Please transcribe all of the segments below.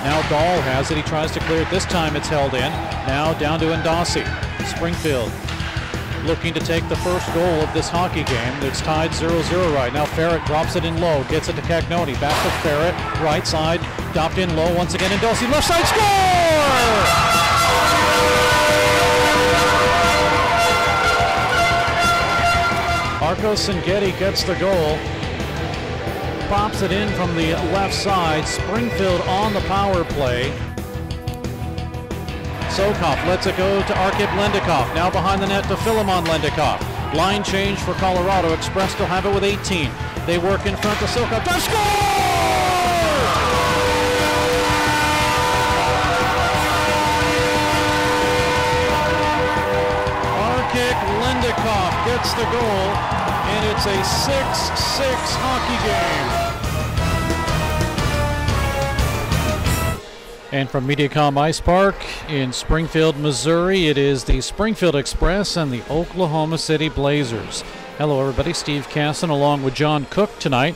Now Dahl has it. He tries to clear it. This time it's held in. Now down to Ndasi. Springfield looking to take the first goal of this hockey game. It's tied 0-0 right now. Ferret drops it in low. Gets it to Cagnoni. Back to Ferret. Right side. Dropped in low once again. Ndasi left side. Score! Marco Senghetti gets the goal. Pops it in from the left side. Springfield on the power play. Sokov lets it go to Arkip Lendikov. Now behind the net to Philemon Lendikov. Line change for Colorado. Express still have it with 18. They work in front to Sokov. To score! Arkip Lendikov gets the goal, and it's a 6-6 hockey game. And from Mediacom Ice Park in Springfield, Missouri, it is the Springfield Express and the Oklahoma City Blazers. Hello, everybody. Steve Casson along with John Cook tonight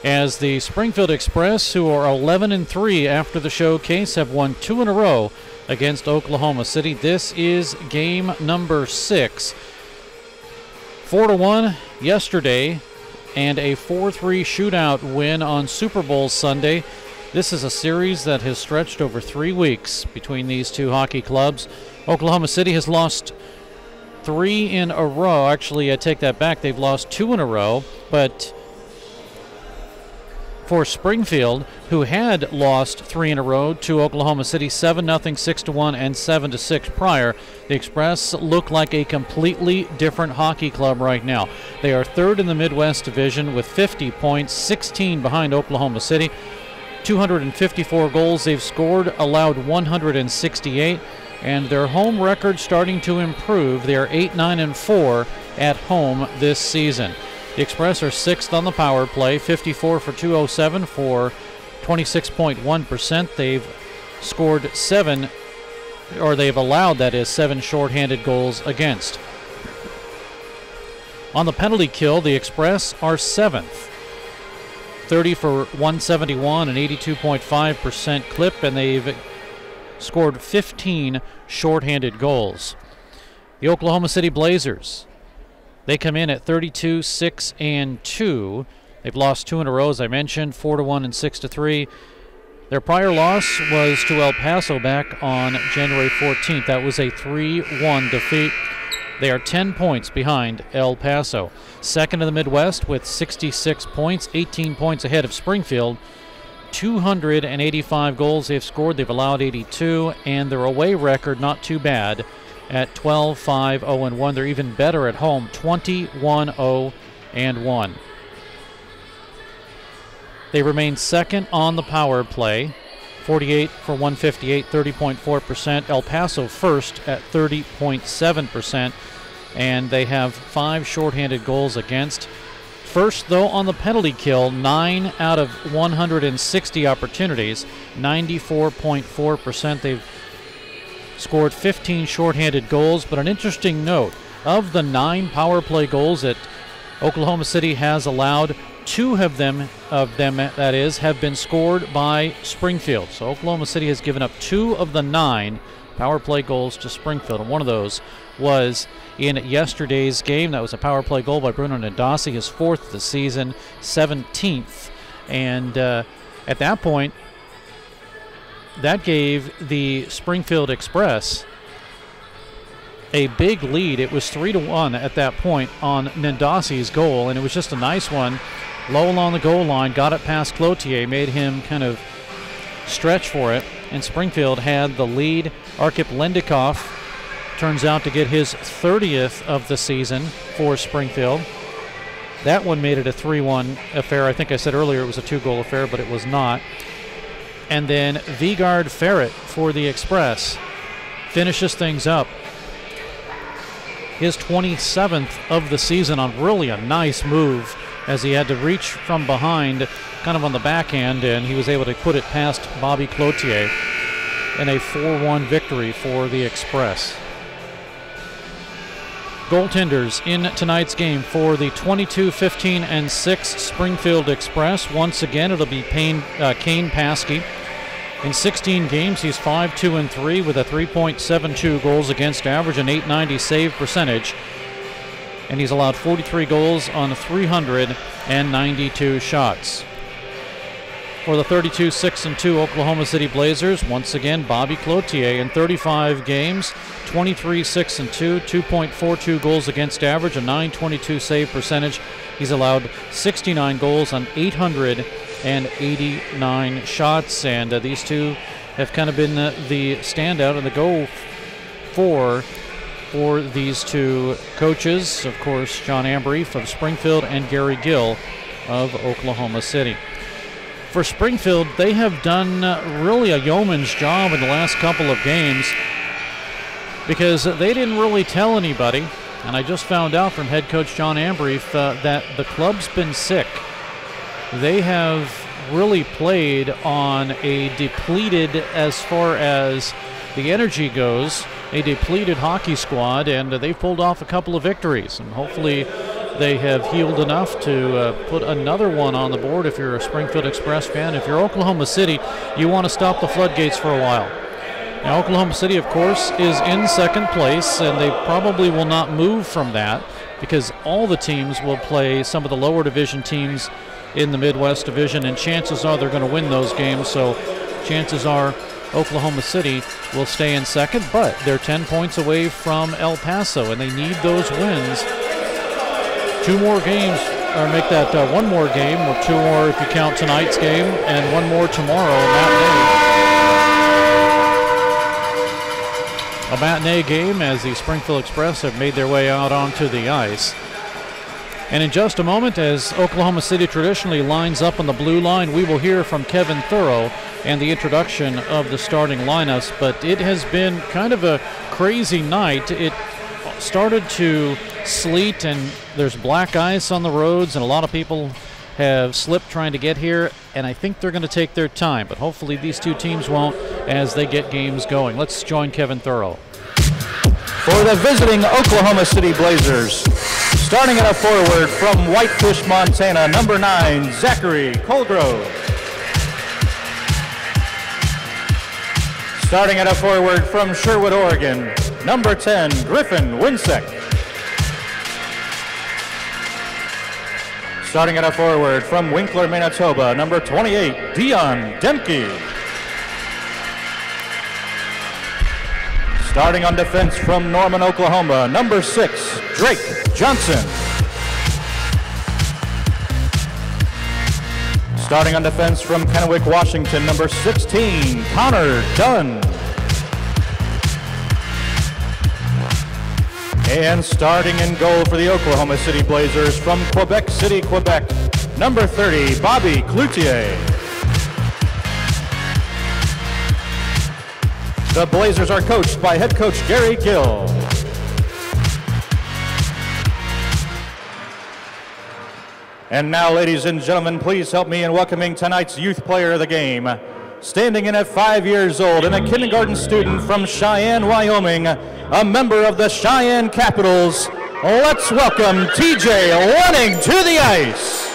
as the Springfield Express, who are 11-3 after the showcase, have won 2 in a row against Oklahoma City. This is game number 6. 4-1 yesterday and a 4-3 shootout win on Super Bowl Sunday. This is a series that has stretched over 3 weeks between these two hockey clubs. Oklahoma City has lost 3 in a row. Actually, I take that back. They've lost 2 in a row. But for Springfield, who had lost 3 in a row to Oklahoma City, 7-0, 6-1, and 7-6 prior, the Express look like a completely different hockey club right now. They are 3rd in the Midwest Division with 50 points, 16 behind Oklahoma City. 254 goals they've scored, allowed 168, and their home record starting to improve. They are 8-9-4 at home this season. The Express are 6th on the power play, 54 for 207 for 26.1%. They've scored 7, or they've allowed, that is, 7 shorthanded goals against. On the penalty kill, the Express are 7th. 30 for 171, an 82.5% clip, and they've scored 15 shorthanded goals. The Oklahoma City Blazers, they come in at 32-6-2. They've lost 2 in a row, as I mentioned, 4-1 and 6-3. Their prior loss was to El Paso back on January 14th. That was a 3-1 defeat. They are 10 points behind El Paso. 2nd in the Midwest with 66 points, 18 points ahead of Springfield. 285 goals they've scored. They've allowed 82, and their away record not too bad at 12-5-0-1. They're even better at home, 21-0-1. They remain 2nd on the power play, 48 for 158, 30.4%. El Paso 1st at 30.7%. And they have 5 shorthanded goals against. First, though, on the penalty kill, 9 out of 160 opportunities, 94.4%. They've scored 15 shorthanded goals. But an interesting note, of the 9 power play goals that Oklahoma City has allowed, 2 of them that is, have been scored by Springfield. So Oklahoma City has given up 2 of the 9 power play goals to Springfield, and one of those was in yesterday's game. That was a power play goal by Bruno Ndasi, his 4th of the season, 17th. And at that point, that gave the Springfield Express a big lead. It was 3-1 at that point on Ndasi's goal, and it was just a nice one. Low along the goal line, got it past Cloutier, made him kind of stretch for it, and Springfield had the lead. Arkip Lendikov turns out to get his 30th of the season for Springfield. That one made it a 3-1 affair. I think I said earlier it was a 2-goal affair, but it was not. And then Vigard Ferret for the Express finishes things up. His 27th of the season on really a nice move, as he had to reach from behind kind of on the backhand, and he was able to put it past Bobby Cloutier in a 4-1 victory for the Express. Goaltenders in tonight's game for the 22, 15, and 6 Springfield Express. Once again, it'll be Kane Paskey. In 16 games, he's 5-2-3 with a 3.72 goals against average and 890 save percentage. And he's allowed 43 goals on 392 shots. For the 32, 6-2 Oklahoma City Blazers, once again, Bobby Cloutier in 35 games, 23, 6-2, 2.42 goals against average, a 922 save percentage. He's allowed 69 goals on 889 shots, and these two have kind of been the standout and the go for these two coaches. Of course, John Ambrief of Springfield and Gary Gill of Oklahoma City. For Springfield, they have done really a yeoman's job in the last couple of games because they didn't really tell anybody, and I just found out from head coach John Ambrief that the club's been sick. They have really played on a depleted, as far as the energy goes, a depleted hockey squad, and they've pulled off a couple of victories, and hopefully they have healed enough to put another one on the board. If you're a Springfield Express fan, if you're Oklahoma City, you want to stop the floodgates for a while. Now, Oklahoma City, of course, is in second place, and they probably will not move from that because all the teams will play some of the lower division teams in the Midwest Division, and chances are they're going to win those games. So chances are Oklahoma City will stay in second, but they're 10 points away from El Paso, and they need those wins. 2 more games, or make that 1 more game, or 2 more if you count tonight's game, and 1 more tomorrow, a matinee game as the Springfield Express have made their way out onto the ice. And in just a moment, as Oklahoma City traditionally lines up on the blue line, we will hear from Kevin Thurrow and the introduction of the starting lineups. But it has been kind of a crazy night. It started to sleet, and there's black ice on the roads, and a lot of people have slipped trying to get here, and I think they're going to take their time, but hopefully these two teams won't as they get games going. Let's join Kevin Thurrow. For the visiting Oklahoma City Blazers, starting at a forward from Whitefish, Montana, number 9, Zachary Colgrove. Starting at a forward from Sherwood, Oregon, number 10, Griffin Winsek. Starting at a forward from Winkler, Manitoba, number 28, Dion Demke. Starting on defense from Norman, Oklahoma, number 6, Drake Johnson. Starting on defense from Kennewick, Washington, number 16, Connor Dunn. And starting in goal for the Oklahoma City Blazers from Quebec City, Quebec, number 30, Bobby Cloutier. The Blazers are coached by head coach Gary Gill. And now, ladies and gentlemen, please help me in welcoming tonight's youth player of the game. Standing in at 5 years old and a kindergarten student from Cheyenne, Wyoming, a member of the Cheyenne Capitals, let's welcome TJ running to the ice.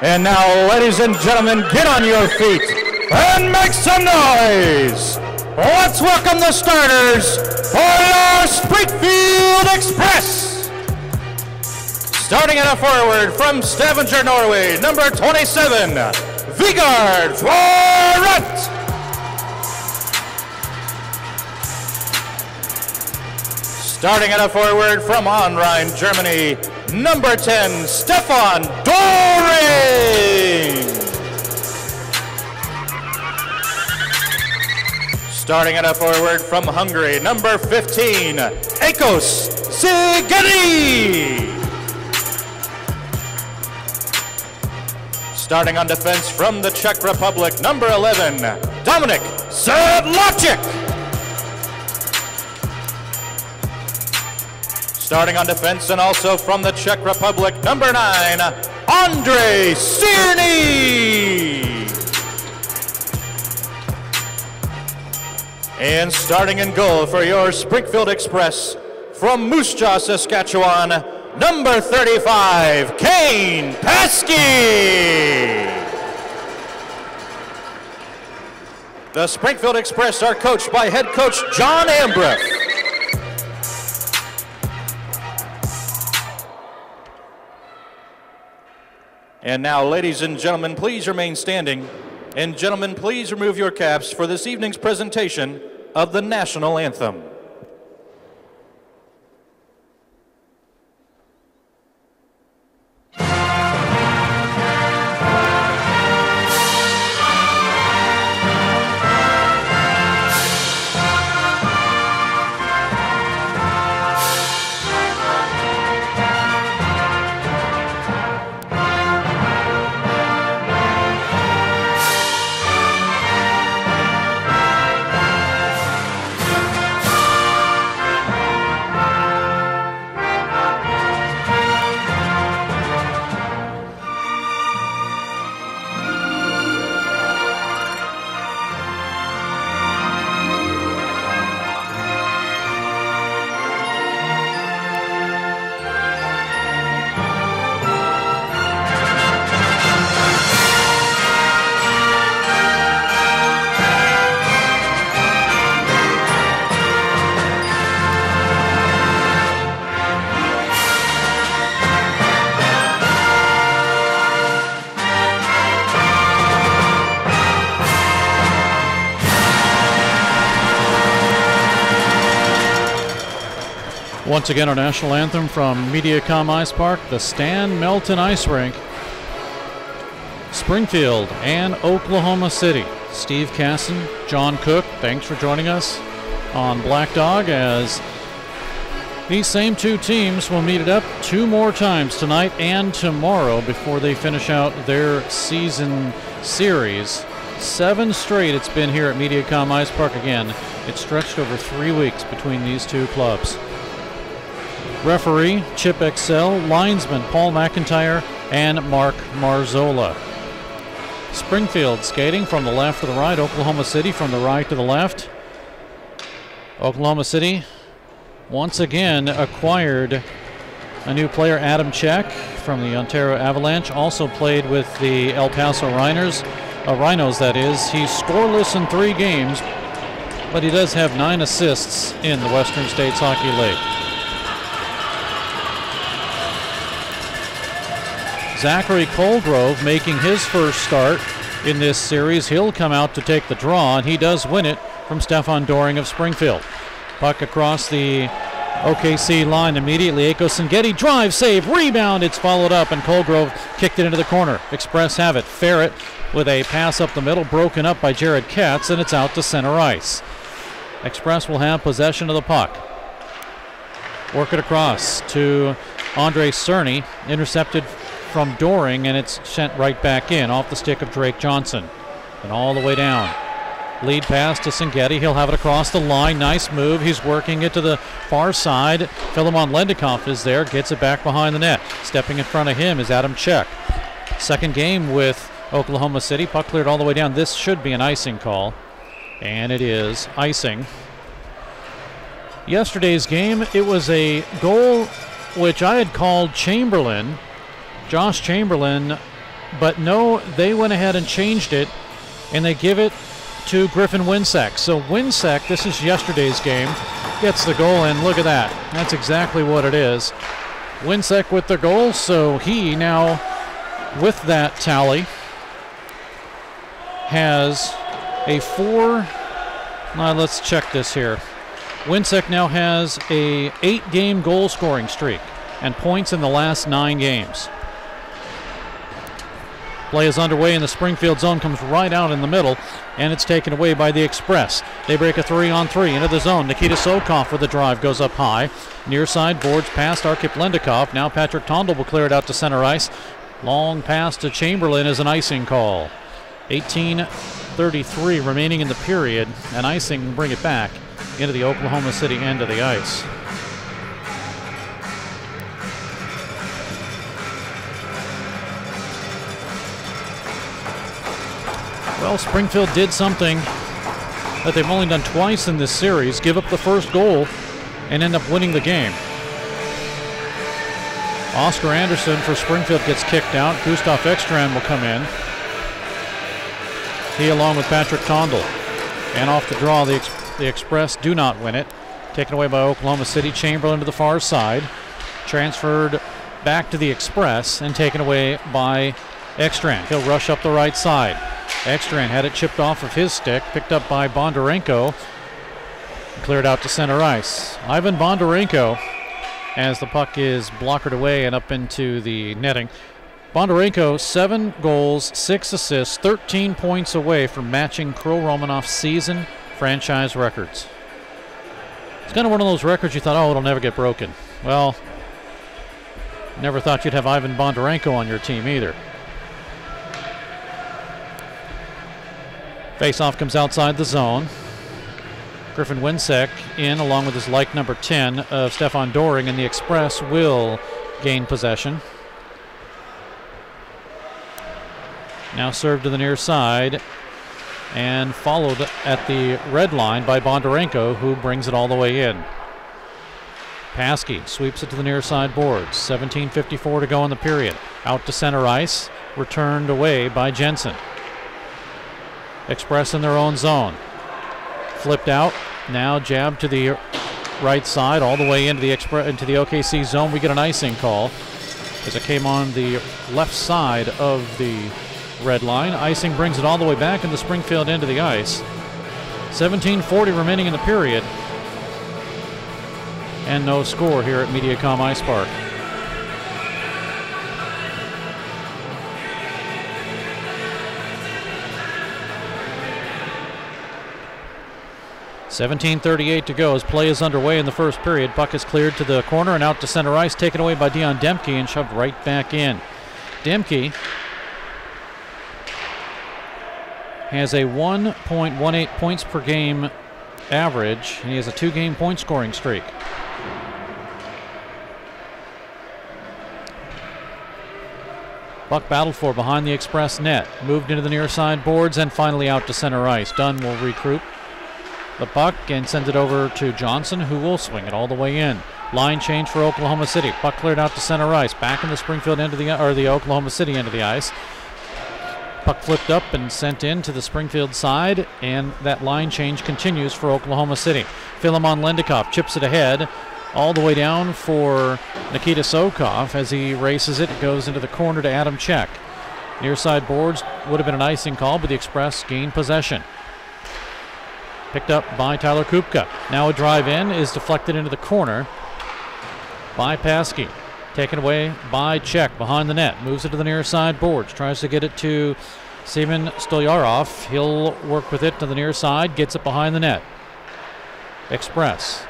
And now, ladies and gentlemen, get on your feet and make some noise. Let's welcome the starters for your Springfield Express. Starting at a forward from Stavanger, Norway, number 27, Vigard Forant. Starting at a forward from Onrhein, Germany, number 10, Stefan Doring. Starting at a forward from Hungary, number 15, Akos Szigeti. Starting on defense from the Czech Republic, number 11, Dominik Sedlacek. Starting on defense and also from the Czech Republic, number 9, Andre Cierney. And starting in goal for your Springfield Express from Moose Jaw, Saskatchewan, number 35, Kane Paskey. The Springfield Express are coached by head coach John Ambriff. And now, ladies and gentlemen, please remain standing. And gentlemen, please remove your caps for this evening's presentation of the National Anthem. Once again, our national anthem from Mediacom Ice Park, the Stan Melton Ice Rink, Springfield and Oklahoma City. Steve Casson, John Cook, thanks for joining us on Black Dog, as these same two teams will meet it up two more times tonight and tomorrow before they finish out their season series. 7 straight it's been here at Mediacom Ice Park again. It's stretched over 3 weeks between these two clubs. Referee, Chip Excel, linesman Paul McIntyre, and Mark Marzola. Springfield skating from the left to the right, Oklahoma City from the right to the left. Oklahoma City once again acquired a new player, Adam Check, from the Ontario Avalanche, also played with the El Paso Rhinos, that is. He's scoreless in 3 games, but he does have 9 assists in the Western States Hockey League. Zachary Colgrove making his first start in this series. He'll come out to take the draw, and he does win it from Stefan Doring of Springfield. Puck across the OKC line immediately. Eko Sengeti drive, save, rebound. It's followed up, and Colgrove kicked it into the corner. Express have it. Ferret with a pass up the middle, broken up by Jared Katz, and it's out to center ice. Express will have possession of the puck. Work it across to Andre Cierney, intercepted from Doring, and it's sent right back in off the stick of Drake Johnson. And all the way down. Lead pass to Sengeti. He'll have it across the line. Nice move. He's working it to the far side. Philemon Lendikoff is there. Gets it back behind the net. Stepping in front of him is Adam Check. Second game with Oklahoma City. Puck cleared all the way down. This should be an icing call. And it is icing. Yesterday's game, it was a goal which I had called Chamberlain, Josh Chamberlain, but no, they went ahead and changed it, and they give it to Griffin Winsek. So Winsek, this is yesterday's game, gets the goal, and look at that. That's exactly what it is. Winsek with the goal, so he now, with that tally, has a 4. Let's check this here. Winsek now has a 8-game goal scoring streak and points in the last 9 games. Play is underway, and the Springfield zone comes right out in the middle, and it's taken away by the Express. They break a 3-on-3 into the zone. Nikita Sokov with the drive goes up high. Near side, boards past Arkip Lendikoff. Now Patrick Tondel will clear it out to center ice. Long pass to Chamberlain is an icing call. 18:33 remaining in the period, and icing will bring it back into the Oklahoma City end of the ice. Well, Springfield did something that they've only done twice in this series, give up the first goal and end up winning the game. Oscar Anderson for Springfield gets kicked out. Gustav Ekstrand will come in. He along with Patrick Tondel. And off the draw, the Express do not win it. Taken away by Oklahoma City. Chamberlain to the far side. Transferred back to the Express and taken away by Ekstrand. He'll rush up the right side. Ekstrand had it chipped off of his stick, picked up by Bondarenko. Cleared out to center ice. Ivan Bondarenko, as the puck is blockered away and up into the netting. Bondarenko, 7 goals, 6 assists, 13 points away from matching Kirill Romanov's season franchise records. It's kind of one of those records you thought, oh, it'll never get broken. Well, never thought you'd have Ivan Bondarenko on your team either. Faceoff comes outside the zone. Griffin Winsek in along with his like number 10 of Stefan Doring, and the Express will gain possession. Now served to the near side and followed at the red line by Bondarenko, who brings it all the way in. Paskey sweeps it to the near side boards. 17:54 to go in the period. Out to center ice, returned away by Jensen. Express in their own zone. Flipped out, now jabbed to the right side, all the way into the OKC zone. We get an icing call as it came on the left side of the red line. Icing brings it all the way back in the Springfield end of the ice. 17:40 remaining in the period. And no score here at Mediacom Ice Park. .38 to go as play is underway in the first period. Puck is cleared to the corner and out to center ice, taken away by Dion Demke and shoved right back in. Demke has a 1.18 points per game average, and he has a 2-game point scoring streak. Puck battled for behind the Express net, moved into the near side boards and finally out to center ice. Dunn will regroup the puck and sends it over to Johnson, who will swing it all the way in. Line change for Oklahoma City. Puck cleared out to center ice. Back in the Springfield end of the Oklahoma City end of the ice. Puck flipped up and sent in to the Springfield side, and that line change continues for Oklahoma City. Philemon Lendikov chips it ahead, all the way down for Nikita Sokov. As he races it, it goes into the corner to Adam Czech. Near side boards would have been an icing call, but the Express gained possession. Picked up by Tyler Kupka. Now a drive in is deflected into the corner by Paskey. Taken away by Czech behind the net. Moves it to the near side boards. Tries to get it to Seaman Stolyarov. He'll work with it to the near side. Gets it behind the net. Express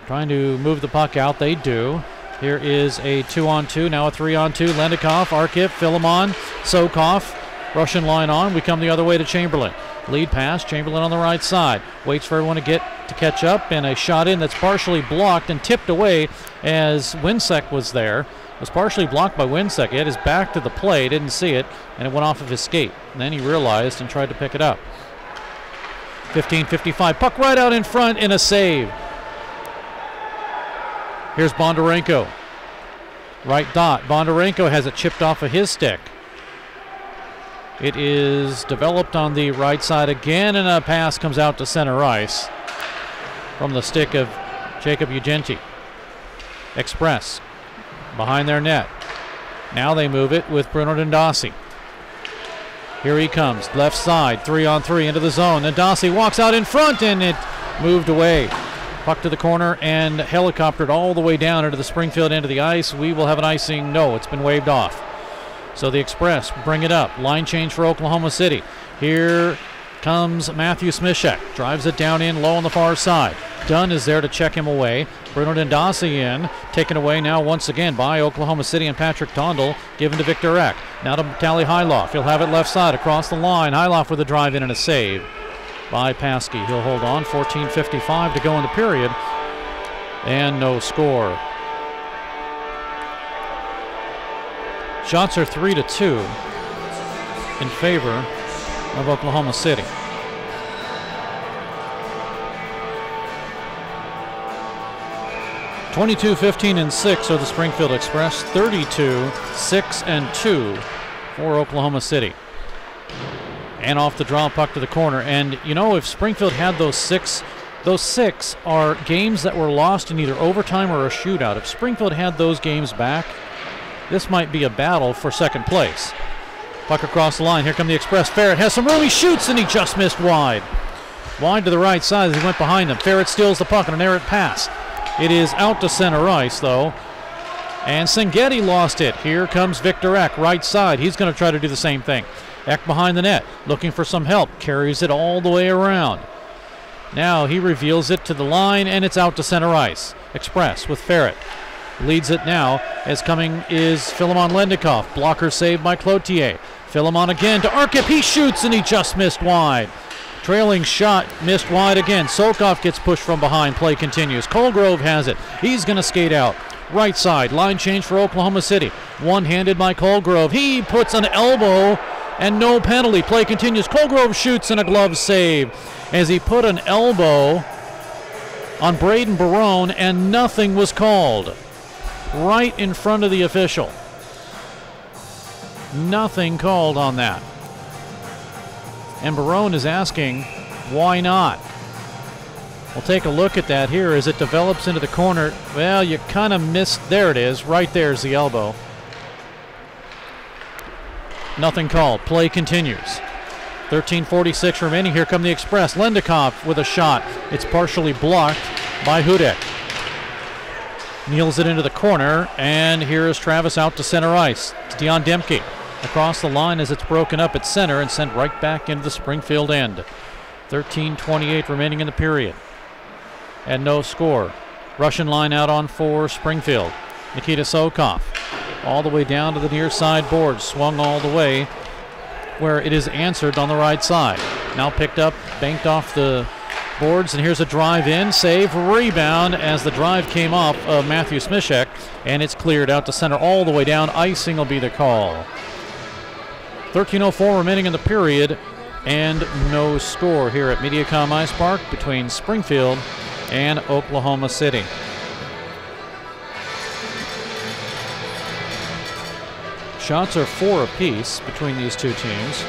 trying to move the puck out. They do. Here is a 2-on-2. Now a 3-on-2. Lendikov, Arkip, Philemon, Sokov. Russian line on. We come the other way to Chamberlain. Lead pass, Chamberlain on the right side. Waits for everyone to catch up, and a shot in that's partially blocked and tipped away as Winsek was there. It was partially blocked by Winsek. He had his back to the play, didn't see it, and it went off of his skate. And then he realized and tried to pick it up. 15:55, puck right out in front and a save. Here's Bondarenko. Right dot. Bondarenko has it chipped off of his stick. It is developed on the right side again, and a pass comes out to center ice from the stick of Jacob Ugenti. Express behind their net. Now they move it with Bruno Ndasi. Here he comes, left side, 3-on-3 into the zone. Ndasi walks out in front, and it moved away. Puck to the corner and helicoptered all the way down into the Springfield end of the ice. We will have an icing. No, it's been waved off. So the Express bring it up. Line change for Oklahoma City. Here comes Matthew Smishek. Drives it down in low on the far side. Dunn is there to check him away. Bruno Ndasi in. Taken away now once again by Oklahoma City and Patrick Tondel. Given to Victor Eck. Now to Tally Hyloff. He'll have it left side across the line. Hyloff with a drive in and a save by Paskey. He'll hold on. 14:55 to go in the period. And no score. Shots are 3-2 in favor of Oklahoma City. (22-15-6) are the Springfield Express. 32-6-2 for Oklahoma City. And off the draw puck to the corner. And you know, if Springfield had those six are games that were lost in either overtime or a shootout. If Springfield had those games back, this might be a battle for second place. Puck across the line. Here come the Express. Ferret has some room. He shoots, and he just missed wide. Wide to the right side as he went behind him. Ferret steals the puck on an errant pass. It is out to center ice, though. And Senghetti lost it. Here comes Victor Eck, right side. He's going to try to do the same thing. Eck behind the net, looking for some help. Carries it all the way around. Now he reveals it to the line, and it's out to center ice. Express with Ferret. Leads it now, as coming is Philemon Lendikoff. Blocker saved by Cloutier. Philemon again to Arkip. He shoots, and he just missed wide. Trailing shot missed wide again. Sokov gets pushed from behind. Play continues. Colgrove has it. He's going to skate out. Right side. Line change for Oklahoma City. One-handed by Colgrove. He puts an elbow and no penalty. Play continues. Colgrove shoots and a glove save as he put an elbow on Braden Barone and nothing was called. Right in front of the official. Nothing called on that. And Barone is asking, why not? We'll take a look at that here as it develops into the corner. Well, you kind of missed. There it is. Right there's the elbow. Nothing called. Play continues. 13:46 remaining. Here come the Express. Lendikoff with a shot. It's partially blocked by Hudek. Kneels it into the corner, and here is Travis out to center ice. It's Dion Demke. Across the line as it's broken up at center and sent right back into the Springfield end. 13:28 remaining in the period. And no score. Russian line out on for Springfield. Nikita Sokov all the way down to the near side board. Swung all the way where it is answered on the right side. Now picked up, banked off the boards, and here's a drive in, save, rebound as the drive came off of Matthew Smishek, and it's cleared out to center all the way down. Icing will be the call. 13:04 remaining in the period, and no score here at Mediacom Ice Park between Springfield and Oklahoma City. Shots are 4 apiece between these two teams.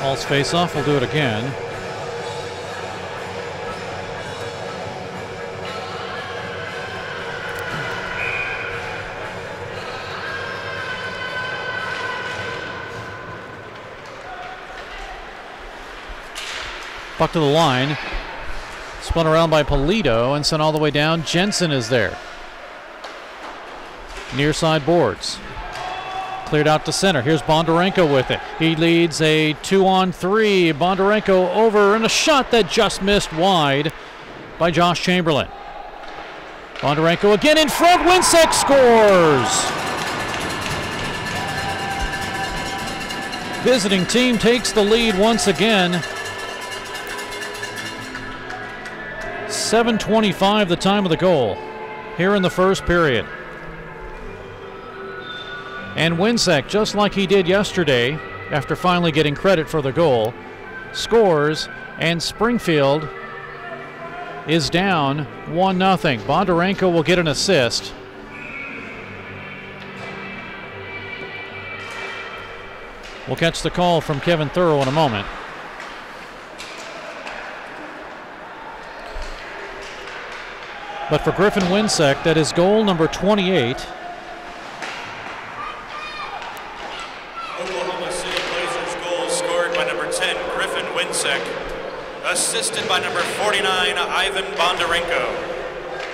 Hall's face-off, we'll do it again. Puck to the line. Spun around by Polito and sent all the way down. Jensen is there. Near side boards. Cleared out to center. Here's Bondarenko with it. He leads a 2-on-3. Bondarenko over, and a shot that just missed wide by Josh Chamberlain. Bondarenko again in front. Winsek scores! Visiting team takes the lead once again. 7:25 the time of the goal here in the first period. And Winsek, just like he did yesterday, after finally getting credit for the goal, scores, and Springfield is down 1-0. Bondarenko will get an assist. We'll catch the call from Kevin Thurl in a moment. But for Griffin Winsek, that is goal number 28. Oklahoma City Blazers goal scored by number 10, Griffin Winsek. Assisted by number 49, Ivan Bondarenko.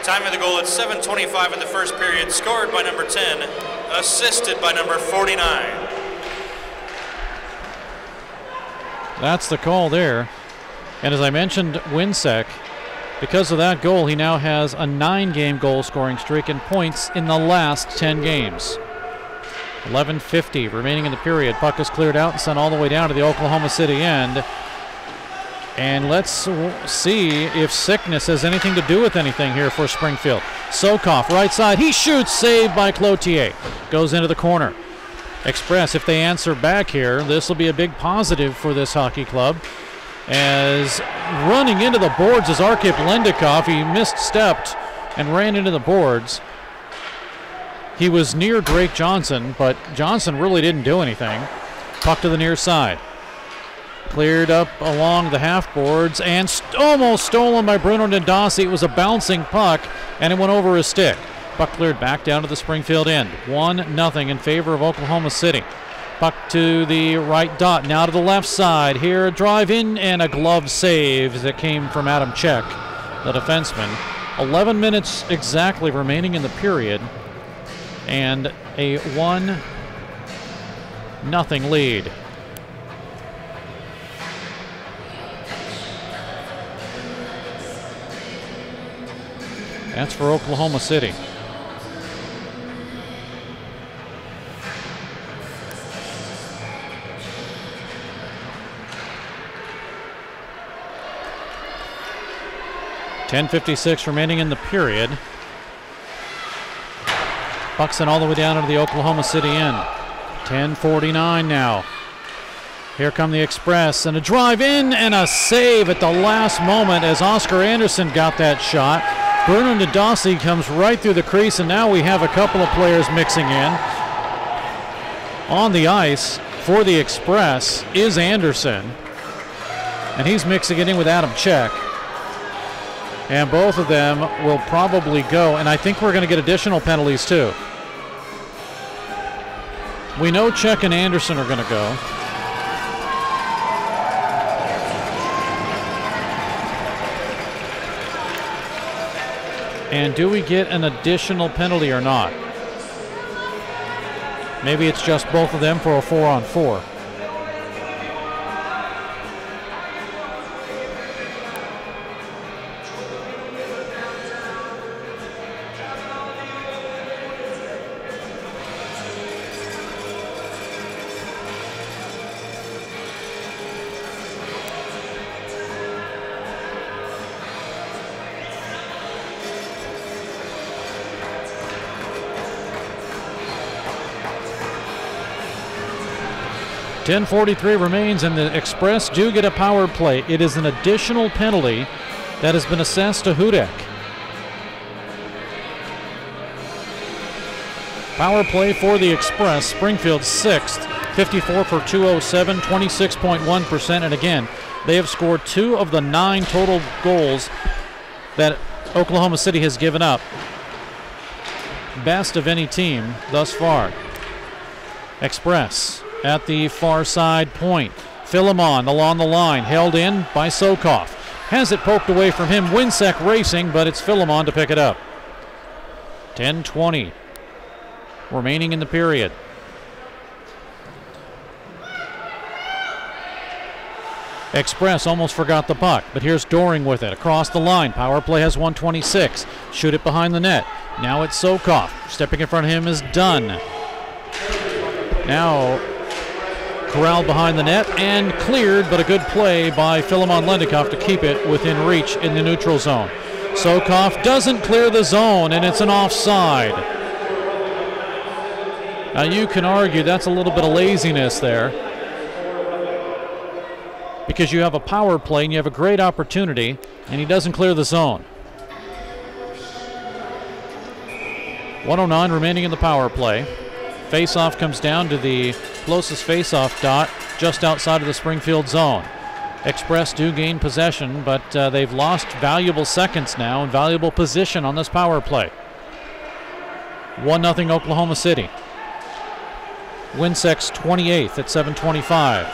Time of the goal at 7:25 in the first period. Scored by number 10, assisted by number 49. That's the call there. And as I mentioned, Winsek, because of that goal, he now has a 9-game goal-scoring streak and points in the last 10 games. 11:50 remaining in the period. Puck is cleared out and sent all the way down to the Oklahoma City end. And let's see if sickness has anything to do with anything here for Springfield. Sokoff, right side. He shoots, saved by Cloutier. Goes into the corner. Express, if they answer back here, this will be a big positive for this hockey club. As running into the boards is Arkip Lendikov. He misstepped and ran into the boards. He was near Drake Johnson, but Johnson really didn't do anything. Puck to the near side. Cleared up along the half boards and almost stolen by Bruno Nadasi. It was a bouncing puck and it went over his stick. Puck cleared back down to the Springfield end. 1-0 in favor of Oklahoma City. Puck to the right dot, now to the left side. Here a drive in and a glove save that came from Adam Czech, the defenseman. 11 minutes exactly remaining in the period and a 1-0 lead. That's for Oklahoma City. .56 remaining in the period. Puck's in all the way down into the Oklahoma City end. 10:49 now. Here come the Express, and a drive in and a save at the last moment as Oscar Anderson got that shot. Bruno Nadasi comes right through the crease, and now we have a couple of players mixing in. On the ice for the Express is Anderson, and he's mixing it in with Adam Czech. And both of them will probably go, and I think we're going to get additional penalties too. We know Czech and Anderson are going to go. And do we get an additional penalty or not? Maybe it's just both of them for a 4-on-4. .43 remains, and the Express do get a power play. It is an additional penalty that has been assessed to Hudek. Power play for the Express. Springfield 6th, 54 for 207, 26.1%. And again, they have scored 2 of the 9 total goals that Oklahoma City has given up. Best of any team thus far. Express at the far side point. Philemon along the line, held in by Sokoff. Has it poked away from him. Winsek racing, but it's Philemon to pick it up. 10:20 remaining in the period. Express almost forgot the puck, but here's Doring with it. Across the line, power play has 126. Shoot it behind the net. Now it's Sokoff. Stepping in front of him is Dunn. Now corralled behind the net and cleared, but a good play by Philemon Lendikov to keep it within reach in the neutral zone. Sokoff doesn't clear the zone, and it's an offside. Now you can argue that's a little bit of laziness there, because you have a power play and you have a great opportunity, and he doesn't clear the zone. 1:09 remaining in the power play. Face-off comes down to the closest face-off dot just outside of the Springfield zone. Express do gain possession, but they've lost valuable seconds now and valuable position on this power play. 1-0 Oklahoma City. Winsek's 28th at 7:25.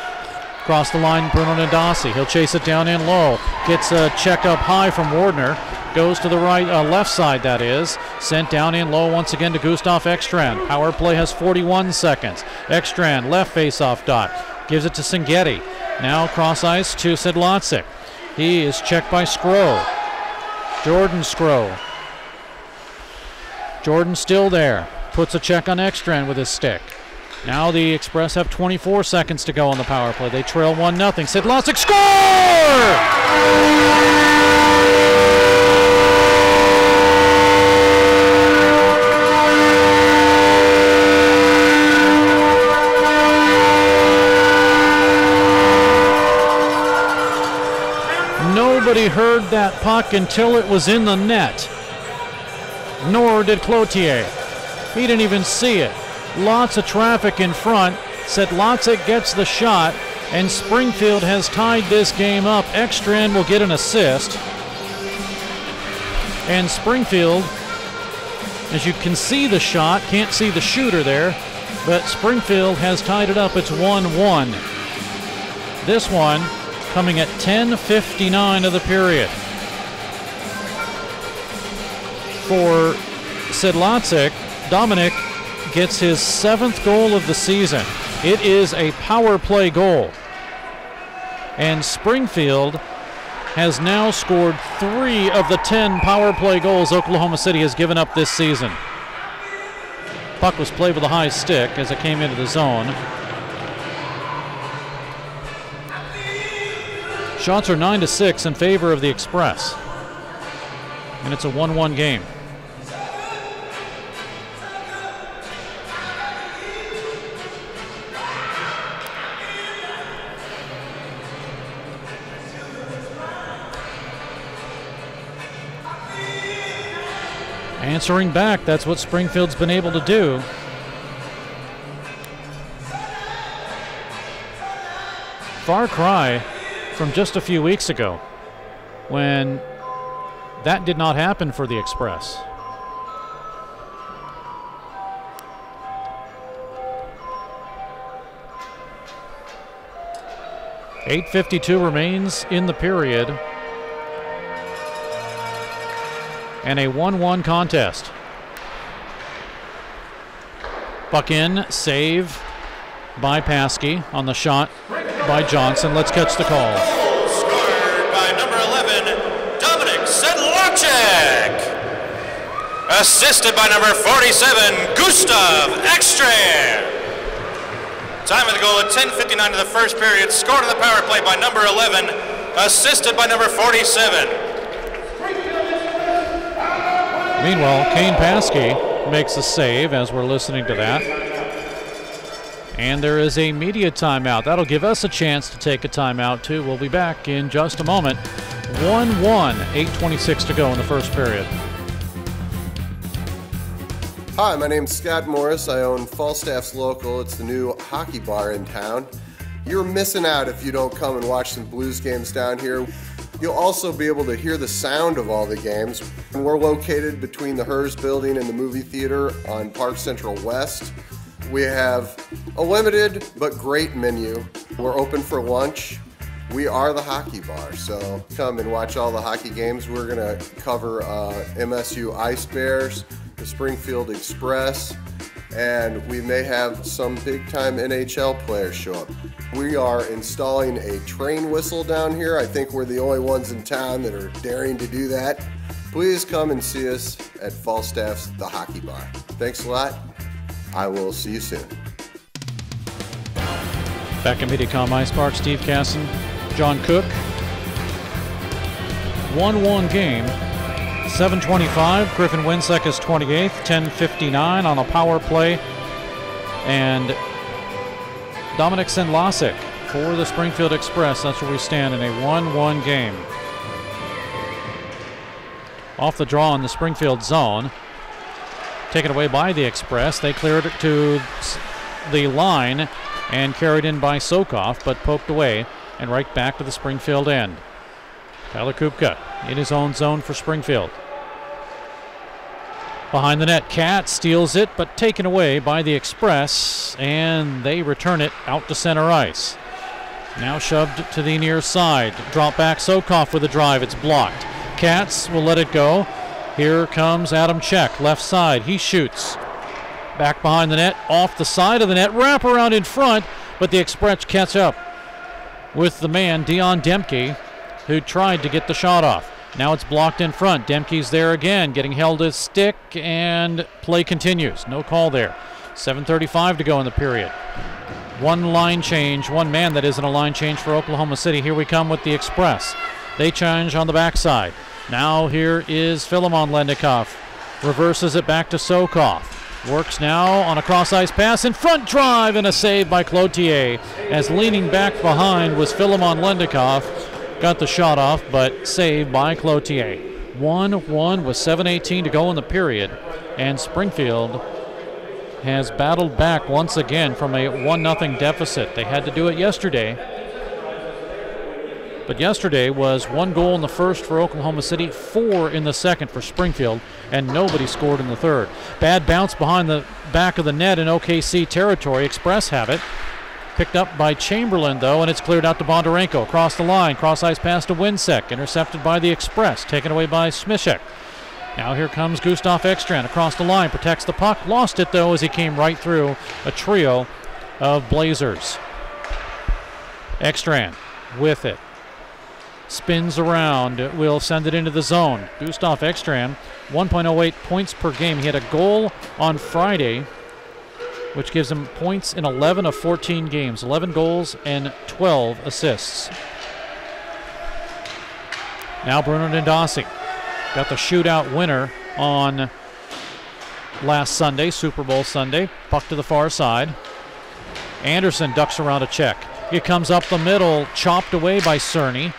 Across the line, Bruno Nadasi. He'll chase it down in low. Gets a check up high from Wardner. Goes to the right, left side, that is. Sent down in low once again to Gustav Ekstrand. Power play has 41 seconds. Ekstrand, left face-off dot. Gives it to Singeti. Now cross ice to Sedlacek. He is checked by Skro. Jordan Skro. Jordan still there. Puts a check on Ekstrand with his stick. Now the Express have 24 seconds to go on the power play. They trail 1-0. Sedlacek score! Nobody heard that puck until it was in the net. Nor did Cloutier. He didn't even see it. Lots of traffic in front. Sedlacek gets the shot, and Springfield has tied this game up. Ekstrand will get an assist. And Springfield, as you can see the shot, can't see the shooter there, but Springfield has tied it up. It's 1-1. This one coming at 10:59 of the period. For Sedlacek, Dominic gets his 7th goal of the season. It is a power play goal. And Springfield has now scored 3 of the 10 power play goals Oklahoma City has given up this season. Puck was played with a high stick as it came into the zone. Shots are 9-6 in favor of the Express. And it's a 1-1 game. Answering back, that's what Springfield's been able to do. Far cry from just a few weeks ago when that did not happen for the Express. .852 remains in the period. And a 1-1 contest. Puck in, save by Paskey on the shot by Johnson. Let's catch the call. Scored by number 11, Dominic Sedlacek. Assisted by number 47, Gustav Ekstrand. Time of the goal at 10:59 of the first period. Scored on the power play by number 11, assisted by number 47. Meanwhile, Kane Paskey makes a save as we're listening to that. And there is a media timeout. That'll give us a chance to take a timeout, too. We'll be back in just a moment. 1-1, 8:26 to go in the first period. Hi, my name's Scott Morris. I own Falstaff's Local. It's the new hockey bar in town. You're missing out if you don't come and watch some Blues games down here. You'll also be able to hear the sound of all the games. And we're located between the Hers building and the movie theater on Park Central West. We have a limited but great menu. We're open for lunch. We are the hockey bar, so come and watch all the hockey games. We're gonna cover MSU Ice Bears, the Springfield Express, and we may have some big-time NHL players show up. We are installing a train whistle down here. I think we're the only ones in town that are daring to do that. Please come and see us at Falstaff's The Hockey Bar. Thanks a lot. I will see you soon. Back at Mediacom Ice Park, Steve Casson, John Cook. 1-1 game. 7:25. Griffin Winsek is 28th. 10:59 on a power play. And Dominic Sedlacek for the Springfield Express. That's where we stand in a 1-1 game. Off the draw in the Springfield zone. Taken away by the Express. They cleared it to the line and carried in by Sokoff, but poked away and right back to the Springfield end. Tyler Kupka in his own zone for Springfield. Behind the net, Cat steals it, but taken away by the Express, and they return it out to center ice. Now shoved to the near side. Drop back, Sokoff with a drive. It's blocked. Katz will let it go. Here comes Adam Czech, left side. He shoots. Back behind the net, off the side of the net, wrap around in front, but the Express catch up with the man, Dion Demke, who tried to get the shot off. Now it's blocked in front. Demke's there again, getting held his stick, and play continues. No call there. 7:35 to go in the period. One line change, one man that isn't a line change for Oklahoma City. Here we come with the Express. They change on the backside. Now here is Philemon Lendikoff. Reverses it back to Sokov. Works now on a cross-ice pass in front drive and a save by Cloutier. As leaning back behind was Philemon Lendikoff. Got the shot off, but saved by Cloutier. 1-1 with 7:18 to go in the period. And Springfield has battled back once again from a 1-0 deficit. They had to do it yesterday. But yesterday was 1 goal in the first for Oklahoma City, 4 in the second for Springfield, and nobody scored in the third. Bad bounce behind the back of the net in OKC territory. Express have it. Picked up by Chamberlain, though, and it's cleared out to Bondarenko. Across the line, cross-ice pass to Winsek. Intercepted by the Express, taken away by Smishek. Now here comes Gustav Ekstrand across the line, protects the puck. Lost it, though, as he came right through a trio of Blazers. Ekstrand with it. Spins around, will send it into the zone. Gustav Ekstrand, 1.08 points per game. He had a goal on Friday, which gives him points in 11 of 14 games. 11 goals and 12 assists. Now Bruno Ndasi. Got the shootout winner on last Sunday, Super Bowl Sunday. Puck to the far side. Anderson ducks around a check. It comes up the middle, chopped away by Cerny,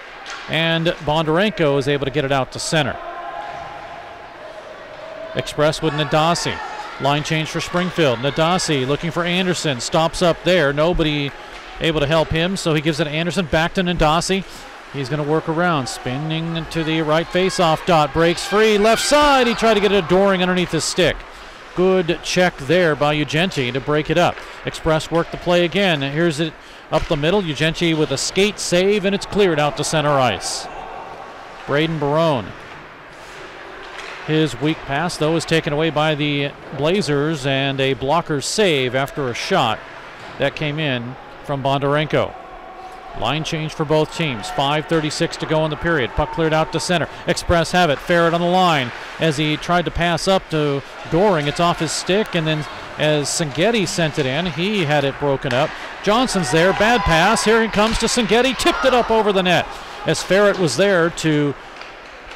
and Bondarenko is able to get it out to center. Express with Ndasi. Line change for Springfield. Ndasi looking for Anderson. Stops up there. Nobody able to help him, so he gives it to Anderson. Back to Ndasi. He's going to work around, spinning to the right face-off dot. Breaks free, left side. He tried to get it a Doring underneath his stick. Good check there by Ugenti to break it up. Express work the play again. Here's it up the middle. Ugenti with a skate save, and it's cleared out to center ice. Braden Barone. His weak pass, though, is taken away by the Blazers, and a blocker save after a shot that came in from Bondarenko. Line change for both teams. 5:36 to go in the period. Puck cleared out to center. Express have it. Ferret on the line as he tried to pass up to Doring. It's off his stick, and then as Sangetti sent it in, he had it broken up. Johnson's there. Bad pass. Here he comes to Sangetti. Tipped it up over the net as Ferret was there to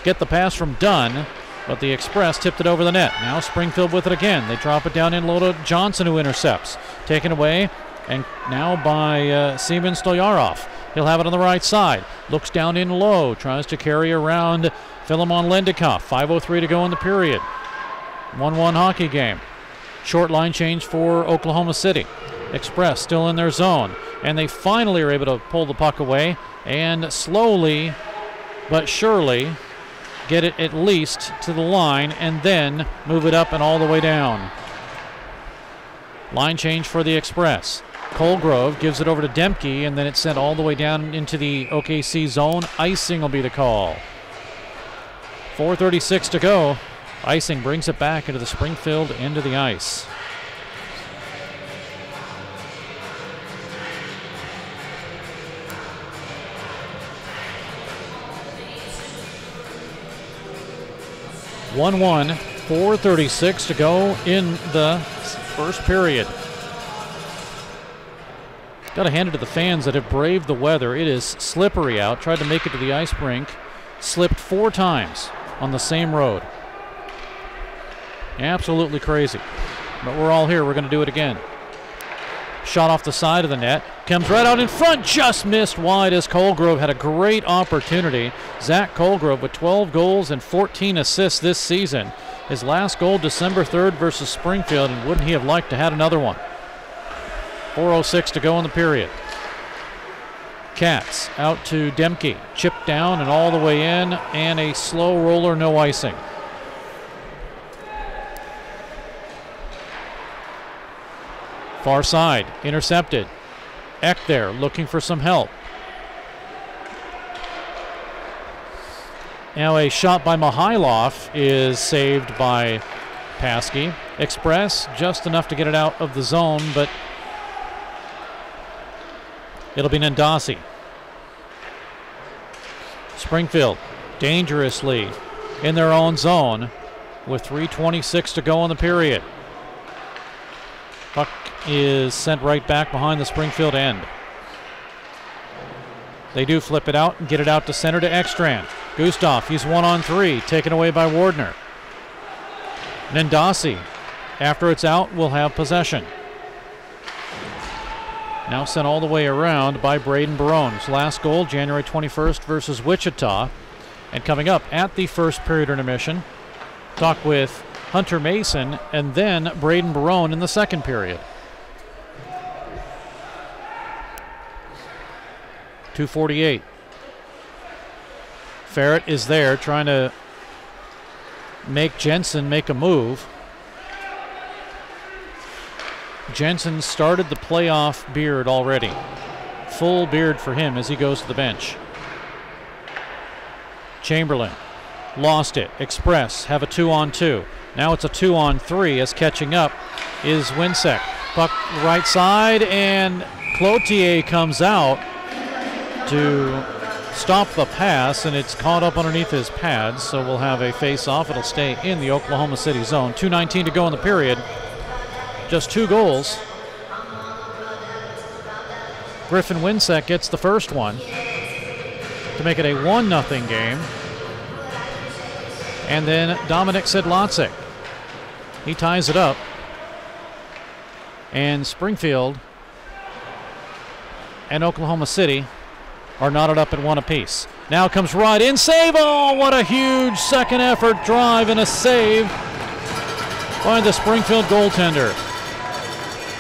get the pass from Dunn, but the Express tipped it over the net. Now Springfield with it again. They drop it down in low to Johnson, who intercepts. Taken away. And now by Seaman Stoyarov. He'll have it on the right side. Looks down in low. Tries to carry around Philemon Lendikoff. 5:03 to go in the period. 1-1 hockey game. Short line change for Oklahoma City. Express still in their zone. And they finally are able to pull the puck away and slowly but surely get it at least to the line and then move it up and all the way down. Line change for the Express. Colgrove gives it over to Demke, and then it's sent all the way down into the OKC zone. Icing will be the call. 4:36 to go. Icing brings it back into the Springfield end of the ice. (1-1). 4:36 to go in the first period. Got to hand it to the fans that have braved the weather. It is slippery out. Tried to make it to the ice rink. Slipped 4 times on the same road. Absolutely crazy. But we're all here. We're going to do it again. Shot off the side of the net. Comes right out in front. Just missed wide as Colgrove had a great opportunity. Zach Colgrove with 12 goals and 14 assists this season. His last goal December 3rd versus Springfield, and wouldn't he have liked to have another one? 4:06 to go in the period. Katz out to Demke. Chipped down and all the way in, and a slow roller, no icing. Far side, intercepted. Eck there, looking for some help. Now a shot by Mihailov is saved by Paskey. Express, just enough to get it out of the zone, but it'll be Ndasi. Springfield dangerously in their own zone with 3:26 to go in the period. is sent right back behind the Springfield end. They do flip it out and get it out to center to Ekstrand. Gustav, he's 1-on-3, taken away by Wardner. Nendasi, after it's out, will have possession. Now sent all the way around by Braden Barone. His last goal, January 21st versus Wichita. And coming up at the first period intermission, talk with Hunter Mason and then Braden Barone in the second period. 2:48. Ferret is there trying to make Jensen make a move. Jensen started the playoff beard already. Full beard for him as he goes to the bench. Chamberlain lost it. Express have a 2-on-2. Now it's a 2-on-3 as catching up is Winsek. Puck right side and Cloutier comes out to stop the pass, and it's caught up underneath his pads, so we'll have a face-off. It'll stay in the Oklahoma City zone. 2:19 to go in the period. Just 2 goals. Griffin Winsek gets the first one to make it a 1-0 game. And then Dominic Sedlacek, he ties it up. And Springfield and Oklahoma City are knotted up at 1 apiece. Now comes right in, save! Oh, what a huge second effort drive and a save by the Springfield goaltender.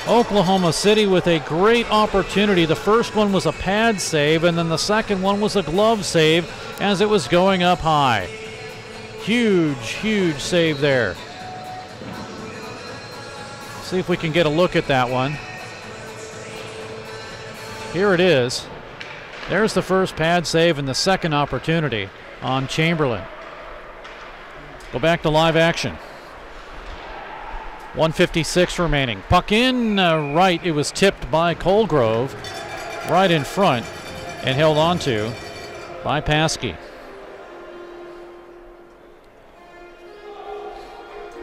Oklahoma City with a great opportunity. The first one was a pad save, and then the second one was a glove save as it was going up high. Huge save there. See if we can get a look at that one. Here it is. There's the first pad save and the second opportunity on Chamberlain. Go back to live action. 1:56 remaining. Puck in right. It was tipped by Colgrove right in front and held onto by Paskey.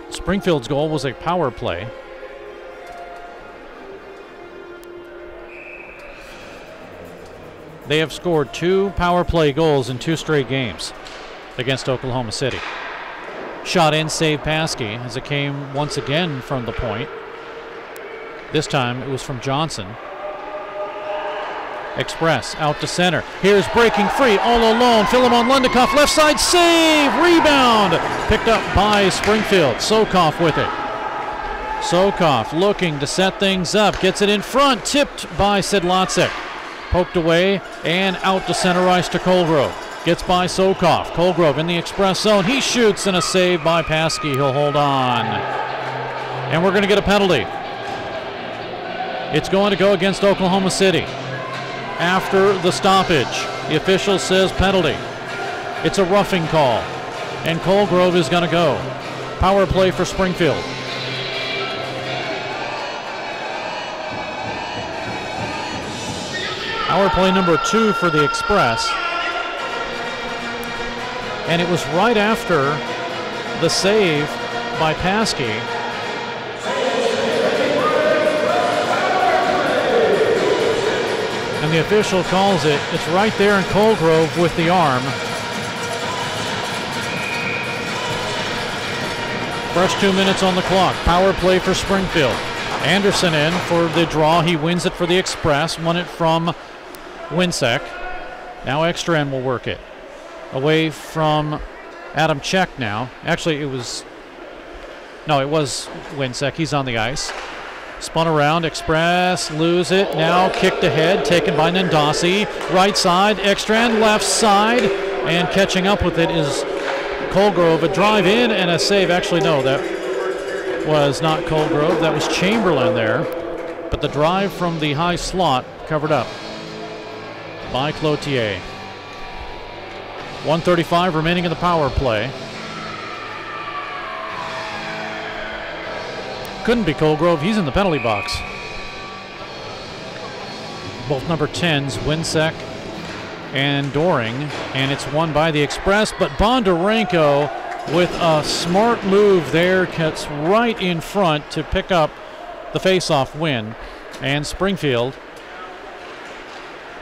Springfield's goal was a power play. They have scored 2 power play goals in 2 straight games against Oklahoma City. Shot in, save Paskey as it came once again from the point. This time it was from Johnson. Express out to center. Here's breaking free all alone. Philemon Lendikoff left side save. Rebound picked up by Springfield. Sokoff with it. Sokoff looking to set things up. Gets it in front. Tipped by Sedlacek. Poked away and out to center ice to Colgrove. Gets by Sokoff. Colgrove in the express zone. He shoots and a save by Paskey. He'll hold on. And we're going to get a penalty. It's going to go against Oklahoma City. After the stoppage, the official says penalty. It's a roughing call. And Colgrove is going to go. Power play for Springfield. Power play number 2 for the Express. And it was right after the save by Paskey. And the official calls it. It's right there in Colgrove with the arm. Fresh 2 minutes on the clock. Power play for Springfield. Anderson in for the draw. He wins it for the Express. Won it from Winsek. Now Ekstrand will work it. Away from Adam Czech now. Actually, it was Winsek. He's on the ice. Spun around, Express, lose it. Now kicked ahead, taken by Nendasi. Right side, Ekstrand, left side. And catching up with it is Colgrove. A drive in and a save. Actually, no, that was not Colgrove. That was Chamberlain there. But the drive from the high slot covered up by Cloutier. 1:35 remaining in the power play. Couldn't be Colgrove. He's in the penalty box. Both number 10s, Winsek and Doring, and it's won by the Express, but Bondarenko with a smart move there gets right in front to pick up the face-off win. And Springfield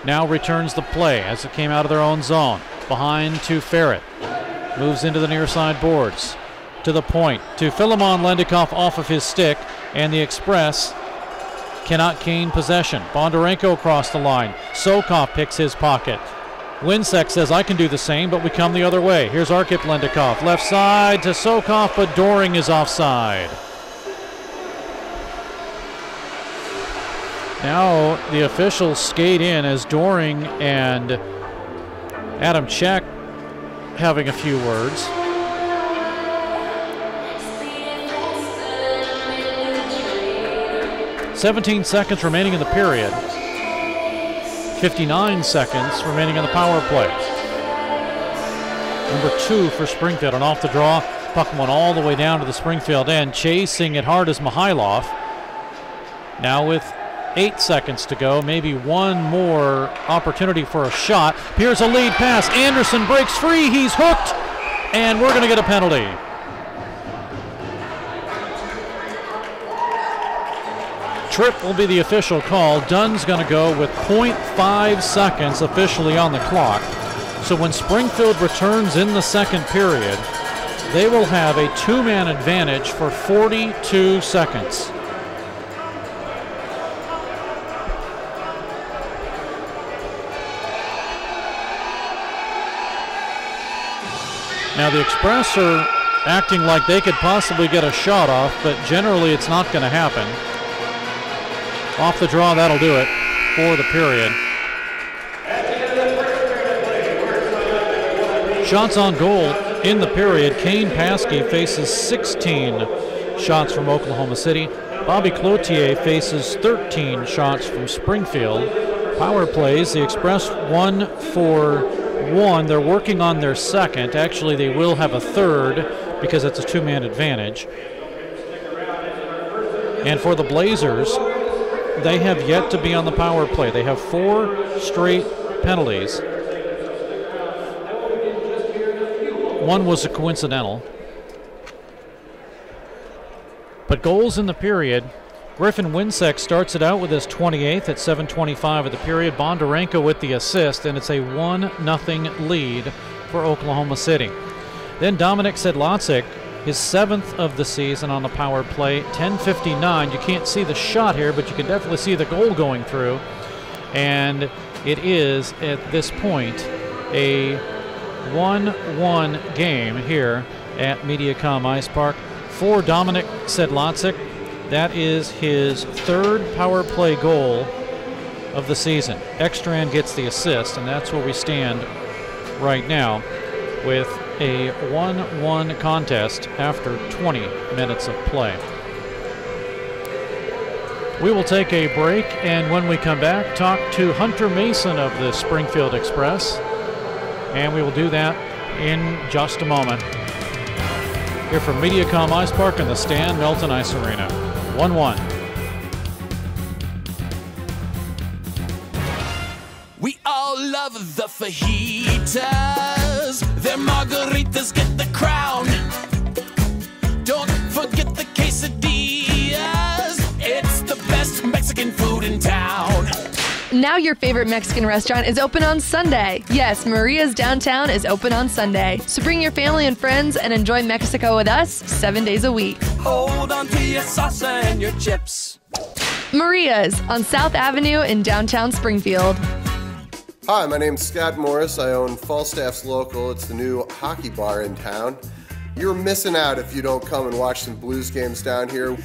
now returns the play as it came out of their own zone. Behind to Ferret. Moves into the near side boards. To the point. To Philemon Lendikoff off of his stick. And the Express cannot gain possession. Bondarenko across the line. Sokov picks his pocket. Winsek says, I can do the same, but we come the other way. Here's Arkip Lendikoff. Left side to Sokov, but Doring is offside. Now the officials skate in as Doring and Adam Check having a few words. "17 seconds remaining in the period. 59 seconds remaining in the power play. Number 2 for Springfield, and off the draw. Puck went all the way down to the Springfield end. Chasing it hard as Mihailov. Now with 8 seconds to go, maybe one more opportunity for a shot. Here's a lead pass. Anderson breaks free. He's hooked, and we're going to get a penalty. Trip will be the official call. Dunn's going to go with 0.5 seconds officially on the clock. So when Springfield returns in the second period, they will have a two-man advantage for 42 seconds. Now the Express are acting like they could possibly get a shot off, but generally it's not going to happen. Off the draw, that'll do it for the period. Shots on goal in the period. Kane Paskey faces 16 shots from Oklahoma City. Bobby Cloutier faces 13 shots from Springfield. Power plays, the Express 1 for 1. They're working on their second. Actually, they will have a third because it's a two-man advantage. And for the Blazers, they have yet to be on the power play. They have 4 straight penalties. One was a coincidental. But goals in the period. Griffin Winsek starts it out with his 28th at 7:25 of the period. Bondarenko with the assist, and it's a 1-0 lead for Oklahoma City. Then Dominik Sedlacek, his 7th of the season on the power play, 10:59. You can't see the shot here, but you can definitely see the goal going through. And it is, at this point, a 1-1 game here at Mediacom Ice Park for Dominik Sedlacek. That is his 3rd power play goal of the season. Ekstrand gets the assist, and that's where we stand right now with a 1-1 contest after 20 minutes of play. We will take a break, and when we come back, talk to Hunter Mason of the Springfield Express, and we will do that in just a moment. Here from Mediacom Ice Park and the Stan Melton Ice Arena. 1-1. We all love the fajitas. Their margaritas get the crown. Don't forget the quesadillas. It's the best Mexican food in town. Now your favorite Mexican restaurant is open on Sunday. Yes, Maria's Downtown is open on Sunday. So bring your family and friends and enjoy Mexico with us 7 days a week. Hold on to your salsa and your chips. Maria's on South Avenue in downtown Springfield. Hi, my name's Scott Morris. I own Falstaff's Local. It's the new hockey bar in town. You're missing out if you don't come and watch some Blues games down here.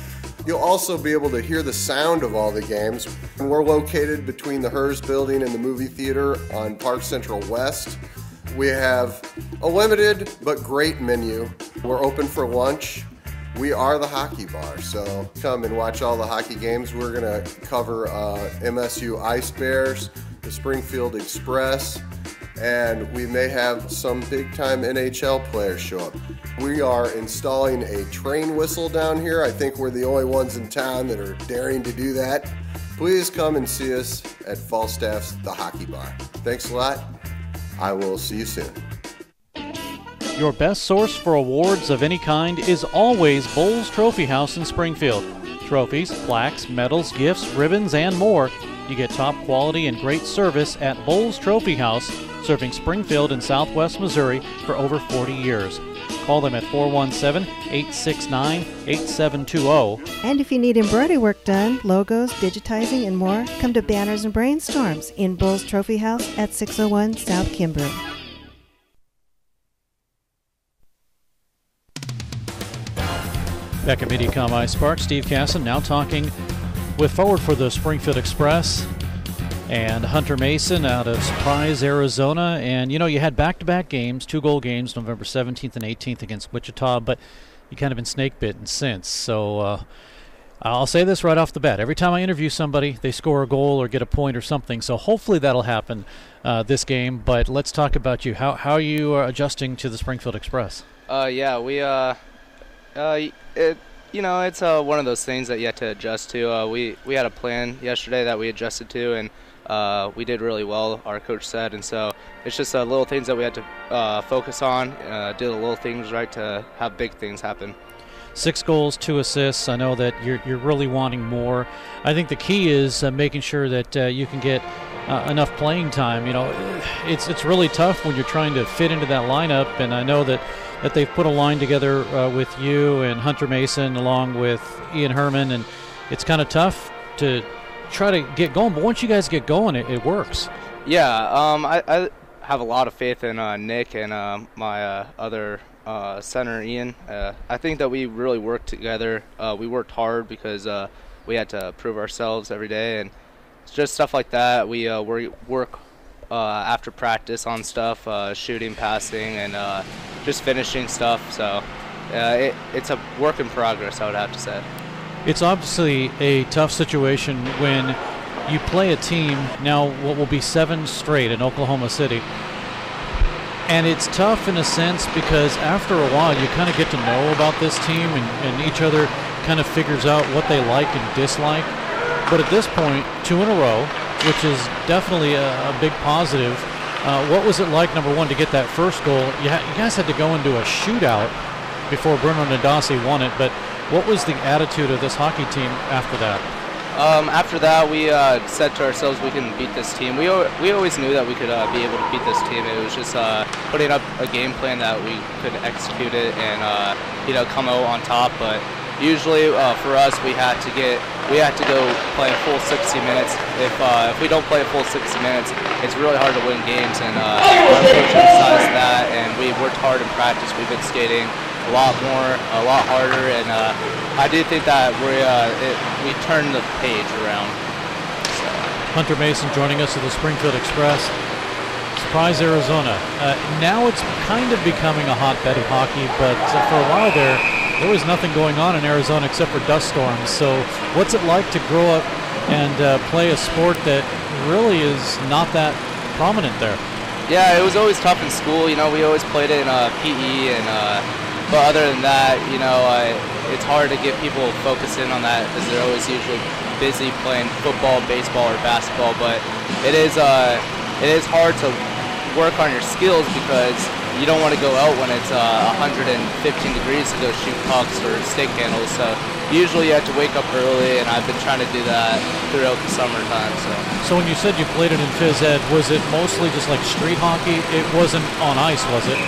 You'll also be able to hear the sound of all the games. We're located between the Hers building and the movie theater on Park Central West. We have a limited but great menu. We're open for lunch. We are the hockey bar, so come and watch all the hockey games. We're gonna cover MSU Ice Bears, the Springfield Express, and we may have some big-time NHL players show up. We are installing a train whistle down here. I think we're the only ones in town that are daring to do that. Please come and see us at Falstaff's The Hockey Bar. Thanks a lot. I will see you soon. Your best source for awards of any kind is always Bowles Trophy House in Springfield. Trophies, plaques, medals, gifts, ribbons, and more. You get top quality and great service at Bowles Trophy House, serving Springfield and Southwest Missouri for over 40 years. Call them at 417-869-8720. And if you need embroidery work done, logos, digitizing, and more, come to Banners and Brainstorms in Bowles Trophy House at 601 South Kimbrough. Back at MediaCom iSpark, Steve Casson now talking with forward for the Springfield Express and Hunter Mason out of Surprise, Arizona. And, you know, you had back-to-back games, 2-goal games, November 17th and 18th against Wichita, but you kind of been snake-bitten since. So I'll say this right off the bat. Every time I interview somebody, they score a goal or get a point or something. So hopefully that'll happen this game. But let's talk about you. How are you adjusting to the Springfield Express? Yeah, we it's one of those things that you have to adjust to. We had a plan yesterday that we adjusted to, and we did really well, our coach said. And so it's just little things that we had to focus on, do the little things right to have big things happen. 6 goals, 2 assists. I know that you're really wanting more. I think the key is making sure that you can get enough playing time. You know, it's really tough when you're trying to fit into that lineup, and I know that they've put a line together with you and Hunter Mason along with Ian Herman, and it's kind of tough to try to get going. But once you guys get going, it works. Yeah, I have a lot of faith in Nick and my other center, Ian. I think that we really worked together. We worked hard because we had to prove ourselves every day, and it's just stuff like that. We work after practice on stuff, shooting, passing, and just finishing stuff. So it's a work in progress, I would have to say. It's obviously a tough situation when you play a team now what will be 7 straight in Oklahoma City. And it's tough in a sense because after a while you kind of get to know about this team, and each other kind of figures out what they like and dislike. But at this point, 2 in a row, which is definitely a big positive. What was it like, number one, to get that first goal? You guys had to go into a shootout before Bruno Nadasi won it, but what was the attitude of this hockey team after that? After that, we said to ourselves we can beat this team. We always knew that we could be able to beat this team. It was just putting up a game plan that we could execute it and come out on top. But usually for us, we had to go play a full 60 minutes. If we don't play a full 60 minutes, it's really hard to win games. And our coach emphasized that, and we worked hard in practice. We've been skating a lot more, a lot harder, and I do think that we turned the page around. So. Hunter Mason joining us at the Springfield Express. Surprise, Arizona. Now it's kind of becoming a hotbed of hockey, but for a while there was nothing going on in Arizona except for dust storms. So what's it like to grow up and play a sport that really is not that prominent there? Yeah, it was always tough in school. You know, we always played it in PE, and but other than that, you know, it's hard to get people focused in on that because they're always usually busy playing football, baseball, or basketball. But it is hard to work on your skills because you don't want to go out when it's 115 degrees to go shoot pucks or stick handles. So usually you have to wake up early, and I've been trying to do that throughout the summertime. So when you said you played it in phys ed, was it mostly just like street hockey? It wasn't on ice, was it?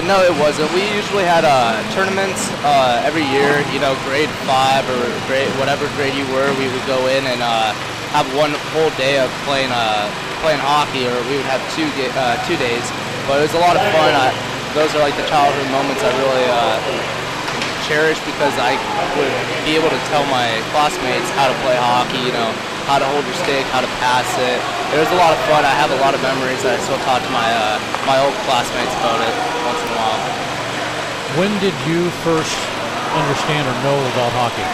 No, it wasn't. We usually had tournaments every year. You know, grade 5 or whatever grade you were, we would go in and have one whole day of playing hockey, or we would have 2 days. But it was a lot of fun. Those are like the childhood moments I really cherish because I would be able to tell my classmates how to play hockey, you know, how to hold your stick, how to pass it. It was a lot of fun. I have a lot of memories that I still talk to my old classmates about it once in a while. When did you first understand or know about hockey?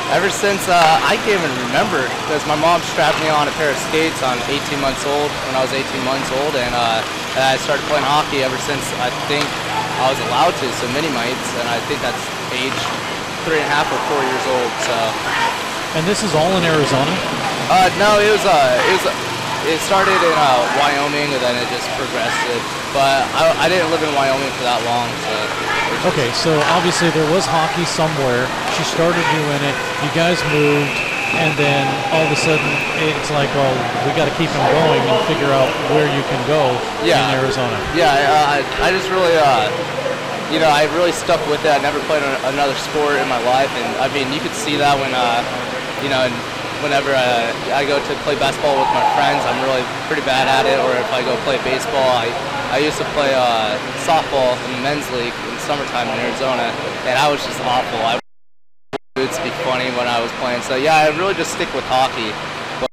Ever since I can't even remember, because my mom strapped me on a pair of skates on 18 months old when I was 18 months old, and I started playing hockey ever since I think I was allowed to, so mini mites, and I think that's age 3.5 or 4 years old. So. And this is all in Arizona? No, it was it started in Wyoming, and then it just progressed. But I didn't live in Wyoming for that long, so. Okay, so obviously there was hockey somewhere. She started doing it. You guys moved, and then all of a sudden it's like, well, we got to keep them going and figure out where you can go in Arizona. Yeah, I just really, you know, I really stuck with it. I never played another sport in my life, and I mean, you could see that when, you know, whenever I go to play basketball with my friends, I'm really pretty bad at it. Or if I go play baseball, I used to play softball in the men's league in summertime in Arizona, and I was just awful. I would be funny when I was playing. So yeah, I really just stick with hockey. But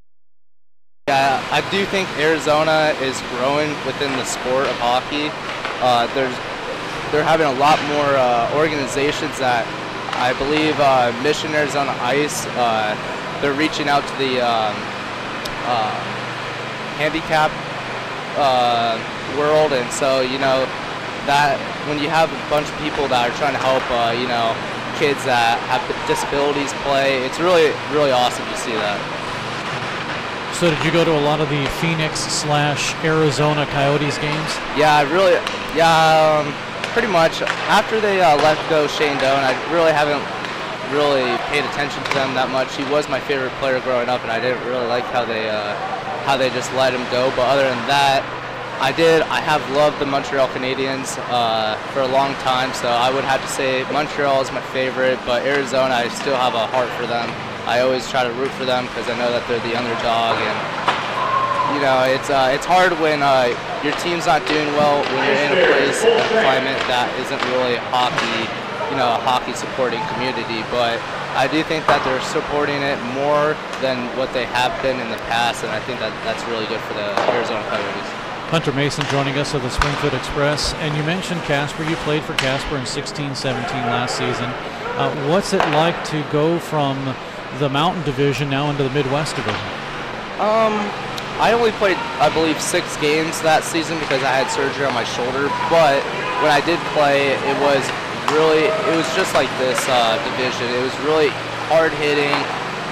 yeah, I do think Arizona is growing within the sport of hockey. They're having a lot more organizations that I believe Missionaries on Ice. They're reaching out to the handicap world, and so you know that when you have a bunch of people that are trying to help, you know, kids that have disabilities play, it's really awesome to see that. So did you go to a lot of the Phoenix/Arizona Coyotes games? Yeah, pretty much. After they let go Shane Doan, I really haven't really paid attention to them that much. He was my favorite player growing up, and I didn't really like how they just let him go. But other than that, I have loved the Montreal Canadiens for a long time, so I would have to say Montreal is my favorite, but Arizona, I still have a heart for them. I always try to root for them because I know that they're the underdog, and you know, it's hard when your team's not doing well, when you're in a place, a climate that isn't really hockey, you know, a hockey supporting community, but I do think that they're supporting it more than what they have been in the past, and I think that that's really good for the Arizona Coyotes. Hunter Mason joining us of the Springfield Express, and you mentioned Casper. You played for Casper in 16-17 last season. What's it like to go from the Mountain Division now into the Midwest Division? I only played, I believe, 6 games that season because I had surgery on my shoulder, but when I did play, it was just like this division. It was really hard-hitting.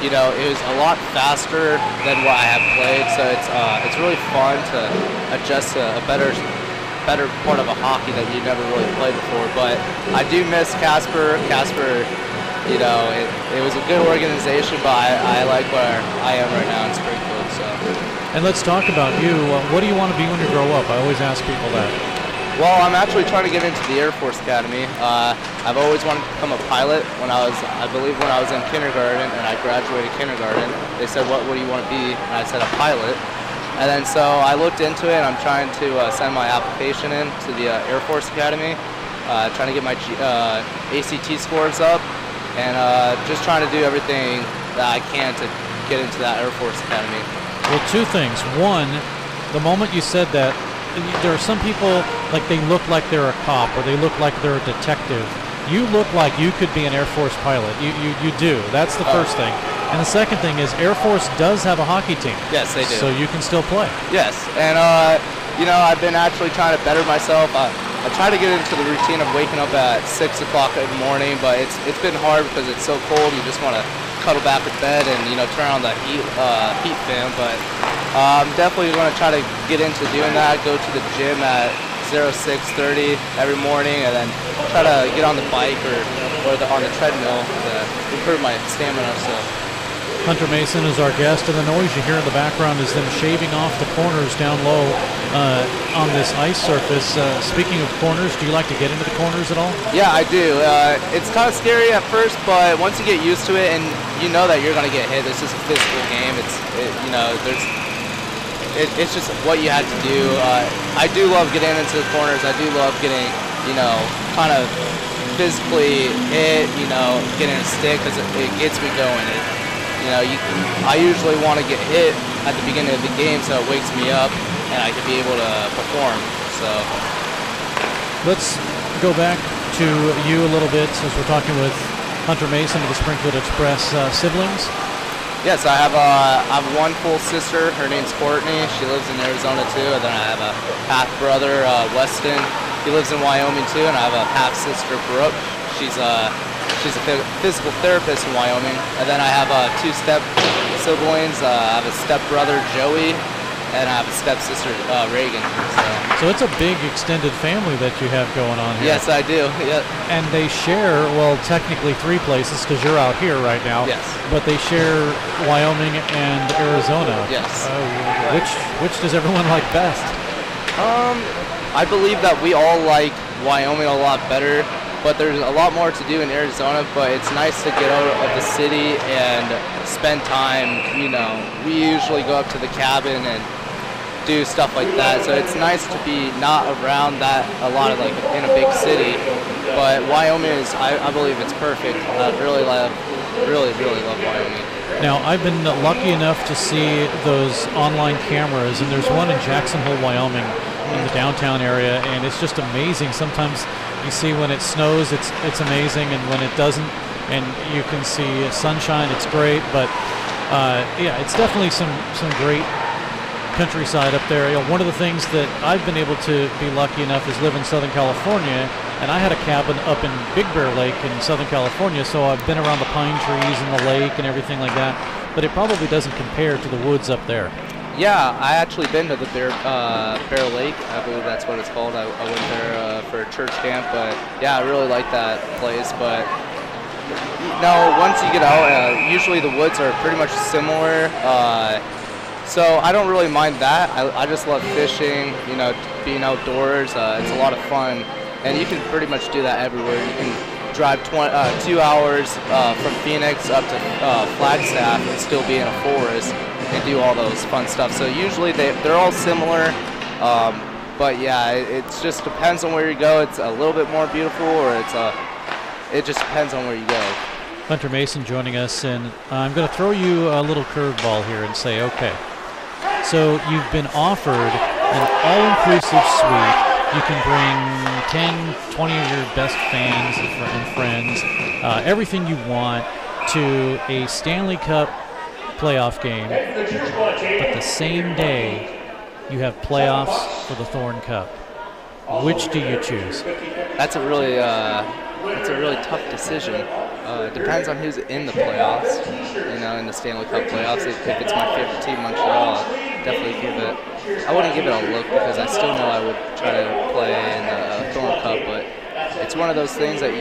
You know, it was a lot faster than what I have played, so it's really fun to adjust to a better part of a hockey that you never really played before. But I do miss Casper. Casper, you know, it was a good organization, but I like where I am right now in Springfield. So. And let's talk about you. What do you want to be when you grow up? I always ask people that. Well, I'm actually trying to get into the Air Force Academy. I've always wanted to become a pilot. I believe when I was in kindergarten and I graduated kindergarten, they said, what do you want to be? And I said, a pilot. And then so I looked into it, and I'm trying to send my application in to the Air Force Academy, trying to get my ACT scores up, and just trying to do everything that I can to get into that Air Force Academy. Well, 2 things. One, the moment you said that, there are some people, like, they look like they're a cop or they look like they're a detective. You look like you could be an Air Force pilot. You do. That's the first thing. And the second thing is Air Force does have a hockey team. Yes, they do. So you can still play. Yes, and you know, I've been actually trying to better myself. I try to get into the routine of waking up at 6 o'clock in the morning, but it's been hard because it's so cold. You just want to cuddle back in bed and, you know, turn on the heat fan. But I'm definitely going to try to get into doing that. Go to the gym at 06:30 every morning, and then try to get on the bike or on the treadmill to improve my stamina. So. Hunter Mason is our guest, and the noise you hear in the background is them shaving off the corners down low on this ice surface. Speaking of corners, do you like to get into the corners at all? Yeah, I do. It's kind of scary at first, but once you get used to it and you know that you're going to get hit, it's just a physical game. You know, it's just what you had to do. I do love getting into the corners. I do love getting, you know, kind of physically hit, you know, getting a stick because it gets me going. You know, I usually want to get hit at the beginning of the game so it wakes me up and I can be able to perform. So let's go back to you a little bit since we're talking with Hunter Mason of the Springfield Express. Siblings? Yes, I have one full sister. Her name's Courtney. She lives in Arizona too. And then I have a half brother, Weston. He lives in Wyoming too. And I have a half sister, Brooke. She's a physical therapist in Wyoming. And then I have 2 step siblings. I have a step brother, Joey, and I have a stepsister, Reagan. So it's a big extended family that you have going on here. Yes, I do. Yeah. And they share, well, technically 3 places because you're out here right now. Yes. But they share Wyoming and Arizona. Yes. Which does everyone like best? I believe that we all like Wyoming a lot better, but there's a lot more to do in Arizona, but it's nice to get out of the city and spend time, we usually go up to the cabin and do stuff like that, so it's nice to be not around that a lot of like in a big city, but Wyoming is, I believe it's perfect. I really love Wyoming. Now, I've been lucky enough to see those online cameras, and there's one in Jackson Hole, Wyoming, in the downtown area, and it's just amazing. Sometimes you see when it snows, it's amazing, and when it doesn't, and you can see sunshine, it's great. But yeah, it's definitely some great countryside up there. One of the things that I've been able to be lucky enough is live in Southern California, and I had a cabin up in Big Bear Lake in Southern California, so I've been around the pine trees and the lake and everything like that, but it probably doesn't compare to the woods up there. Yeah, I actually been to the Bear Lake. I believe that's what it's called. I went there for a church camp, but yeah, I really like that place. But once you get out, usually the woods are pretty much similar. So I don't really mind that. I just love fishing, being outdoors. It's a lot of fun, and you can pretty much do that everywhere. You can drive 2 hours from Phoenix up to Flagstaff and still be in a forest and do all those fun stuff. So usually they're all similar, but yeah, it just depends on where you go. It's a little bit more beautiful, or it just depends on where you go. Hunter Mason joining us, and I'm going to throw you a little curveball here and say, okay, so you've been offered an all-inclusive suite. You can bring 10, 20 of your best fans and friends, everything you want, to a Stanley Cup playoff game, but the same day you have playoffs for the Thorn Cup. Which do you choose? That's a really tough decision. It depends on who's in the playoffs. In the Stanley Cup playoffs, if it's my favorite team, Montreal, definitely I wouldn't give it a look because I still know I would try to play in the Thorn Cup, but it's one of those things that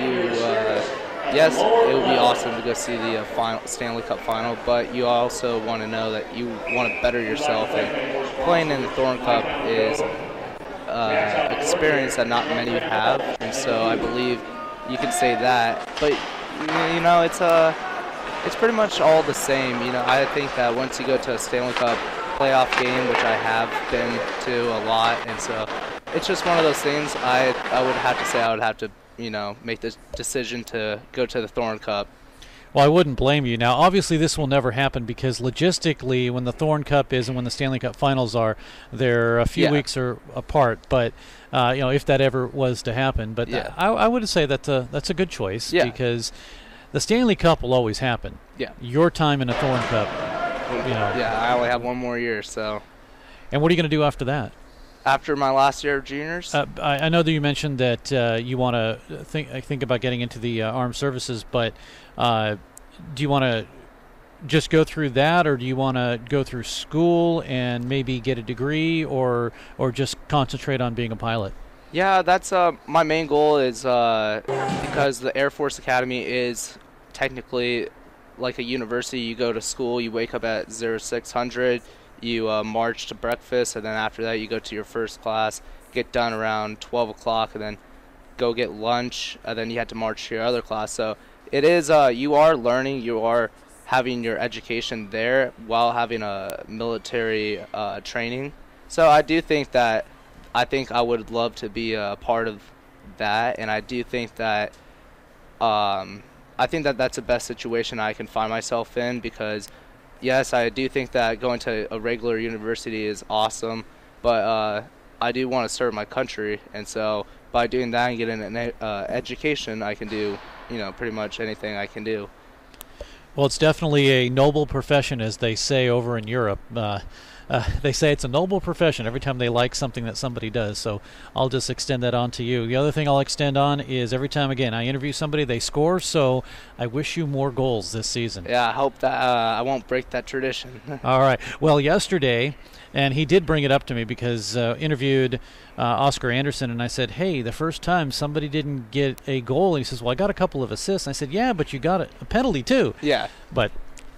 yes, it would be awesome to go see the Stanley Cup final, but you also want to know that you want to better yourself, and playing in the Thorn Cup is an experience that not many have, and so I believe you could say that, but it's pretty much all the same. I think that once you go to a Stanley Cup playoff game, which I have been to a lot, and so it's just one of those things. I would have to say I would have to make the decision to go to the Thorn Cup. Well, I wouldn't blame you. Now, obviously, this will never happen because logistically, when the Thorn Cup is and when the Stanley Cup Finals are, they're a few weeks apart. But if that ever was to happen, but I would say that's a good choice because the Stanley Cup will always happen. Yeah. Your time in a Thorn Cup. Yeah, I only have one more year, so. And what are you going to do after that? After my last year of juniors? I know that you mentioned that you want to think about getting into the armed services, but do you want to just go through that, or do you want to go through school and maybe get a degree, or just concentrate on being a pilot? Yeah, that's my main goal is because the Air Force Academy is technically like a university. You go to school, you wake up at 0600, you march to breakfast, and then after that you go to your first class, get done around 12 o'clock, and then go get lunch, and then you have to march to your other class. So it is, you are learning, you are having your education there while having a military training. So I do think that, I would love to be a part of that, and I do think that, that's the best situation I can find myself in, because yes, I do think that going to a regular university is awesome, but I do want to serve my country, and so by doing that and getting an education, I can do, pretty much anything I can do. Well, it's definitely a noble profession, as they say over in Europe. they say it's a noble profession every time they like something that somebody does, so I'll just extend that on to you. The other thing I'll extend on is every time, again, I interview somebody, they score, so I wish you more goals this season. Yeah, I hope that I won't break that tradition. All right. Well, yesterday, and he did bring it up to me because interviewed Oscar Anderson, and I said, hey, the first time somebody didn't get a goal, and he says, well, I got a couple of assists. And I said, yeah, but you got a penalty too. Yeah. But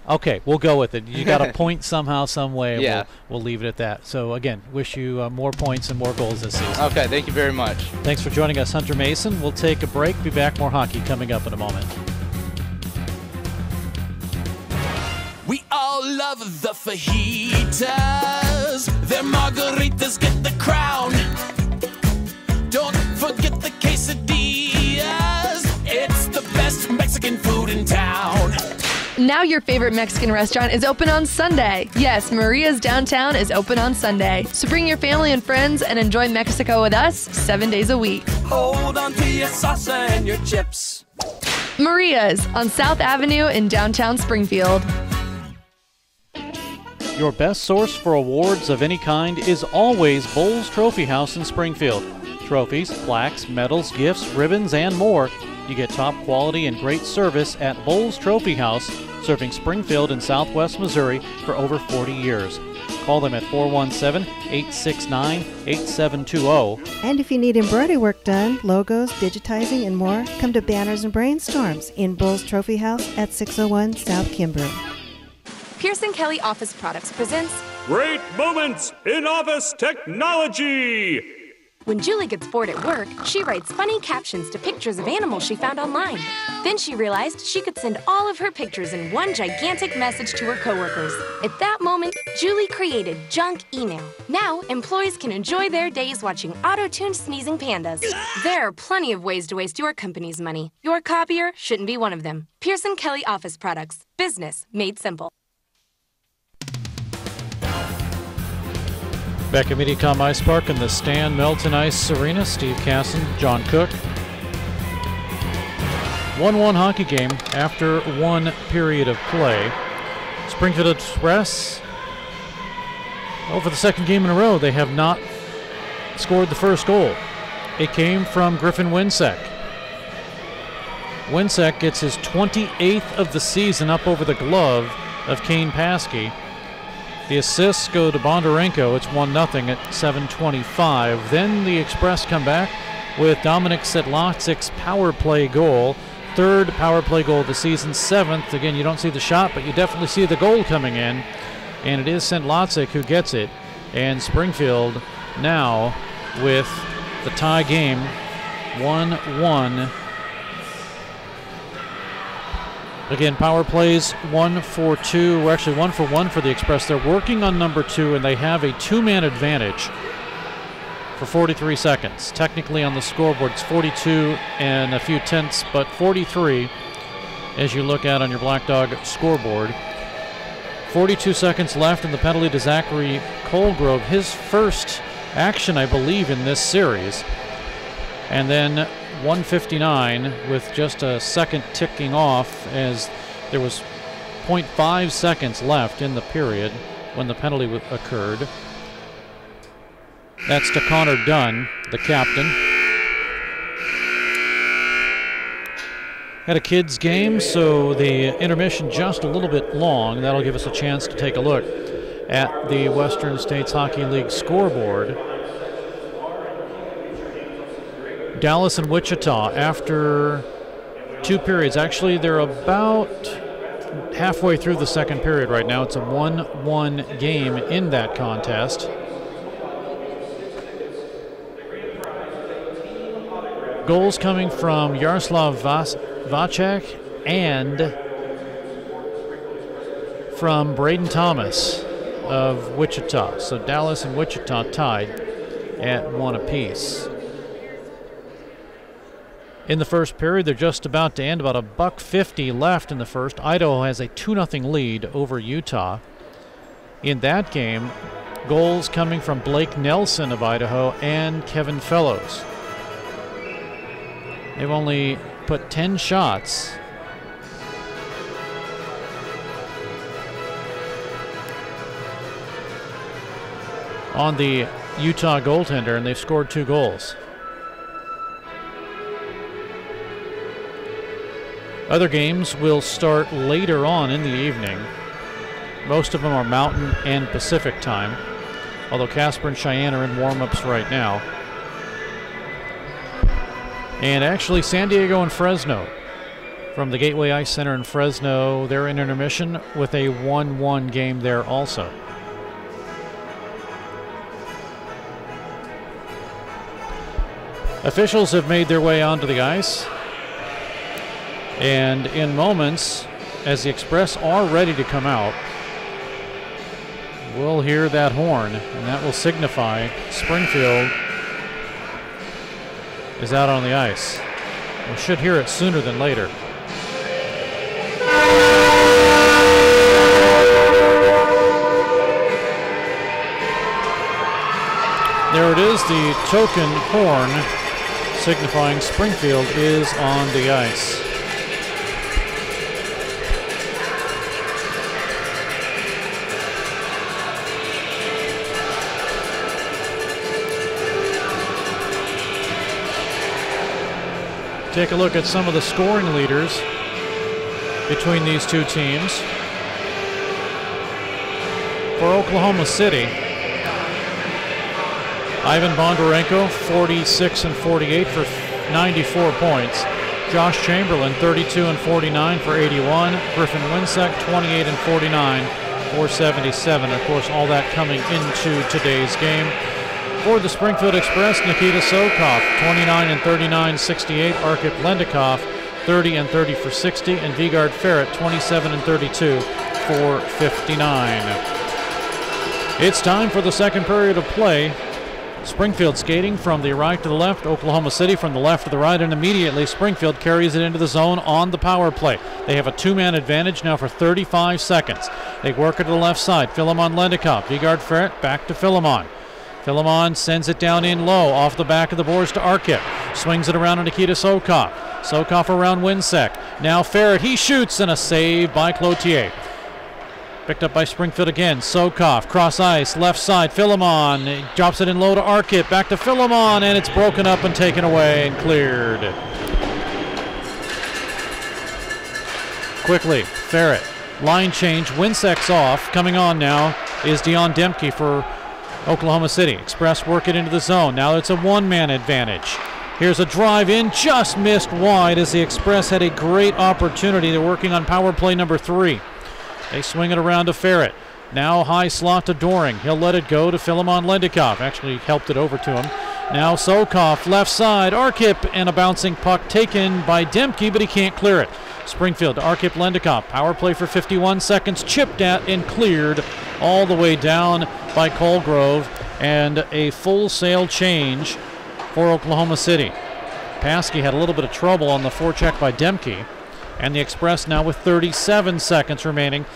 okay, we'll go with it. You got a point somehow, some way. Yeah. We'll leave it at that. So, again, wish you more points and more goals this season. Okay, thank you very much. Thanks for joining us, Hunter Mason. We'll take a break. Be back. More hockey coming up in a moment. We all love the fajitas. Their margaritas get the crown. Don't forget the quesadillas. It's the best Mexican food in town. Now your favorite Mexican restaurant is open on Sunday. Yes, Maria's Downtown is open on Sunday. So bring your family and friends and enjoy Mexico with us 7 days a week. Hold on to your salsa and your chips. Maria's on South Avenue in downtown Springfield. Your best source for awards of any kind is always Bowles Trophy House in Springfield. Trophies, plaques, medals, gifts, ribbons, and more. You get top quality and great service at Bowles Trophy House, serving Springfield and Southwest Missouri for over 40 years. Call them at 417-869-8720. And if you need embroidery work done, logos, digitizing, and more, come to Banners and Brainstorms in Bowles Trophy House at 601 South Kimbrough. Pearson Kelly Office Products presents Great Moments in Office Technology. When Julie gets bored at work, she writes funny captions to pictures of animals she found online. Then she realized she could send all of her pictures in one gigantic message to her coworkers. At that moment, Julie created Junk Email. Now, employees can enjoy their days watching auto-tuned sneezing pandas. There are plenty of ways to waste your company's money. Your copier shouldn't be one of them. Pearson Kelly Office Products. Business made simple. Back at MediaCom Ice Park in the Stan Melton Ice Arena, Steve Casson, John Cook. 1-1 hockey game after one period of play. Springfield Express, for the second game in a row, they have not scored the first goal. It came from Griffin Winsek. Winsek gets his 28th of the season up over the glove of Kane Paskey. The assists go to Bondarenko. It's 1-0 at 7:25. Then the Express come back with Dominik Sedlacek's power play goal. Third power play goal of the season, 7th. Again, you don't see the shot, but you definitely see the goal coming in. And it is Sedlacek who gets it. And Springfield now with the tie game, 1-1. Again, power plays 1 for 2. We're actually 1 for 1 for the Express. They're working on number 2, and they have a 2-man advantage for 43 seconds. Technically on the scoreboard, it's 42 and a few tenths, but 43 as you look at on your Black Dog scoreboard. 42 seconds left, and the penalty to Zachary Colgrove, his first action, I believe, in this series. And then 1:59 with just a second ticking off as there was 0.5 seconds left in the period when the penalty occurred. That's to Connor Dunn, the captain. Had a kids game, so the intermission just a little bit long. That'll give us a chance to take a look at the Western States Hockey League scoreboard. Dallas and Wichita after 2 periods. Actually, they're about halfway through the second period right now. It's a 1-1 game in that contest. Goals coming from Yaroslav Vacek and from Braden Thomas of Wichita. So Dallas and Wichita tied at 1 apiece. In the first period, they're just about to end, about $1.50 left in the first. Idaho has a 2-0 lead over Utah. In that game, goals coming from Blake Nelson of Idaho and Kevin Fellows. They've only put 10 shots. on the Utah goaltender, and they've scored 2 goals. Other games will start later on in the evening. Most of them are Mountain and Pacific time, although Casper and Cheyenne are in warm-ups right now. And actually, San Diego and Fresno from the Gateway Ice Center in Fresno, they're in intermission with a 1-1 game there also. Officials have made their way onto the ice, and in moments, as the Express are ready to come out, we'll hear that horn, and that will signify Springfield is out on the ice. We should hear it sooner than later. There it is, the token horn signifying Springfield is on the ice. Take a look at some of the scoring leaders between these two teams. For Oklahoma City, Ivan Bondarenko, 46 and 48 for 94 points. Josh Chamberlain, 32 and 49 for 81. Griffin Winsek, 28 and 49 for 77. Of course, all that coming into today's game. For the Springfield Express, Nikita Sokov, 29 and 39, 68. Arkip Lendikov, 30 and 30 for 60. And Vigard Ferret, 27 and 32 for 59. It's time for the second period of play. Springfield skating from the right to the left, Oklahoma City from the left to the right, and immediately Springfield carries it into the zone on the power play. They have a 2-man advantage now for 35 seconds. They work it to the left side. Philemon Lendikov, Vigard Ferret, back to Philemon. Philemon sends it down in low, off the back of the boards to Arkip. Swings it around to Nikita Sokov. Sokov around Winsek. Now Ferret, he shoots, and a save by Cloutier. Picked up by Springfield again. Sokov, cross ice, left side. Philemon, he drops it in low to Arkip. Back to Philemon, and it's broken up and taken away and cleared. Quickly, Ferret, line change. Winsek's off. Coming on now is Dion Demke for Oklahoma City. Express work it into the zone. Now it's a 1-man advantage. Here's a drive in, just missed wide as the Express had a great opportunity. They're working on power play number 3. They swing it around to Ferret. Now high slot to Doring. He'll let it go to Philemon Lendikov. Actually helped it over to him. Now Sokov, left side. Arkip, and a bouncing puck taken by Demke, but he can't clear it. Springfield to Arkip Lendikov. Power play for 51 seconds. Chipped at and cleared all the way down by Colgrove. And a full sail change for Oklahoma City. Paskey had a little bit of trouble on the forecheck by Demke. And the Express now with 37 seconds remaining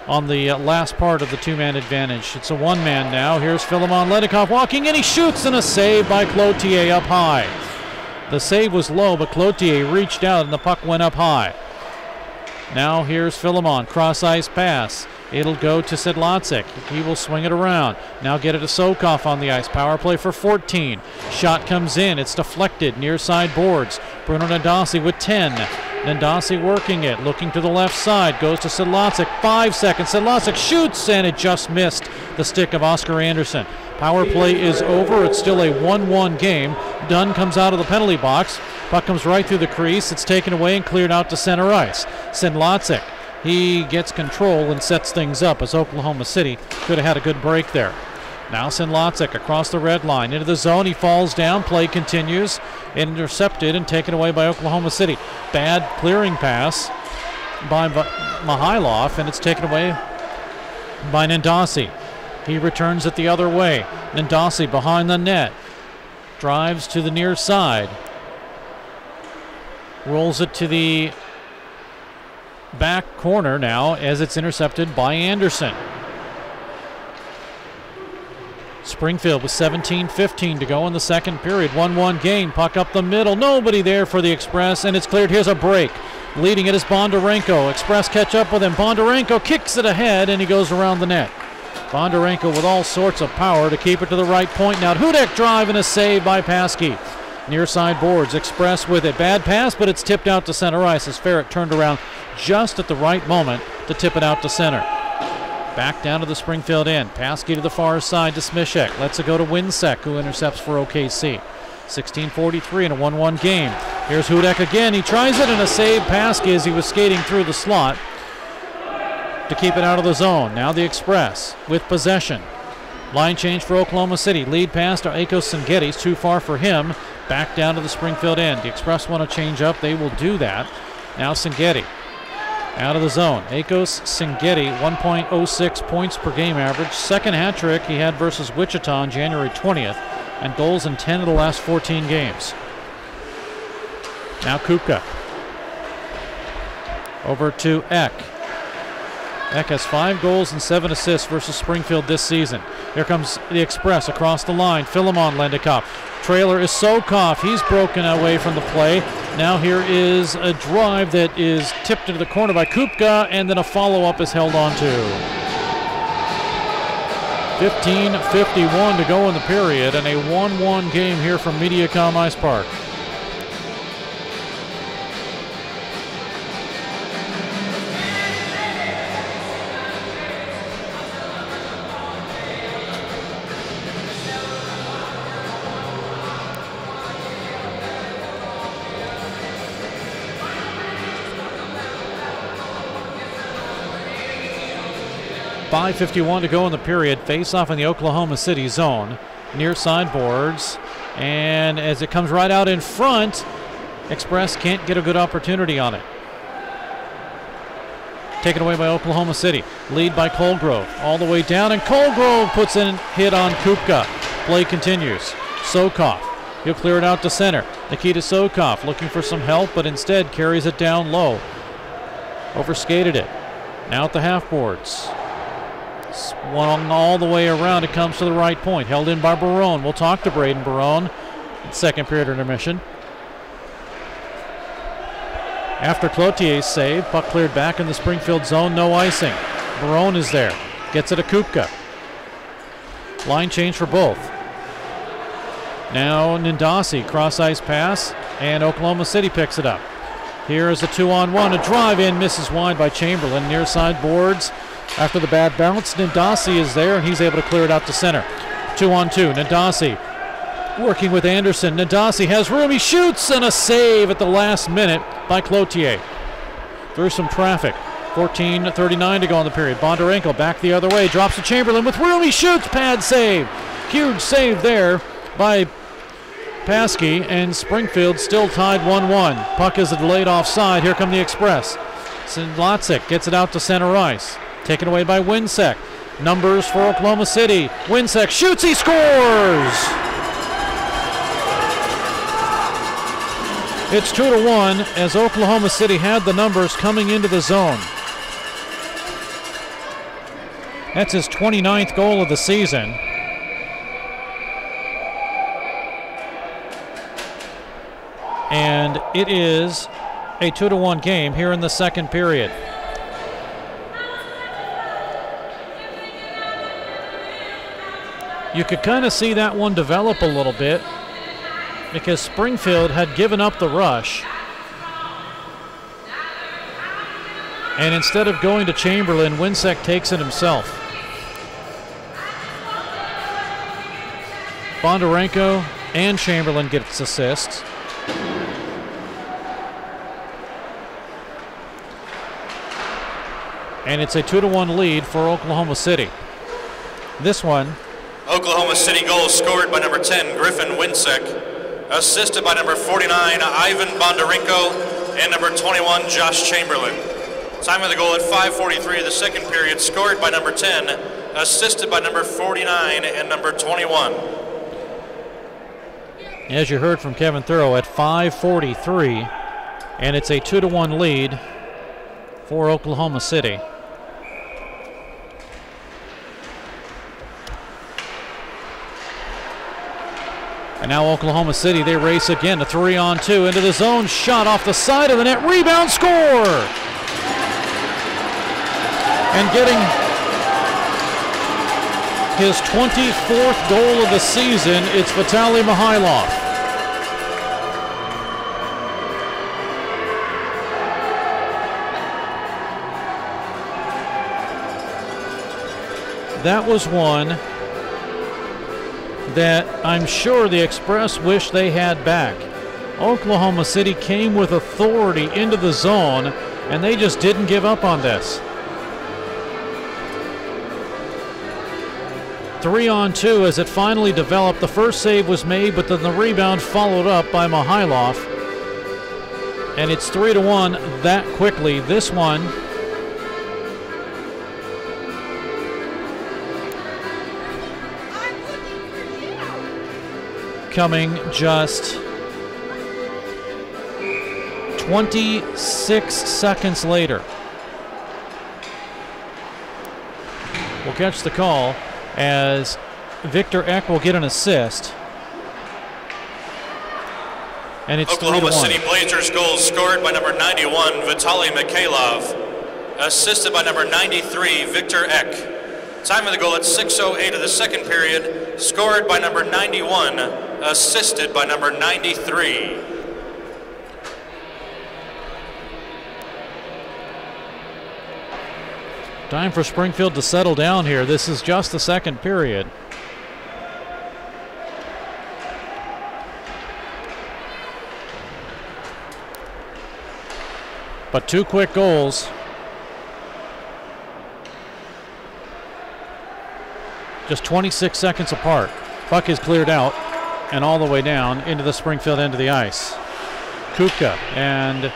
on the last part of the 2-man advantage. It's a 1-man now. Here's Philemon Lendikov walking, and he shoots, and a save by Cloutier up high. The save was low, but Cloutier reached out, and the puck went up high. Now here's Philemon, cross-ice pass. It'll go to Sedlacek. He will swing it around. Now get it to Sokov on the ice. Power play for 14. Shot comes in. It's deflected near side boards. Bruno Nandasi with 10. Nandasi working it, looking to the left side. Goes to Sedlacek. 5 seconds. Sedlacek shoots, and it just missed the stick of Oscar Anderson. Power play is over. It's still a 1-1 game. Dunn comes out of the penalty box. Puck comes right through the crease. It's taken away and cleared out to center ice. Sedlacek, he gets control and sets things up as Oklahoma City could have had a good break there. Now Sedlacek across the red line into the zone. He falls down. Play continues. Intercepted and taken away by Oklahoma City. Bad clearing pass by Mihailov, and it's taken away by Nandasi. He returns it the other way. Nandasi behind the net. Drives to the near side. Rolls it to the back corner now as it's intercepted by Anderson. Springfield with 17:15 to go in the second period. 1-1 game. Puck up the middle. Nobody there for the Express, and it's cleared. Here's a break. Leading it is Bondarenko. Express catch up with him. Bondarenko kicks it ahead, and he goes around the net. Bondarenko with all sorts of power to keep it to the right point. Now Hudek drive and a save by Paskey. Near side boards, Express with it. Bad pass, but it's tipped out to center ice as Ferret turned around just at the right moment to tip it out to center. Back down to the Springfield end. Paskey to the far side to Smishek. Lets it go to Winsek, who intercepts for OKC. 16:43 in a 1-1 game. Here's Hudek again. He tries it and a save. Paskey as he was skating through the slot to keep it out of the zone. Now the Express with possession. Line change for Oklahoma City. Lead pass to Akos Sengeti's too far for him. Back down to the Springfield end. The Express want to change up. They will do that. Now Sengeti out of the zone. Akos Sengeti, 1.06 points per game average. Second hat trick he had versus Wichita on January 20th, and goals in 10 of the last 14 games. Now Kupka. Over to Eck. Eck has 5 goals and 7 assists versus Springfield this season. Here comes the Express across the line. Philemon Lendikov. Trailer is Sokov. He's broken away from the play. Now here is a drive that is tipped into the corner by Kupka, and then a follow-up is held on to. 15:51 to go in the period, and a 1-1 game here from Mediacom Ice Park. .551 to go in the period. Face off in the Oklahoma City zone. Near side boards. And as it comes right out in front, Express can't get a good opportunity on it. Taken away by Oklahoma City. Lead by Colgrove. All the way down, and Colgrove puts in a hit on Kupka. Play continues. Sokov. He'll clear it out to center. Nikita Sokov looking for some help, but instead carries it down low. Overskated it. Now at the half boards. Swung all the way around. It comes to the right point. Held in by Barone. We'll talk to Braden Barone. Second period intermission. After Clotier's save, puck cleared back in the Springfield zone. No icing. Barone is there. Gets it to Kupka. Line change for both. Now Nindasi. Cross ice pass. And Oklahoma City picks it up. Here is a 2-on-1. A drive in. Misses wide by Chamberlain. Near side boards. After the bad bounce, Nindasi is there, and he's able to clear it out to center. 2-on-2. Nindasi working with Anderson. Nindasi has room. He shoots, and a save at the last minute by Cloutier. Through some traffic. 14:39 to go in the period. Bondarenko back the other way. Drops to Chamberlain with room. He shoots. Pad save. Huge save there by Paskey, and Springfield still tied 1-1. Puck is a delayed offside. Here come the Express. Sinlatzik gets it out to center ice. Taken away by Winsek. Numbers for Oklahoma City. Winsek shoots, he scores! It's 2-1 as Oklahoma City had the numbers coming into the zone. That's his 29th goal of the season. And it is a 2-1 game here in the second period. You could kind of see that one develop a little bit because Springfield had given up the rush. And instead of going to Chamberlain, Winsek takes it himself. Bondarenko and Chamberlain gets assists. And it's a 2-1 lead for Oklahoma City. This one, Oklahoma City goal scored by number 10, Griffin Winsek. Assisted by number 49, Ivan Bondarenko, and number 21, Josh Chamberlain. Time of the goal at 5:43 of the second period, scored by number 10, assisted by number 49 and number 21. As you heard from Kevin Thurrow, at 5:43, and it's a 2-1 lead for Oklahoma City. And now Oklahoma City, they race again. A 3-on-2 into the zone. Shot off the side of the net. Rebound, score! And his 24th goal of the season. It's Vitaly Mikhailov. That was one that I'm sure the Express wish they had back. Oklahoma City came with authority into the zone, and they just didn't give up on this. 3-on-2 as it finally developed. The first save was made, but then the rebound followed up by Mikhailov. And it's 3-1 that quickly. This one coming just 26 seconds later. We'll catch the call as Victor Eck will get an assist. And it's Oklahoma 3-1. City Blazers goals scored by number 91, Vitaly Mikhailov. Assisted by number 93, Victor Eck. Time of the goal at 6:08 of the second period. Scored by number 91, assisted by number 93. Time for Springfield to settle down here. This is just the second period. But two quick goals. Just 26 seconds apart. Puck is cleared out and all the way down into the Springfield end of the ice. Kupka, and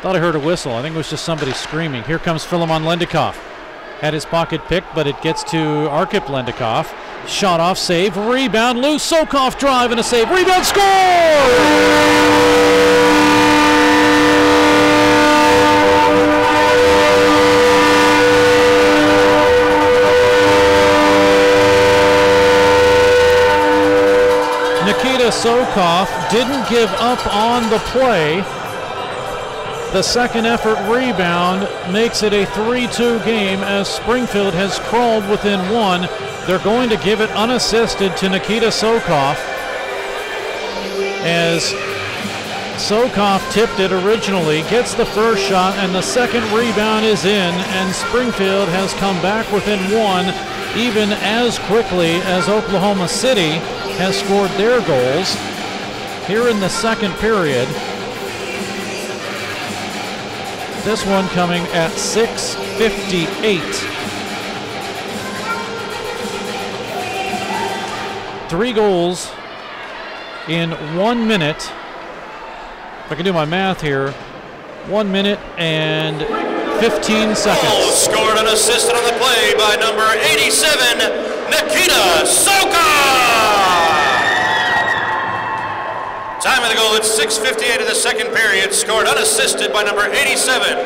thought I heard a whistle. I think it was just somebody screaming. Here comes Philemon Lendikov. Had his pocket picked, but it gets to Arkip Lendikov. Shot off, save, rebound, loose. Sokov drive and a save. Rebound, score! Nikita Sokov didn't give up on the play. The second effort rebound makes it a 3-2 game as Springfield has crawled within one. They're going to give it unassisted to Nikita Sokov as Sokov tipped it originally, gets the first shot, and the second rebound is in, and Springfield has come back within one even as quickly as Oklahoma City has scored their goals here in the second period. This one coming at 6:58. 3 goals in 1 minute. If I can do my math here, 1 minute and 15 seconds. Goal scored and assisted on the play by number 87, Nikita Sokov. Time of the goal at 6:58 of the second period. Scored unassisted by number 87,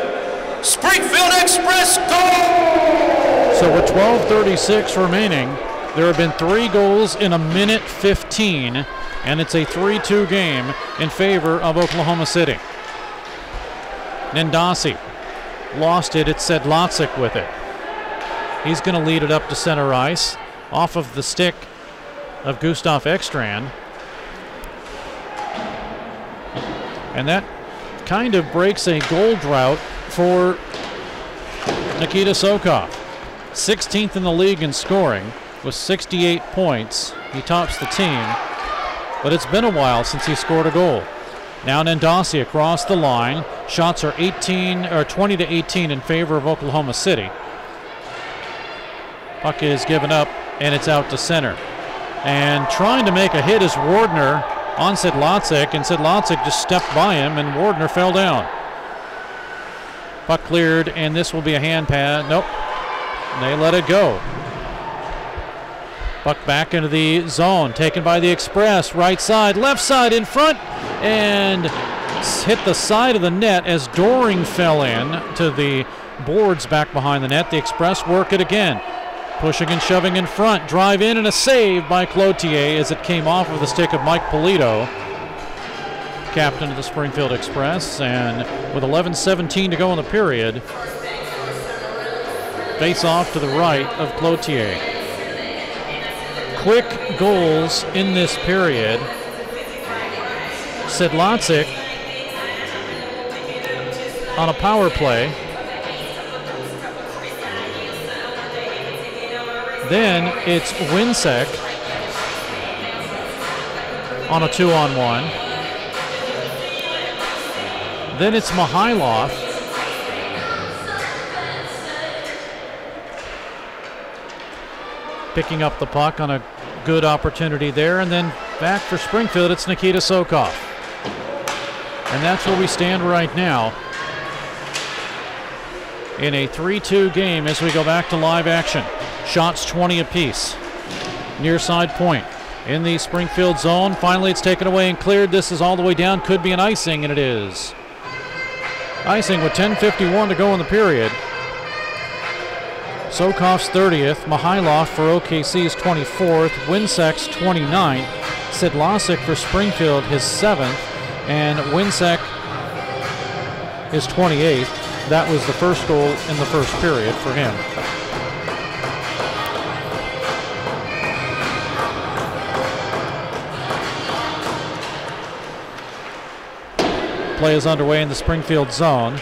Springfield Express goal! So with 12:36 remaining, there have been 3 goals in 1:15, and it's a 3-2 game in favor of Oklahoma City. Nendasi lost it. It's Sedlacek with it. He's going to lead it up to center ice off of the stick of Gustav Ekstrand. And that kind of breaks a goal drought for Nikita Sokov. 16th in the league in scoring with 68 points. He tops the team, but it's been a while since he scored a goal. Now Nendasi across the line. Shots are 20-18 in favor of Oklahoma City. Puck is given up, and it's out to center. And trying to make a hit is Wardner on Sedlacek, and Sedlacek just stepped by him, and Wardner fell down. Puck cleared, and this will be a hand pad. Nope, they let it go. Puck back into the zone, taken by the Express. Right side, left side in front, and hit the side of the net as Doring fell in to the boards back behind the net. The Express work it again. Pushing and shoving in front. Drive in and a save by Cloutier as it came off of the stick of Mike Polito, captain of the Springfield Express. And with 11:17 to go in the period, face off to the right of Cloutier. quick goals in this period. Sedlacek on a power play. Then it's Winsek on a 2-on-1. Then it's Mihailov. Picking up the puck on a good opportunity there. And then back for Springfield, it's Nikita Sokov. And that's where we stand right now in a 3-2 game as we go back to live action. Shots 20 apiece. Near side point in the Springfield zone. Finally, it's taken away and cleared. This is all the way down. Could be an icing, and it is. Icing with 10:51 to go in the period. Sokov's 30th. Mihailov for OKC's 24th. Winsek's 29th. Sedlacek for Springfield, his 7th. And Winsek his 28th. That was the first goal in the first period for him. Play is underway in the Springfield zone.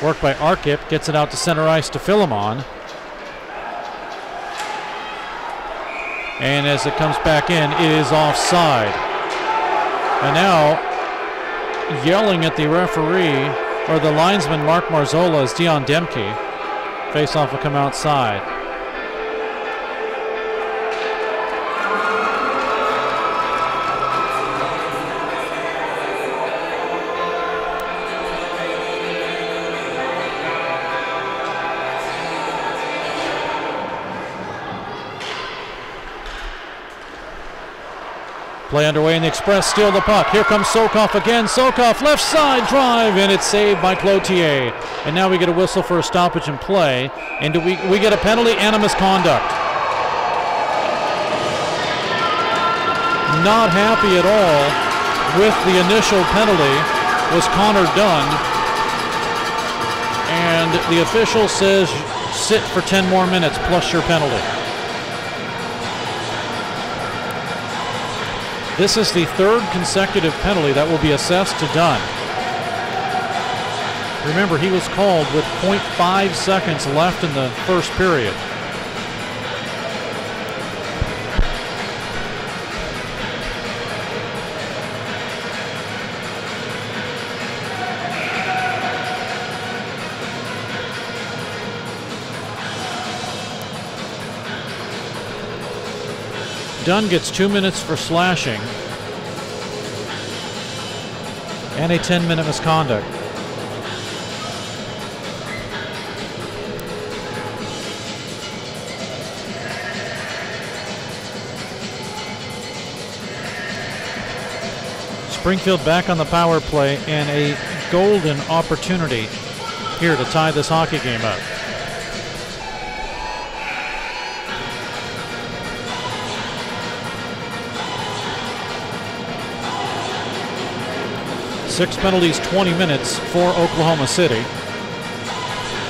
Work by Arkip, gets it out to center ice to Philemon. And as it comes back in, it is offside. And now, yelling at the referee, or the linesman Mark Marzola, is Dion Demke. Face-off will come outside. Play underway in the Express, steal the puck. Here comes Sokov again. Sokov, left side drive, and it's saved by Cloutier. And now we get a whistle for a stoppage in play. And we get a penalty and a misconduct. Not happy at all with the initial penalty was Connor Dunn. And the official says sit for 10 more minutes plus your penalty. This is the third consecutive penalty that will be assessed to Dunn. Remember, he was called with 0.5 seconds left in the first period. Dunn gets 2 minutes for slashing and a 10-minute misconduct. Springfield back on the power play and a golden opportunity here to tie this hockey game up. Six penalties, 20 minutes for Oklahoma City.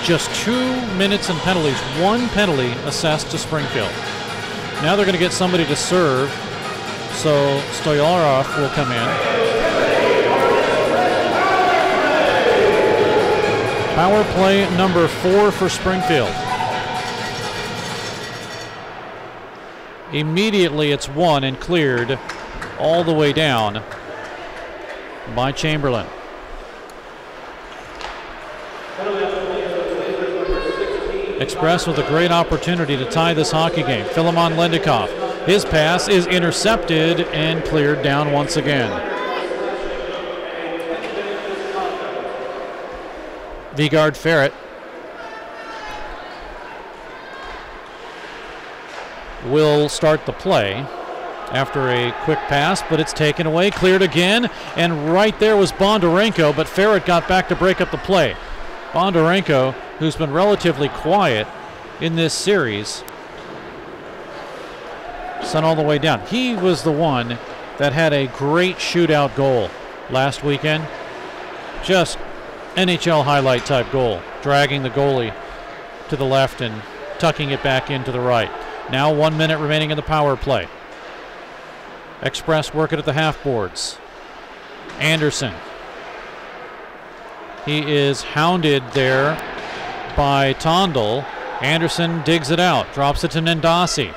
Just 2 minutes in penalties, one penalty assessed to Springfield. Now they're going to get somebody to serve, so Stoyarov will come in. Power play number 4 for Springfield. Immediately it's won and cleared all the way down by Chamberlain. Express with a great opportunity to tie this hockey game. Philemon Lendikov. His pass is intercepted and cleared down once again. Vigard Ferret will start the play after a quick pass, but it's taken away, cleared again, and right there was Bondarenko, but Ferret got back to break up the play. Bondarenko, who's been relatively quiet in this series, sent all the way down. He was the one that had a great shootout goal last weekend. Just NHL highlight type goal, dragging the goalie to the left and tucking it back into the right. Now 1 minute remaining in the power play. Express working at the half boards. Anderson. He is hounded there by Tondel. Anderson digs it out, drops it to Nandasi.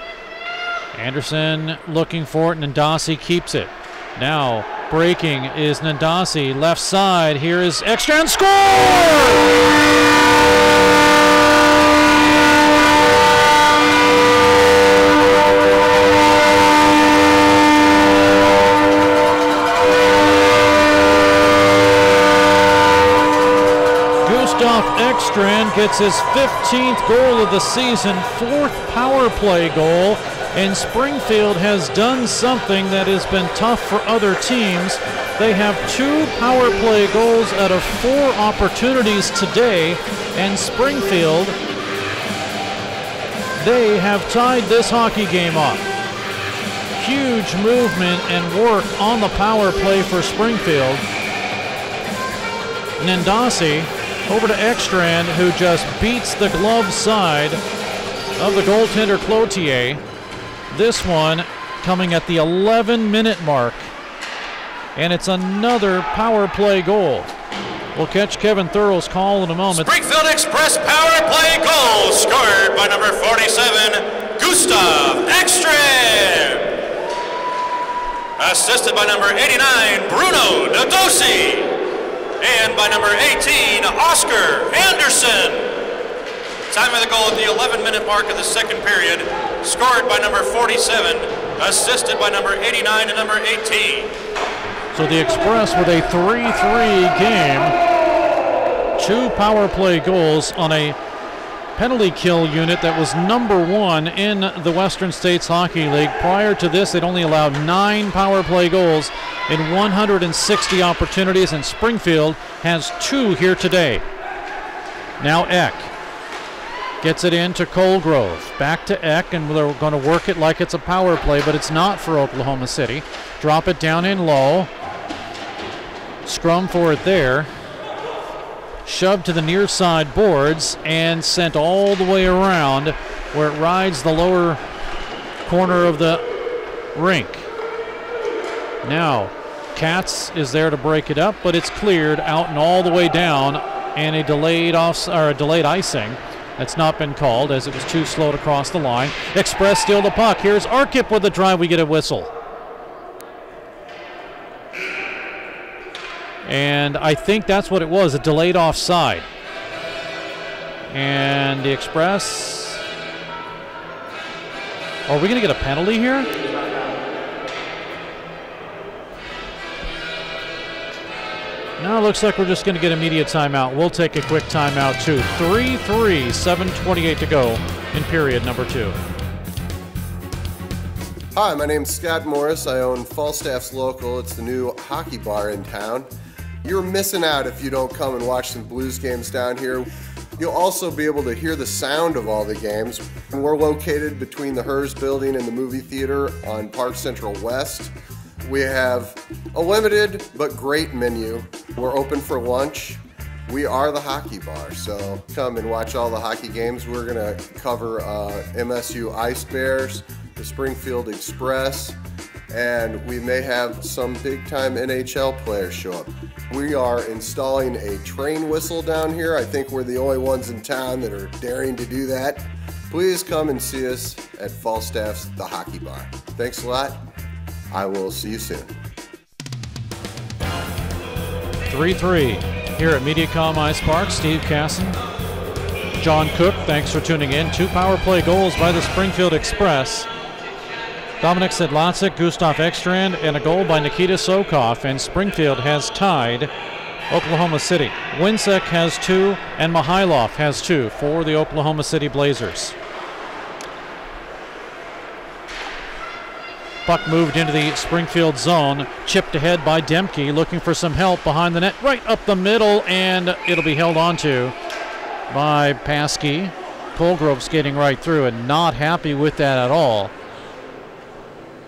Anderson looking for it, Nandasi keeps it. Now breaking is Nandasi, left side, here is Ekstrand, score! Ekstrand gets his 15th goal of the season, 4th power play goal, and Springfield has done something that has been tough for other teams. They have 2 power play goals out of 4 opportunities today, and Springfield, they have tied this hockey game up. Huge movement and work on the power play for Springfield. Nandasi over to Ekstrand, who just beats the glove side of the goaltender Cloutier. This one coming at the 11-minute mark, and it's another power play goal. We'll catch Kevin Thurl's call in a moment. Springfield Express power play goal scored by number 47, Gustav Ekstrand. Assisted by number 89, Bruno Dodosi. And by number 18, Oscar Anderson. Time of the goal at the 11-minute mark of the second period. Scored by number 47, assisted by number 89 and number 18. So the Express with a 3-3 game. 2 power play goals on a penalty kill unit that was number 1 in the Western States Hockey League. Prior to this, they'd only allowed 9 power play goals in 160 opportunities, and Springfield has 2 here today. Now Eck gets it into Colgrove. Back to Eck, and they're going to work it like it's a power play, but it's not for Oklahoma City. Drop it down in low. Scrum for it there. Shoved to the near side boards and sent all the way around where it rides the lower corner of the rink. Now Katz is there to break it up, but it's cleared out and all the way down, and a delayed icing that's not been called as it was too slow to cross the line. Express steal the puck. Here's Arkip with the drive. We get a whistle. And I think that's what it was, a delayed offside. And the Express, are we going to get a penalty here? No, it looks like we're just going to get immediate timeout. We'll take a quick timeout too. 3-3, 7:28 to go in period number 2. Hi, my name's Scott Morris. I own Falstaff's Local. It's the new hockey bar in town. You're missing out if you don't come and watch some Blues games down here. You'll also be able to hear the sound of all the games. We're located between the Hers building and the movie theater on Park Central West. We have a limited but great menu. We're open for lunch. We are the hockey bar, so come and watch all the hockey games. We're gonna cover MSU Ice Bears, the Springfield Express, and we may have some big-time NHL players show up. We are installing a train whistle down here. I think we're the only ones in town that are daring to do that. Please come and see us at Falstaff's The Hockey Bar. Thanks a lot. I will see you soon. 3-3 here at Mediacom Ice Park. Steve Casson, John Cook, thanks for tuning in. 2 power play goals by the Springfield Express. Dominic Sedlacek, Gustav Ekstrand, and a goal by Nikita Sokov, and Springfield has tied Oklahoma City. Winsek has 2, and Mihailov has 2 for the Oklahoma City Blazers. Puck moved into the Springfield zone, chipped ahead by Demke, looking for some help behind the net, right up the middle, and it'll be held onto by Paskey. Colgrove skating right through, and not happy with that at all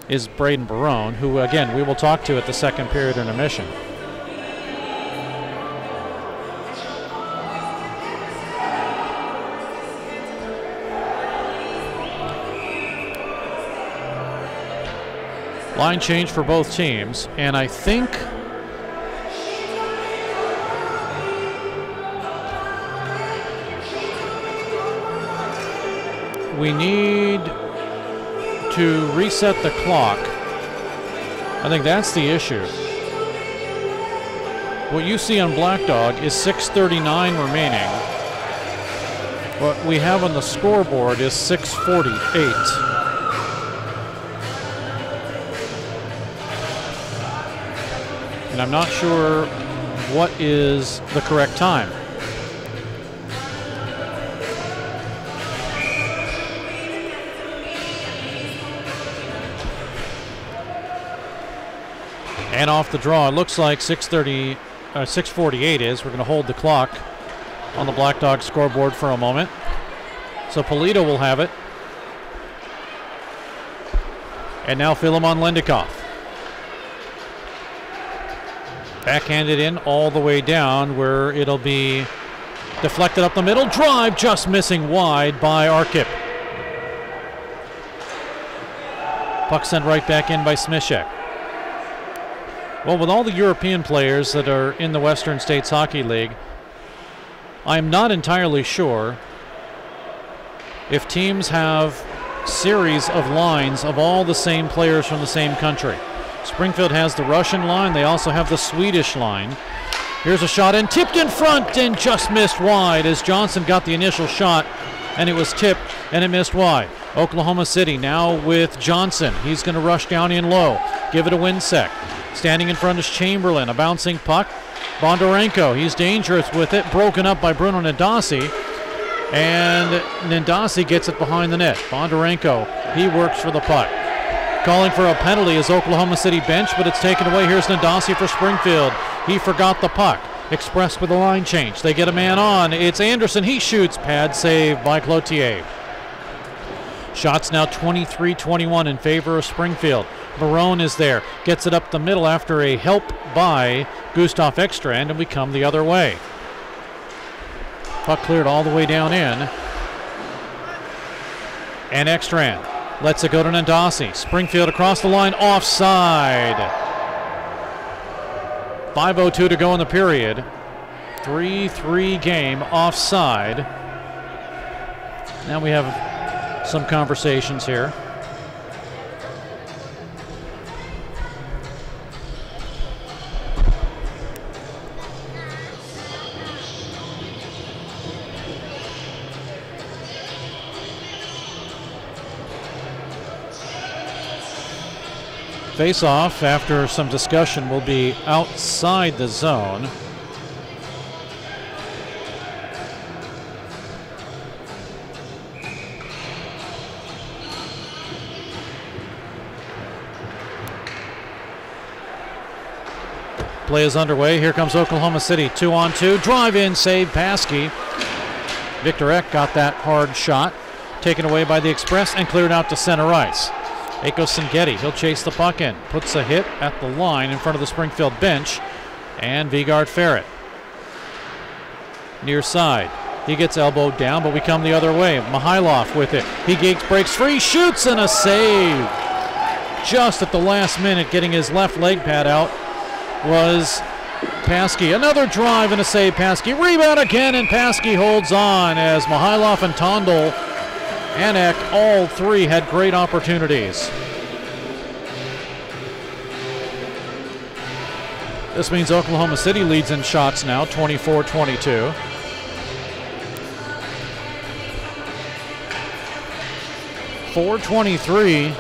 is Braden Barone, who, again, we will talk to at the second period intermission. Line change for both teams, and I think we need to reset the clock. I think that's the issue. What you see on Black Dog is 6:39 remaining. What we have on the scoreboard is 6:48. And I'm not sure what is the correct time. And off the draw, it looks like 6:48 is. We're going to hold the clock on the Black Dog scoreboard for a moment. So Polito will have it. And now Philemon Lendikoff. Backhanded in all the way down where it'll be deflected up the middle. Drive just missing wide by Arkip. Puck sent right back in by Smishek. Well, with all the European players that are in the Western States Hockey League, I'm not entirely sure if teams have series of lines of all the same players from the same country. Springfield has the Russian line. They also have the Swedish line. Here's a shot and tipped in front and just missed wide as Johnson got the initial shot, and it was tipped and it missed wide. Oklahoma City now with Johnson. He's going to rush down in low. Give it to Winsek. Standing in front is Chamberlain. A bouncing puck. Bondarenko. He's dangerous with it. Broken up by Bruno Nandasi. And Nandasi gets it behind the net. Bondarenko, he works for the puck. Calling for a penalty is Oklahoma City bench, but it's taken away. Here's Nandasi for Springfield. He forgot the puck. Express with a line change. They get a man on. It's Anderson. He shoots. Pad save by Cloutier. Shots now 23-21 in favor of Springfield. Barone is there. Gets it up the middle after a help by Gustav Ekstrand, and we come the other way. Puck cleared all the way down in. And Ekstrand lets it go to Nandasi. Springfield across the line, offside. 5:02 to go in the period. 3-3 game, offside. Now we have some conversations here. Face-off, after some discussion, will be outside the zone. Play is underway. Here comes Oklahoma City. 2-on-2. Drive in, save Paskey. Victor Eck got that hard shot. Taken away by the Express and cleared out to center ice. Eko Sengeti, he'll chase the puck in. Puts a hit at the line in front of the Springfield bench. And Vigard Ferret. Near side. He gets elbowed down, but we come the other way. Mihailov with it. He breaks free, shoots, and a save. Just at the last minute, getting his left leg pad out was Paskey. Another drive and a save. Paskey. Rebound again, and Paskey holds on as Mihailov and Tondel and Eck, all three had great opportunities. This means Oklahoma City leads in shots now, 24-22. .423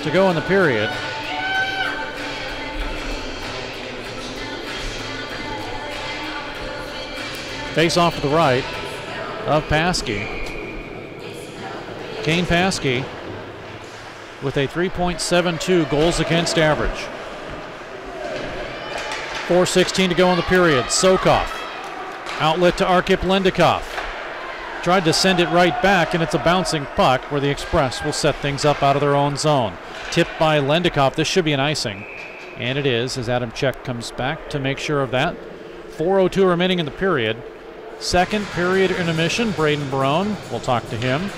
to go in the period. Face off to the right of Paskey. Kane Paskey with a 3.72 goals against average. 4:16 to go in the period. Sokov. Outlet to Arkip Lendikoff. Tried to send it right back, and it's a bouncing puck where the Express will set things up out of their own zone. Tipped by Lendikoff. This should be an icing. And it is, as Adam Czech comes back to make sure of that. 4:02 remaining in the period. Second period intermission. Braden Barone. We'll talk to him.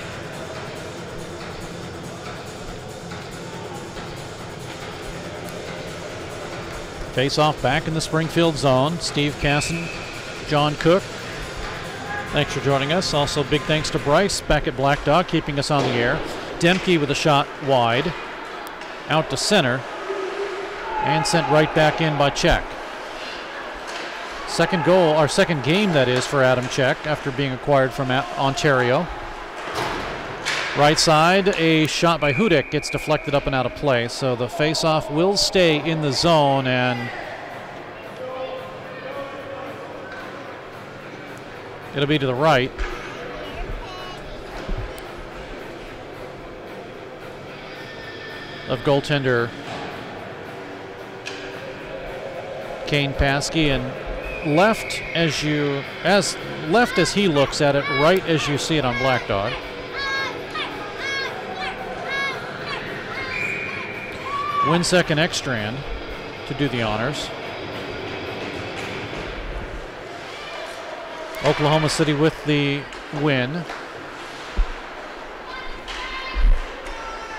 Face-off back in the Springfield zone. Steve Casson, John Cook. Thanks for joining us. Also, big thanks to Bryce back at Black Dog, keeping us on the air. Demke with a shot wide, out to center, and sent right back in by Czech. Second goal, or second game that is, for Adam Czech after being acquired from Ontario. Right side, a shot by Hudik gets deflected up and out of play, so the face-off will stay in the zone, and it'll be to the right. Of goaltender Kane Paskey, and left as he looks at it, right as you see it on Black Dog. Winsek and Ekstrand to do the honors. Oklahoma City with the win.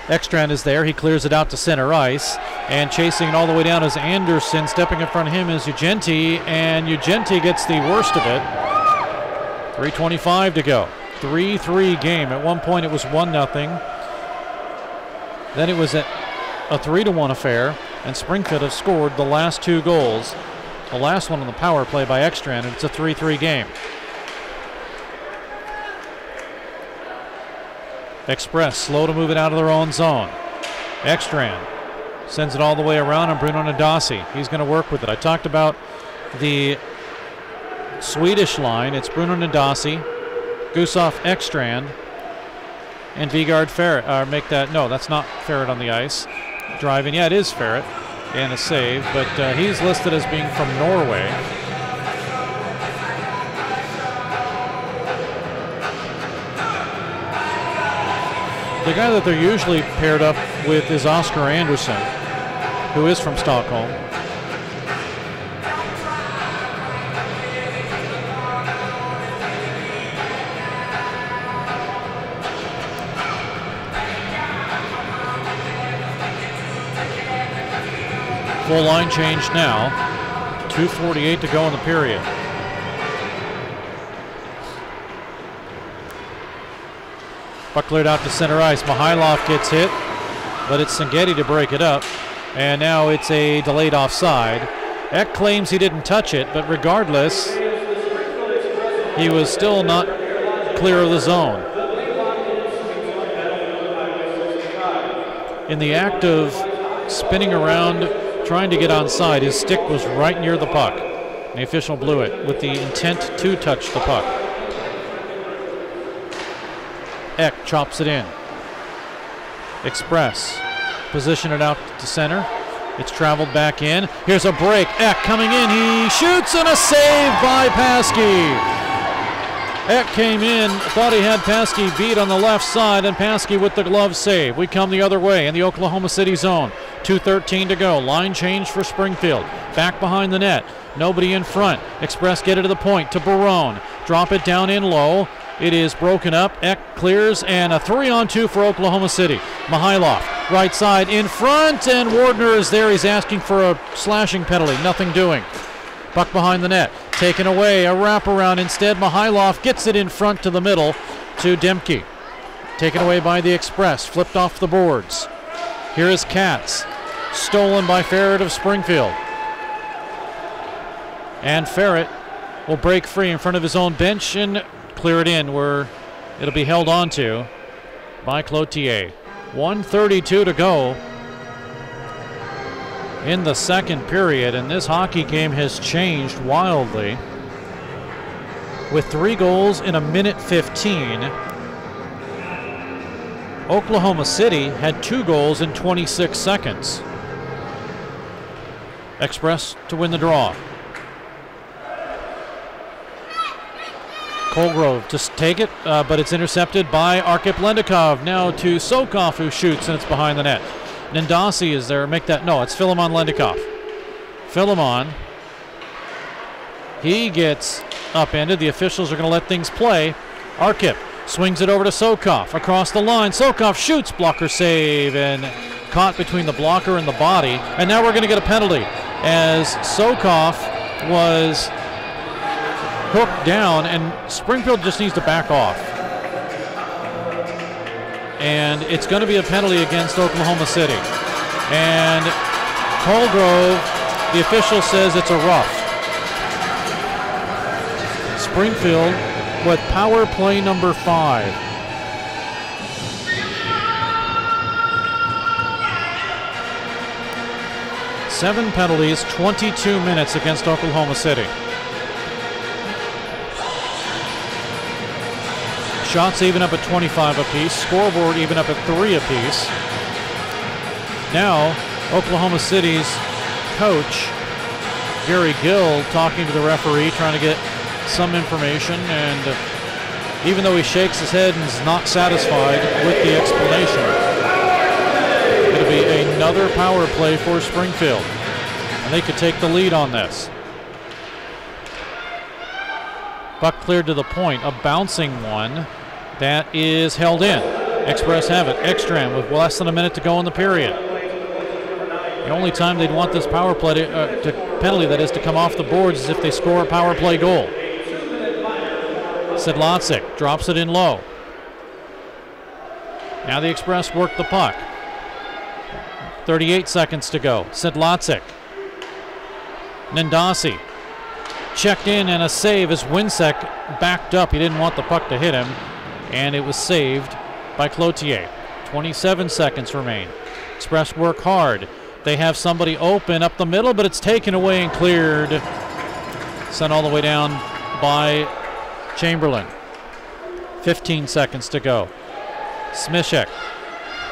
Ekstrand is there. He clears it out to center ice. And chasing it all the way down is Anderson. Stepping in front of him is Ugenti. And Ugenti gets the worst of it. 3:25 to go. 3-3 game. At one point it was 1-0. Then it was a 3-1 affair. And Springfield have scored the last 2 goals. The last one on the power play by Ekstrand. And it's a 3-3 game. Express slow to move it out of their own zone. Ekstrand sends it all the way around on Bruno Nadasi. He's going to work with it. I talked about the Swedish line. It's Bruno Nadasi, Gusoff, Ekstrand, and Vigard Ferret. No, that's not Ferret on the ice. Driving, yeah, it is Ferret, and a save, but he's listed as being from Norway. The guy that they're usually paired up with is Oscar Anderson, who is from Stockholm. Full line change now. 2:48 to go in the period. Puck cleared out to center ice. Mihailov gets hit, but it's Sangetti to break it up. And now it's a delayed offside. Eck claims he didn't touch it, but regardless, he was still not clear of the zone. In the act of spinning around, trying to get onside, his stick was right near the puck. And the official blew it with the intent to touch the puck. Eck chops it in. Express. Position it out to center. It's traveled back in. Here's a break. Eck coming in. He shoots, and a save by Paskey. Eck came in, thought he had Paskey beat on the left side, and Paskey with the glove save. We come the other way in the Oklahoma City zone. 2:13 to go. Line change for Springfield. Back behind the net. Nobody in front. Express get it to the point to Barone. Drop it down in low. It is broken up. Eck clears, and a 3-on-2 for Oklahoma City. Mihailov, right side in front, and Wardner is there. He's asking for a slashing penalty. Nothing doing. Puck behind the net. Taken away. A wraparound instead. Mihailov gets it in front to the middle to Demke. Taken away by the Express. Flipped off the boards. Here is Katz. Stolen by Ferret of Springfield. And Ferret will break free in front of his own bench and clear it in where it'll be held on to by Cloutier. 1:32 to go in the second period, and this hockey game has changed wildly. With 3 goals in 1:15, Oklahoma City had 2 goals in 26 seconds. Express to win the draw. Colgrove to take it, but it's intercepted by Arkip Lendikov. Now to Sokov, who shoots, and it's behind the net. Nindasi is there. Make that. No, it's Philemon Lendikov. Philemon. He gets upended. The officials are going to let things play. Arkip swings it over to Sokov across the line. Sokov shoots, blocker save, and caught between the blocker and the body. And now we're going to get a penalty. as Sokoff was hooked down, and Springfield just needs to back off. And it's going to be a penalty against Oklahoma City. And Colgrove, the official says it's a rough. Springfield with power play number 5. Seven penalties, 22 minutes against Oklahoma City. Shots even up at 25 apiece. Scoreboard even up at 3 apiece. Now, Oklahoma City's coach, Gary Gill, talking to the referee, trying to get some information, and even though he shakes his head and is not satisfied with the explanation, it'll be another power play for Springfield, and they could take the lead on this. Puck cleared to the point, a bouncing one that is held in. Express have it. Ekstrand with less than a minute to go in the period. The only time they'd want this power play to penalty, that is, to come off the boards, is if they score a power play goal. Sedlacek drops it in low. Now the Express work the puck. 38 seconds to go. Sedlacek. Nandasi checked in, and a save as Winsek backed up. He didn't want the puck to hit him, and it was saved by Cloutier. 27 seconds remain. Express work hard. They have somebody open up the middle, but it's taken away and cleared. Sent all the way down by Chamberlain. 15 seconds to go. Smishek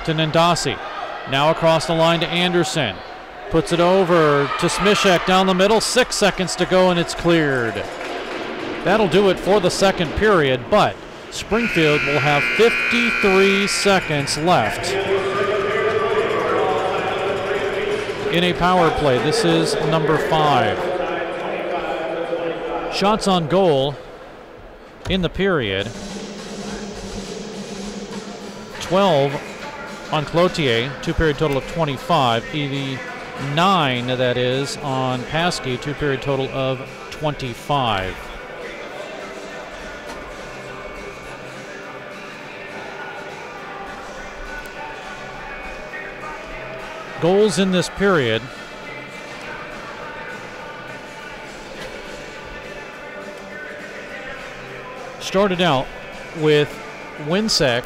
to Nandasi. Now across the line to Anderson. Puts it over to Smishek down the middle. 6 seconds to go, and it's cleared. That'll do it for the second period, but Springfield will have 53 seconds left in a power play. This is number 5. Shots on goal in the period. 12 on Cloutier, 2-period total of 25. The 9, that is, on Paskey, 2-period total of 25. Goals in this period. Started out with Winsek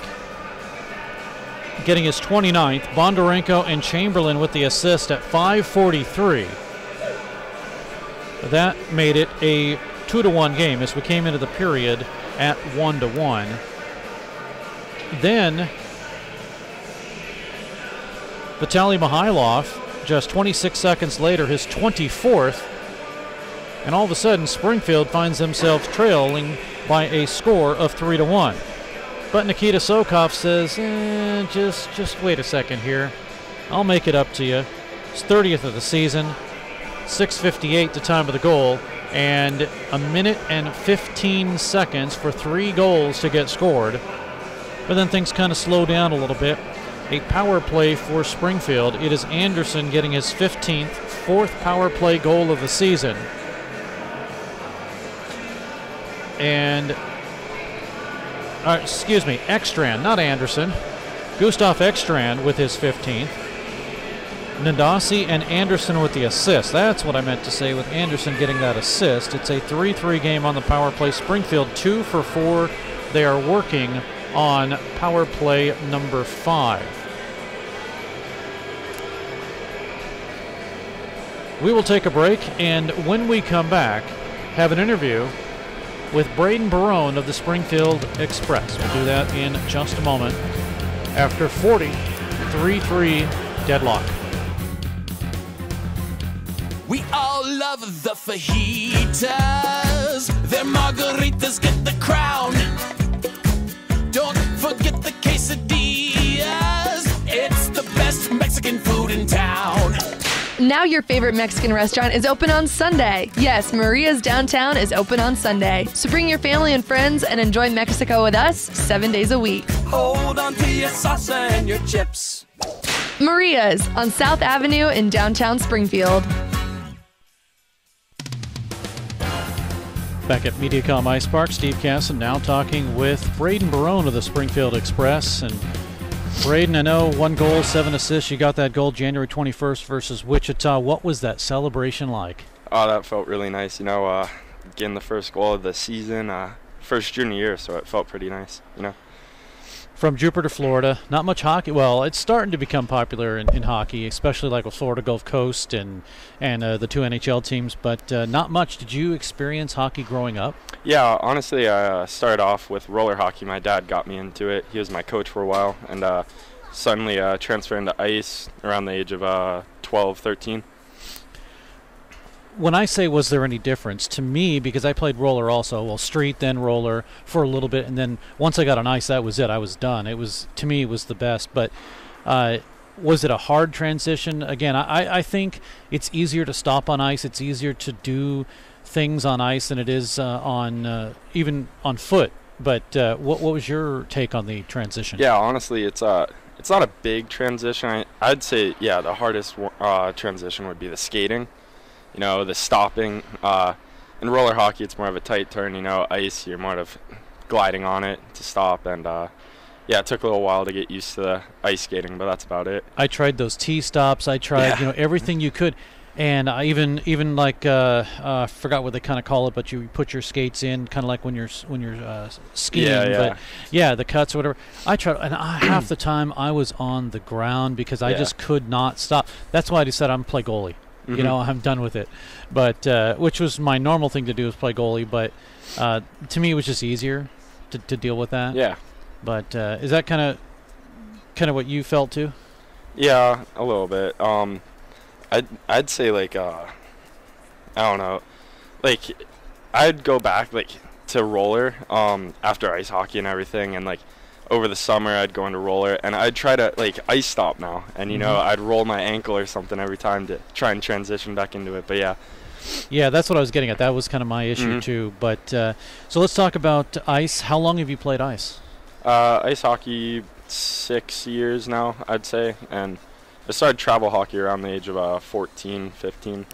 getting his 29th, Bondarenko and Chamberlain with the assist at 5:43. That made it a 2-1 game as we came into the period at 1-1. Then Vitaly Mihailov, just 26 seconds later, his 24th, and all of a sudden Springfield finds themselves trailing by a score of 3-1. But Nikita Sokoff says, just wait a second here. I'll make it up to you. It's 30th of the season, 6:58 the time of the goal, and a minute and 15 seconds for 3 goals to get scored. But then things kind of slow down a little bit. A power play for Springfield. It is Anderson getting his 15th, 4th power play goal of the season. And, Ekstrand, not Anderson. Gustav Ekstrand with his 15th. Nandasi and Anderson with the assist. That's what I meant to say with Anderson getting that assist. It's a 3-3 game on the power play. Springfield 2 for 4. They are working on power play number 5. We will take a break, and when we come back, have an interview with Braden Barone of the Springfield Express. We'll do that in just a moment after 40, 3-3 deadlock. We all love the fajitas. Their margaritas get the crown. Don't forget the quesadillas. It's the best Mexican food in town. Now your favorite Mexican restaurant is open on Sunday. Yes, Maria's Downtown is open on Sunday. So bring your family and friends and enjoy Mexico with us 7 days a week. Hold on to your salsa and your chips. Maria's on South Avenue in downtown Springfield. Back at MediaCom Ice Park, Steve Casson now talking with Braden Barone of the Springfield Express. And Braden, I know 1 goal, 7 assists. You got that goal January 21st versus Wichita. What was that celebration like? Oh, that felt really nice. You know, getting the first goal of the season, first junior year, so it felt pretty nice, you know. From Jupiter, Florida, not much hockey. Well, it's starting to become popular in hockey, especially like with Florida Gulf Coast and the 2 NHL teams, but not much. Did you experience hockey growing up? Yeah, honestly, I started off with roller hockey. My dad got me into it. He was my coach for a while, and suddenly transferred into ice around the age of 12, 13. When I say was there any difference, to me, because I played roller also, well, street, then roller for a little bit, and then once I got on ice, that was it. I was done. It was, to me, it was the best. But was it a hard transition? Again, I think it's easier to stop on ice. It's easier to do things on ice than it is even on foot. But what was your take on the transition? Yeah, honestly, it's not a big transition. I'd say, yeah, the hardest transition would be the skating. You know, the stopping. In roller hockey, it's more of a tight turn. You know, ice, you're more of gliding on it to stop. And, yeah, it took a little while to get used to the ice skating, but that's about it. I tried those T-stops. I tried, everything you could. And I even like, I forgot what they kind of call it, but you put your skates in kind of like when you're skiing. Yeah. But, yeah, the cuts or whatever. I tried, and half the time I was on the ground because I just could not stop. That's why I decided I'm going to play goalie. You know, I'm done with it. But which was my normal thing to do, was play goalie. But to me, it was just easier to deal with that. Yeah. But is that kind of what you felt too? Yeah, a little bit. I'd say like I don't know, like I'd go back like to roller after ice hockey and everything, and like over the summer I'd go into roller and I'd try to like ice stop now, and you know, I'd roll my ankle or something every time to try and transition back into it. But yeah, that's what I was getting at. That was kind of my issue too. But so let's talk about ice. How long have you played ice? Ice hockey, 6 years now, I'd say, and I started travel hockey around the age of 14, 15.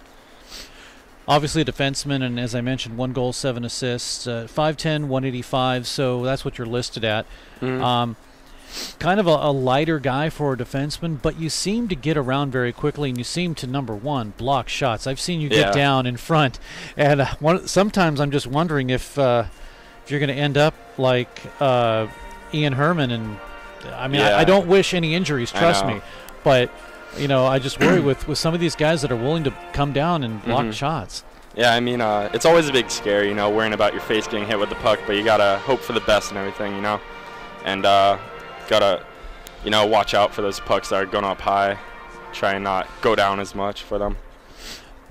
Obviously a defenseman, and as I mentioned, 1 goal, 7 assists, 5'10", 185, so that's what you're listed at. Kind of a lighter guy for a defenseman, but you seem to get around very quickly, and you seem to, number one, block shots. I've seen you get down in front, and sometimes I'm just wondering if you're going to end up like Ian Herman. And I mean, I don't wish any injuries, trust me, but you know, I just worry with some of these guys that are willing to come down and block shots. Yeah, I mean, it's always a big scare, you know, worrying about your face getting hit with the puck, but you got to hope for the best and everything, you know, and got to, you know, watch out for those pucks that are going up high, try and not go down as much for them.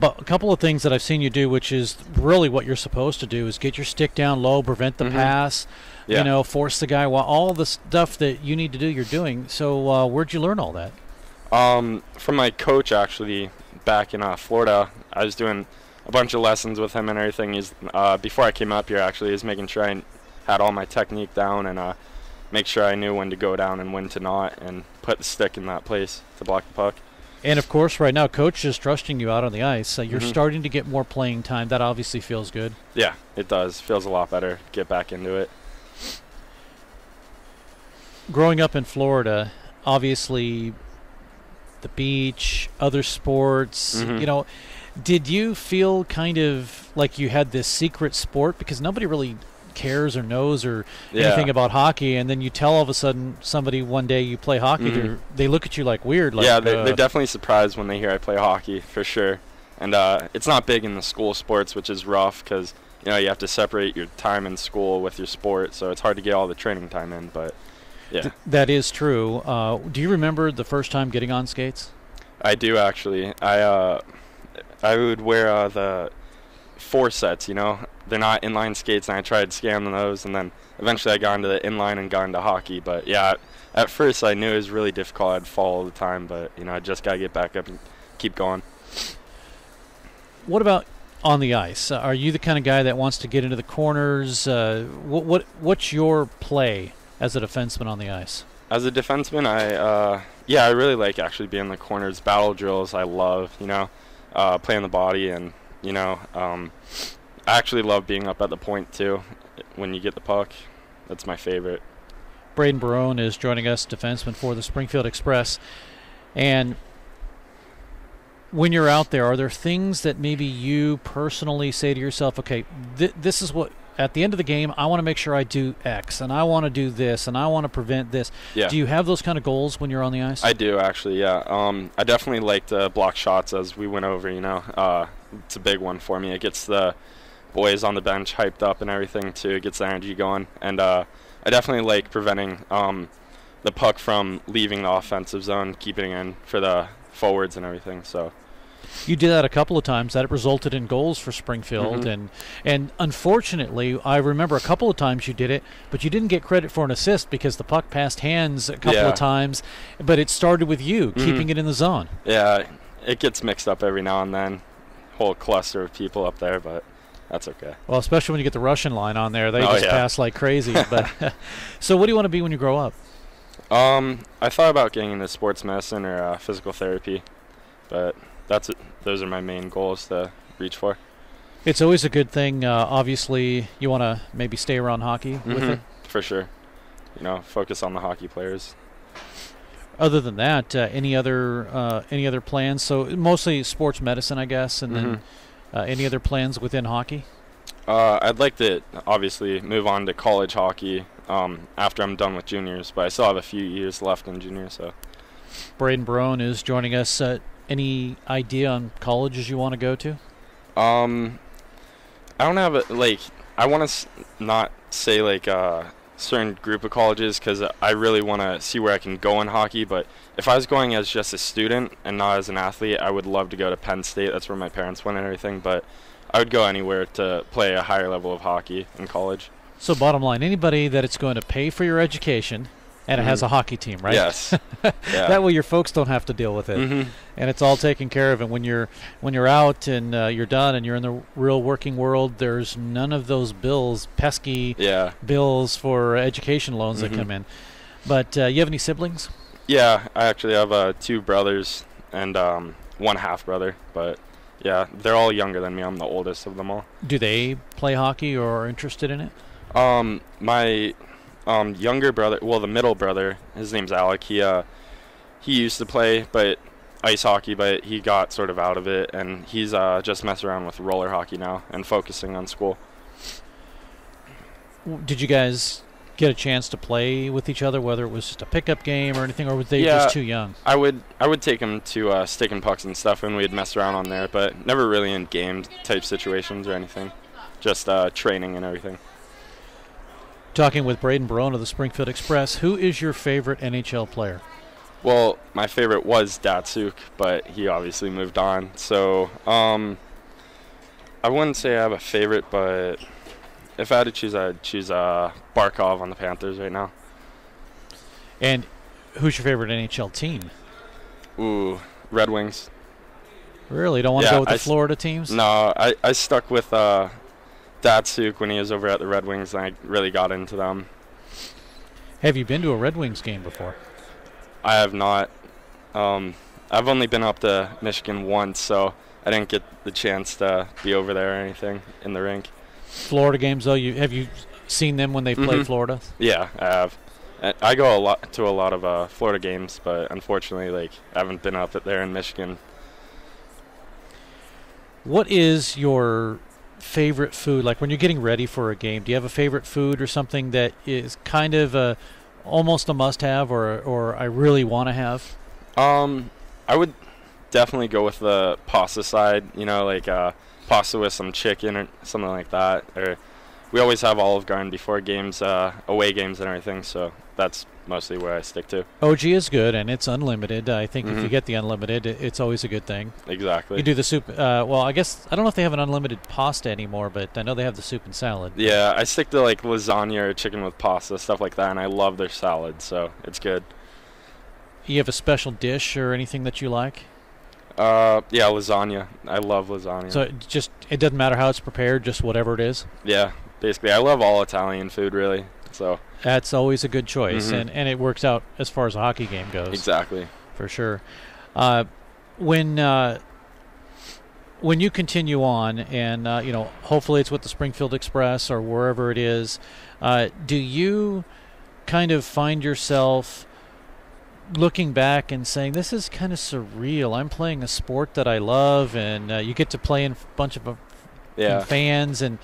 But a couple of things that I've seen you do, which is really what you're supposed to do, is get your stick down low, prevent the pass, you know, force the guy, while all the stuff that you need to do, you're doing. So where'd you learn all that? From my coach, actually, back in Florida. I was doing a bunch of lessons with him and everything. He's before I came up here, actually, he was making sure I had all my technique down and make sure I knew when to go down and when to not, and put the stick in that place to block the puck. And, of course, right now, Coach is trusting you out on the ice. You're starting to get more playing time. That obviously feels good. Yeah, it does. Feels a lot better. Get back into it. Growing up in Florida, obviously the beach, other sports, you know, did you feel kind of like you had this secret sport? Because nobody really cares or knows or anything about hockey, and then you tell all of a sudden somebody one day you play hockey, they look at you like weird. Like, yeah, they're definitely surprised when they hear I play hockey, for sure. And it's not big in the school sports, which is rough because, you know, you have to separate your time in school with your sport, so it's hard to get all the training time in, but yeah. That is true. Do you remember the first time getting on skates? I do, actually. I would wear the 4 sets, you know. They're not inline skates, and I tried scamming those, and then eventually I got into the inline and got into hockey. But yeah, at first I knew it was really difficult. I'd fall all the time, but you know, I just got to get back up and keep going. What about on the ice? Are you the kind of guy that wants to get into the corners? What's your play as a defenseman on the ice? As a defenseman, I really like actually being in the corners. Battle drills, I love, you know, playing the body, and you know, I actually love being up at the point too. When you get the puck, that's my favorite. Braden Barone is joining us, defenseman for the Springfield Express. And when you're out there, are there things that maybe you personally say to yourself, okay, this is what, at the end of the game, I want to make sure I do X, and I want to do this, and I want to prevent this. Yeah. Do you have those kind of goals when you're on the ice? I do, actually, yeah. I definitely like to block shots as we went over, It's a big one for me. It gets the boys on the bench hyped up and everything, too. It gets the energy going. And I definitely like preventing the puck from leaving the offensive zone, keeping it in for the forwards and everything, so... You did that a couple of times. That resulted in goals for Springfield, and unfortunately, I remember a couple of times you did it, but you didn't get credit for an assist because the puck passed hands a couple of times. But it started with you keeping it in the zone. Yeah, it gets mixed up every now and then. Whole cluster of people up there, but that's okay. Well, especially when you get the Russian line on there, they just pass like crazy. But so, what do you want to be when you grow up? I thought about getting into sports medicine or physical therapy, but. Those are my main goals to reach for. It's always a good thing. Obviously, you want to maybe stay around hockey with it. For sure. Focus on the hockey players. Other than that, any other plans? So mostly sports medicine, I guess, and then any other plans within hockey? I'd like to obviously move on to college hockey after I'm done with juniors, but I still have a few years left in juniors. So. Braden Barone is joining us. Any idea on colleges you want to go to? I don't have I want to not say a certain group of colleges because I really want to see where I can go in hockey. But if I was going as just a student and not as an athlete, I would love to go to Penn State. That's where my parents went and everything. But I would go anywhere to play a higher level of hockey in college. So bottom line, anybody that it's going to pay for your education. And it has a hockey team, right? Yes. Yeah. That way your folks don't have to deal with it. And it's all taken care of. And when you're out and you're done and you're in the real working world, there's none of those bills, pesky bills for education loans that come in. But you have any siblings? Yeah, I actually have 2 brothers and 1 half-brother. But, yeah, they're all younger than me. I'm the oldest of them all. Do they play hockey or are interested in it? My... younger brother, the middle brother, his name's Alec. He used to play ice hockey, but he got sort of out of it, and he's just messing around with roller hockey now and focusing on school. Did you guys get a chance to play with each other, whether it was just a pickup game or anything, or were they just too young? I would take him to stick and pucks and stuff, and we'd mess around on there, but never really in game type situations or anything, just training and everything. Talking with Braden Barone of the Springfield Express, who is your favorite NHL player? Well, my favorite was Datsuk, but he obviously moved on. So I wouldn't say I have a favorite, but if I had to choose, I'd choose Barkov on the Panthers right now. And who's your favorite NHL team? Ooh, Red Wings. Really? Don't want to go with the Florida teams? No, I stuck with Datsuk when he was over at the Red Wings, and I really got into them. Have you been to a Red Wings game before? I have not. I've only been up to Michigan once, so I didn't get the chance to be over there or anything in the rink. Florida games, though, have you seen them when they play Florida? Yeah, I have. I go to a lot of Florida games, but unfortunately, I haven't been up there in Michigan. What is your favorite food? Like when you're getting ready for a game, do you have a favorite food or something that is kind of almost a must-have or I really want to have? I would definitely go with the pasta side, pasta with some chicken or something like that. Or we always have Olive Garden before games, away games and everything, so that's mostly where I stick to. OG is good, and it's unlimited. I think if you get the unlimited, it's always a good thing. Exactly. You do the soup. I guess I don't know if they have an unlimited pasta anymore, but I know they have the soup and salad. Yeah, I stick to lasagna or chicken with pasta, stuff like that, and I love their salad, so it's good. You have a special dish or anything that you like? Yeah, lasagna. I love lasagna. So it doesn't matter how it's prepared, just whatever it is? Yeah, basically. I love all Italian food, really. So that's always a good choice, and it works out as far as a hockey game goes. Exactly. For sure. When when you continue on, and hopefully it's with the Springfield Express or wherever it is, do you kind of find yourself looking back and saying, this is kind of surreal? I'm playing a sport that I love, and you get to play in a bunch of fans, and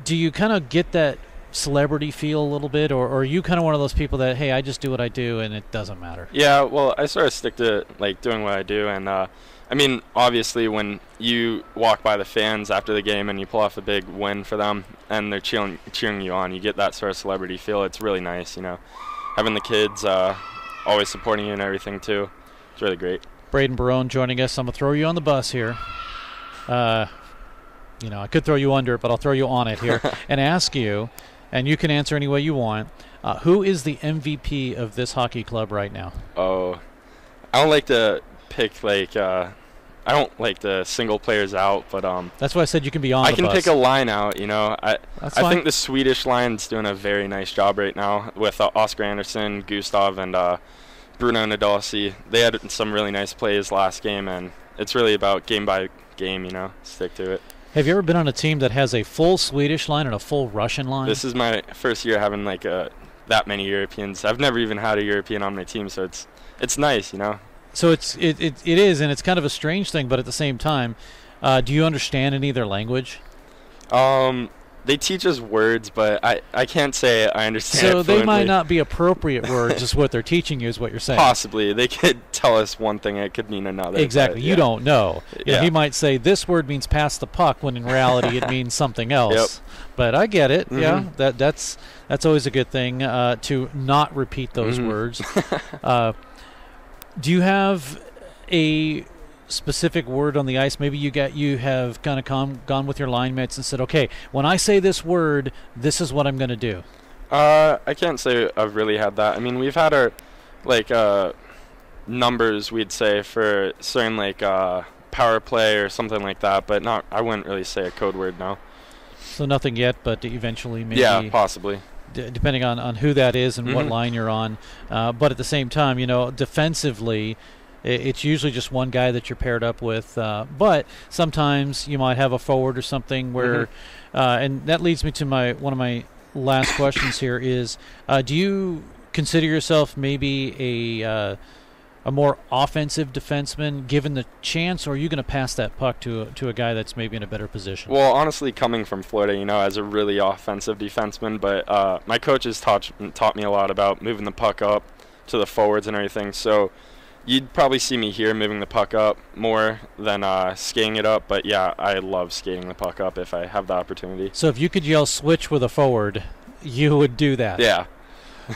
do you kind of get that celebrity feel a little bit, or are you kind of one of those people that, hey, I just do what I do and it doesn't matter? Yeah, well, I sort of stick to like doing what I do, and I mean, obviously when you walk by the fans after the game and you pull off a big win for them and they're cheering you on, you get that sort of celebrity feel. It's really nice, having the kids always supporting you and everything too. It's really great. Braden Barone joining us. I'm gonna throw you on the bus here. I could throw you under it, but I'll throw you on it here and ask you, and you can answer any way you want, who is the MVP of this hockey club right now? Oh, I don't like to pick, I don't like to single players out, but that's why I said you can be on the bus. I can pick a line out, I fine. think the Swedish line's doing a very nice job right now with Oscar Anderson, Gustav, and Bruno Nadolsi. They had some really nice plays last game, and it's really about game by game, stick to it. Have you ever been on a team that has a full Swedish line and a full Russian line? This is my first year having that many Europeans. I've never even had a European on my team, so it's nice, So it is, and it's kind of a strange thing, but at the same time, do you understand any of their language? They teach us words, but I can't say I understand So it fluently. they might not be appropriate words, just what they're teaching you is what you're saying. Possibly. They could tell us one thing, it could mean another. Exactly. You don't know. Yeah. He might say this word means pass the puck when in reality it means something else. Yep. But I get it. Mm-hmm. Yeah, that's always a good thing to not repeat those words. Do you have a specific word on the ice? Maybe you have kind of gone with your line mates and said, okay, when I say this word, this is what I'm going to do. I can't say I've really had that. I mean, we've had our numbers, we'd say, for certain power play or something like that, but I wouldn't really say a code word now. So nothing yet, but eventually maybe. Yeah, possibly. Depending on who that is and what line you're on. But at the same time, defensively, it's usually just one guy that you're paired up with. But sometimes you might have a forward or something where, and that leads me to one of my last questions here is, do you consider yourself maybe a more offensive defenseman given the chance, or are you going to pass that puck to a guy that's maybe in a better position? Well, honestly, coming from Florida, as a really offensive defenseman, but my coaches taught me a lot about moving the puck up to the forwards and everything, so you'd probably see me here moving the puck up more than skating it up, but yeah, I love skating the puck up if I have the opportunity. So if you could yell switch with a forward, you would do that? Yeah.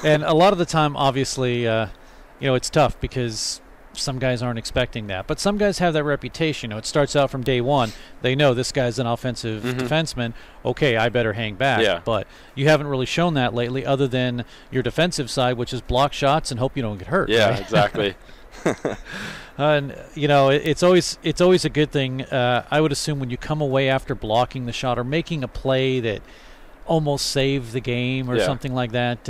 And a lot of the time, obviously, it's tough because some guys aren't expecting that. But some guys have that reputation. It starts out from day one. They know this guy's an offensive defenseman. Okay, I better hang back. Yeah. But you haven't really shown that lately other than your defensive side, which is block shots and hope you don't get hurt. Yeah, right? exactly. And, it's always a good thing. I would assume when you come away after blocking the shot or making a play that almost saved the game or something like that,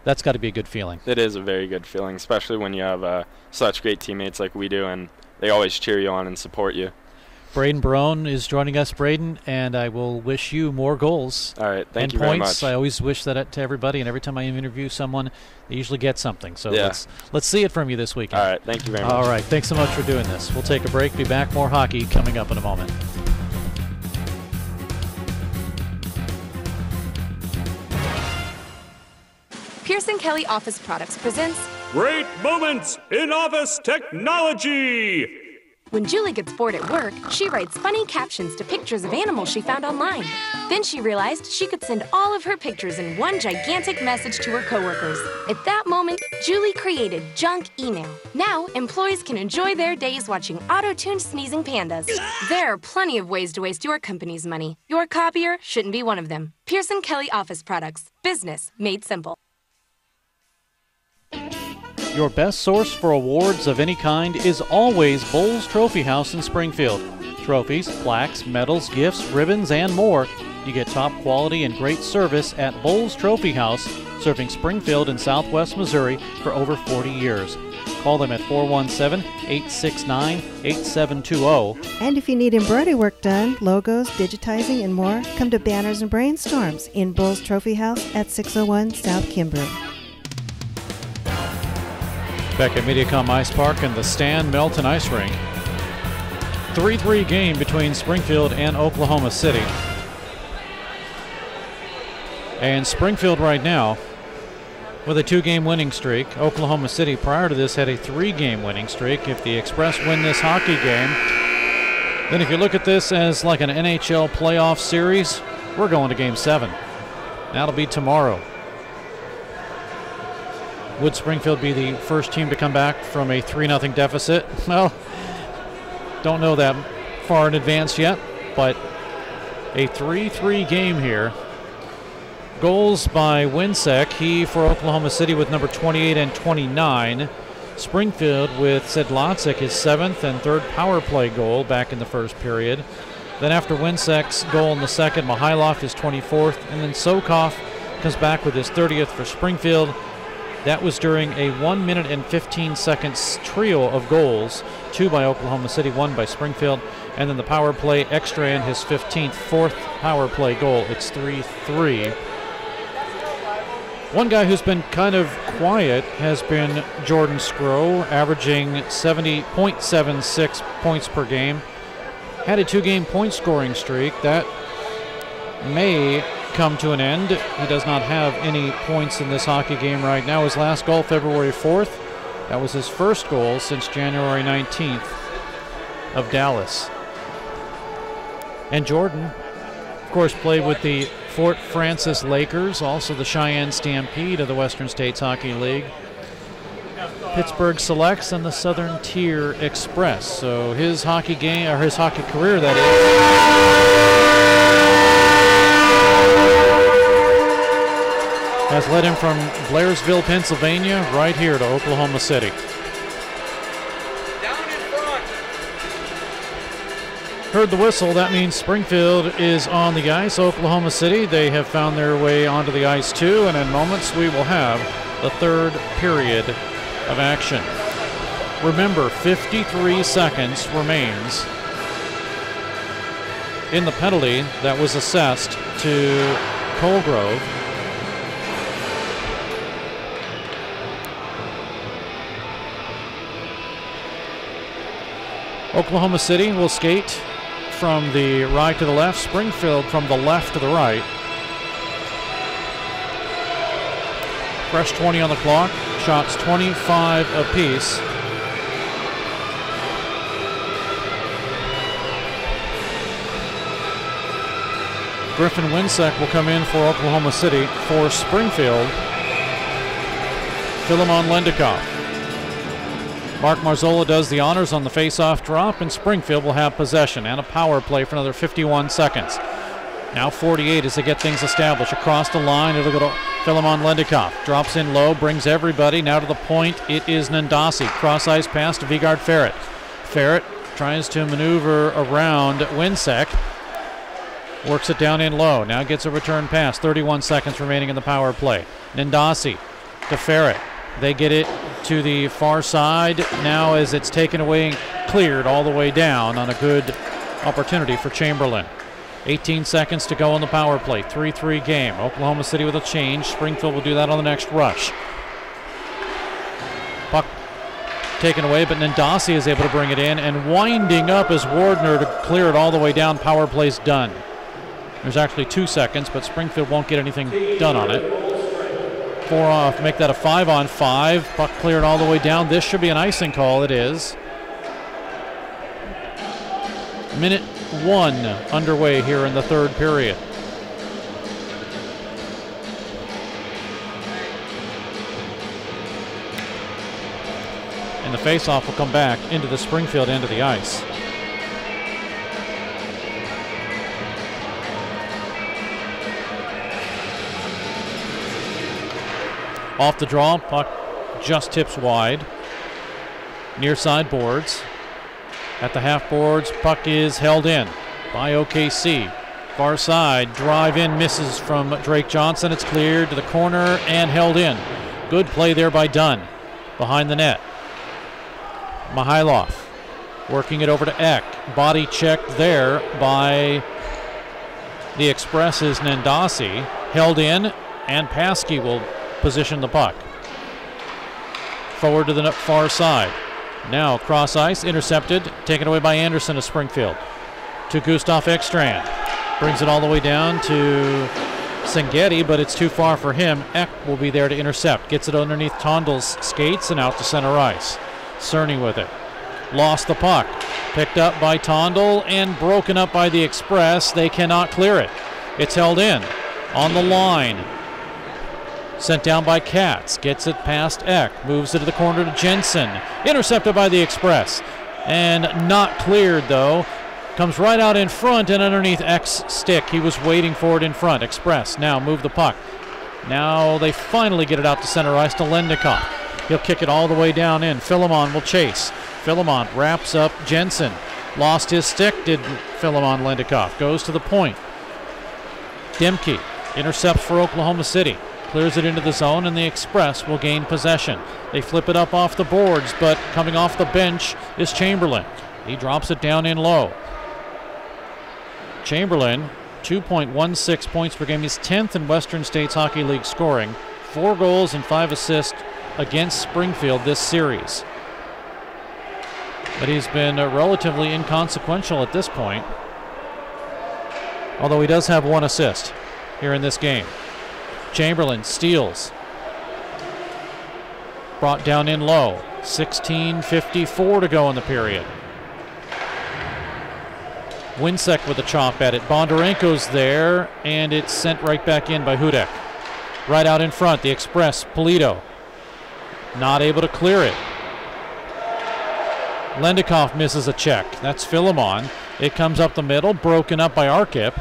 that's got to be a good feeling. It is a very good feeling, especially when you have such great teammates like we do, and they always cheer you on and support you. Braden Barone is joining us, Braden, and I will wish you more goals. All right, thank and you points. very much. I always wish that to everybody, and every time I interview someone, they usually get something. So Yeah. let's see it from you this weekend. All right, thank you very much. All right, thanks so much for doing this. We'll take a break, be back, more hockey coming up in a moment. Pearson Kelly Office Products presents Great Moments in Office Technology. When Julie gets bored at work, she writes funny captions to pictures of animals she found online. Then she realized she could send all of her pictures in one gigantic message to her coworkers. At that moment, Julie created Junk Email. Now, employees can enjoy their days watching auto-tuned sneezing pandas. There are plenty of ways to waste your company's money. Your copier shouldn't be one of them. Pearson Kelly Office Products. Business made simple. Your best source for awards of any kind is always Bowles Trophy House in Springfield. Trophies, plaques, medals, gifts, ribbons, and more. You get top quality and great service at Bowles Trophy House, serving Springfield and Southwest Missouri for over 40 years. Call them at 417-869-8720. And if you need embroidery work done, logos, digitizing, and more, come to Banners and Brainstorms in Bulls Trophy House at 601 South Kimbrough. Back at Mediacom Ice Park and the Stan Melton Ice Rink. 3-3 game between Springfield and Oklahoma City. And Springfield right now with a 2-game winning streak. Oklahoma City prior to this had a 3-game winning streak. If the Express win this hockey game, then if you look at this as like an NHL playoff series, we're going to Game 7. That'll be tomorrow. Would Springfield be the first team to come back from a 3-0 deficit? Well, don't know that far in advance yet, but a 3-3 game here. Goals by Winsek, he for Oklahoma City with number 28 and 29. Springfield with Sedlacek, his 7th and 3rd power play goal back in the first period. Then after Winsek's goal in the second, Mihailov his 24th, and then Sokov comes back with his 30th for Springfield. That was during a 1 minute and 15 seconds trio of goals, 2 by Oklahoma City, 1 by Springfield, and then the power play extra and his 15th, 4th power play goal. It's 3-3. One guy who's been kind of quiet has been Jordan Scrow, averaging 70.76 points per game. Had a 2-game point scoring streak. That may come to an end. He does not have any points in this hockey game right now. His last goal, February 4th. That was his first goal since January 19th of Dallas. And Jordan, of course, played with the Fort Francis Lakers, also the Cheyenne Stampede of the Western States Hockey League, Pittsburgh Selects, and the Southern Tier Express. So his hockey game, or his hockey career, that is, has led him from Blairsville, Pennsylvania, right here to Oklahoma City. Heard the whistle. That means Springfield is on the ice. Oklahoma City, they have found their way onto the ice too, and in moments we will have the 3rd period of action. Remember, 53 seconds remains in the penalty that was assessed to Colgrove. Oklahoma City will skate from the right to the left, Springfield from the left to the right. Fresh 20 on the clock, shots 25 apiece. Griffin Winsek will come in for Oklahoma City. For Springfield, Philemon Lendikoff. Mark Marzola does the honors on the face-off drop, and Springfield will have possession and a power play for another 51 seconds. Now 48 as they get things established. Across the line, it'll go to Philemon Lendikoff. Drops in low, brings everybody. Now to the point, it is Nandasi. Cross-ice pass to Vigard Ferret. Ferret tries to maneuver around Winsek. Works it down in low. Now gets a return pass. 31 seconds remaining in the power play. Nandasi to Ferret. They get it to the far side now as it's taken away and cleared all the way down on a good opportunity for Chamberlain. 18 seconds to go on the power play. 3-3 game. Oklahoma City with a change. Springfield will do that on the next rush. Puck taken away, but Nandasi is able to bring it in, and winding up as Wardner to clear it all the way down. Power play's done. There's actually 2 seconds, but Springfield won't get anything done on it. 4 off, make that a 5-on-5. Puck cleared all the way down. This should be an icing call. It is. Minute 1 underway here in the 3rd period. And the faceoff will come back into the Springfield end of the ice. Off the draw, puck just tips wide. Near side boards. At the half boards, puck is held in by OKC. Far side, drive in, misses from Drake Johnson. It's cleared to the corner and held in. Good play there by Dunn behind the net. Mihailov working it over to Eck. Body checked there by the Express's Nandasi. Held in, and Paskey will position the puck. Forward to the far side. Now cross ice, intercepted, taken away by Anderson of Springfield. To Gustav Ekstrand. Brings it all the way down to Sengeti, but it's too far for him. Eck will be there to intercept. Gets it underneath Tondal's skates and out to center ice. Cerny with it. Lost the puck. Picked up by Tondal and broken up by the Express. They cannot clear it. It's held in. On the line. Sent down by Katz. Gets it past Eck. Moves it to the corner to Jensen. Intercepted by the Express. And not cleared, though. Comes right out in front and underneath Eck's stick. He was waiting for it in front. Express now move the puck. Now they finally get it out to center ice to Lendikov. He'll kick it all the way down in. Philemon will chase. Philemon wraps up Jensen. Lost his stick, did Philemon Lendikov. Goes to the point. Demke intercepts for Oklahoma City. Clears it into the zone, and the Express will gain possession. They flip it up off the boards, but coming off the bench is Chamberlain. He drops it down in low. Chamberlain, 2.16 points per game. He's 10th in Western States Hockey League scoring. 4 goals and 5 assists against Springfield this series. But he's been relatively inconsequential at this point. Although he does have 1 assist here in this game. Chamberlain steals. Brought down in low. 16:54 to go in the period. Winsek with a chop at it. Bondarenko's there, and it's sent right back in by Hudek. Right out in front, the Express, Polito. Not able to clear it. Lendikov misses a check. That's Philemon. It comes up the middle, broken up by Arkip.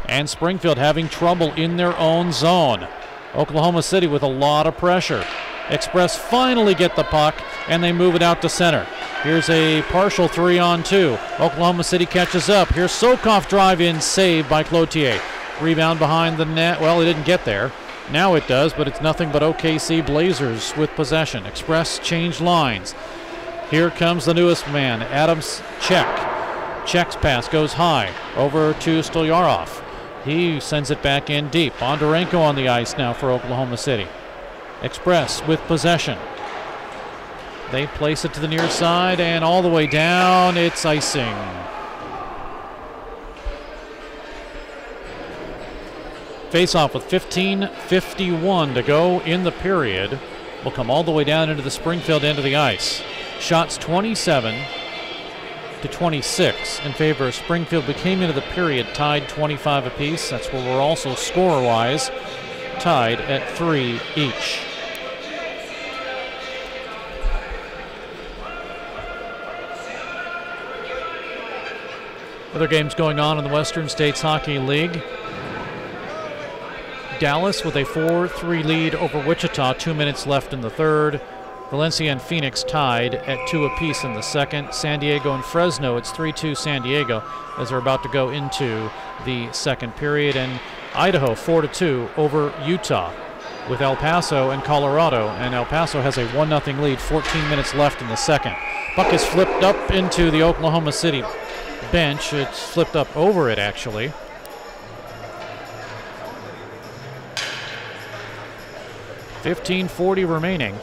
And Springfield having trouble in their own zone. Oklahoma City with a lot of pressure. Express finally get the puck, and they move it out to center. Here's a partial 3-on-2. Oklahoma City catches up. Here's Sokov drive-in save by Cloutier. Rebound behind the net. Well, it didn't get there. Now it does, but it's nothing but OKC Blazers with possession. Express change lines. Here comes the newest man, Adams check. Check's pass goes high over to Stolyarov. He sends it back in deep. Bondarenko on the ice now for Oklahoma City. Express with possession. They place it to the near side and all the way down. It's icing. Face-off with 15:51 to go in the period. Will come all the way down into the Springfield end of the ice. Shots 27-26 in favor of Springfield. We came into the period tied 25 apiece. That's where we're also score-wise tied at 3 each. Other games going on in the Western States Hockey League. Dallas with a 4-3 lead over Wichita, 2 minutes left in the third. Valencia and Phoenix tied at 2 apiece in the second. San Diego and Fresno, it's 3-2 San Diego as they're about to go into the second period. And Idaho 4-2 over Utah with El Paso and Colorado. And El Paso has a 1-0 lead, 14 minutes left in the second. Puck is flipped up into the Oklahoma City bench. It's flipped up over it, actually. .40 remaining.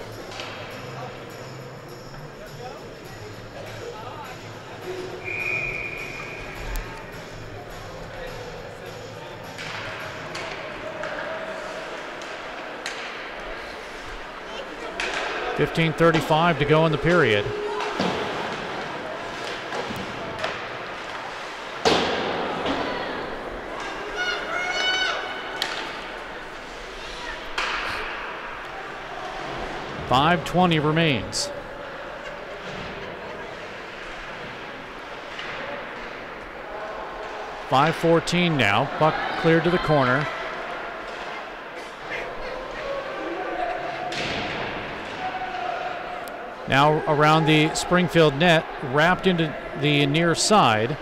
.35 to go in the period. .20 remains. .14 now. Puck cleared to the corner. Now around the Springfield net, wrapped into the near side.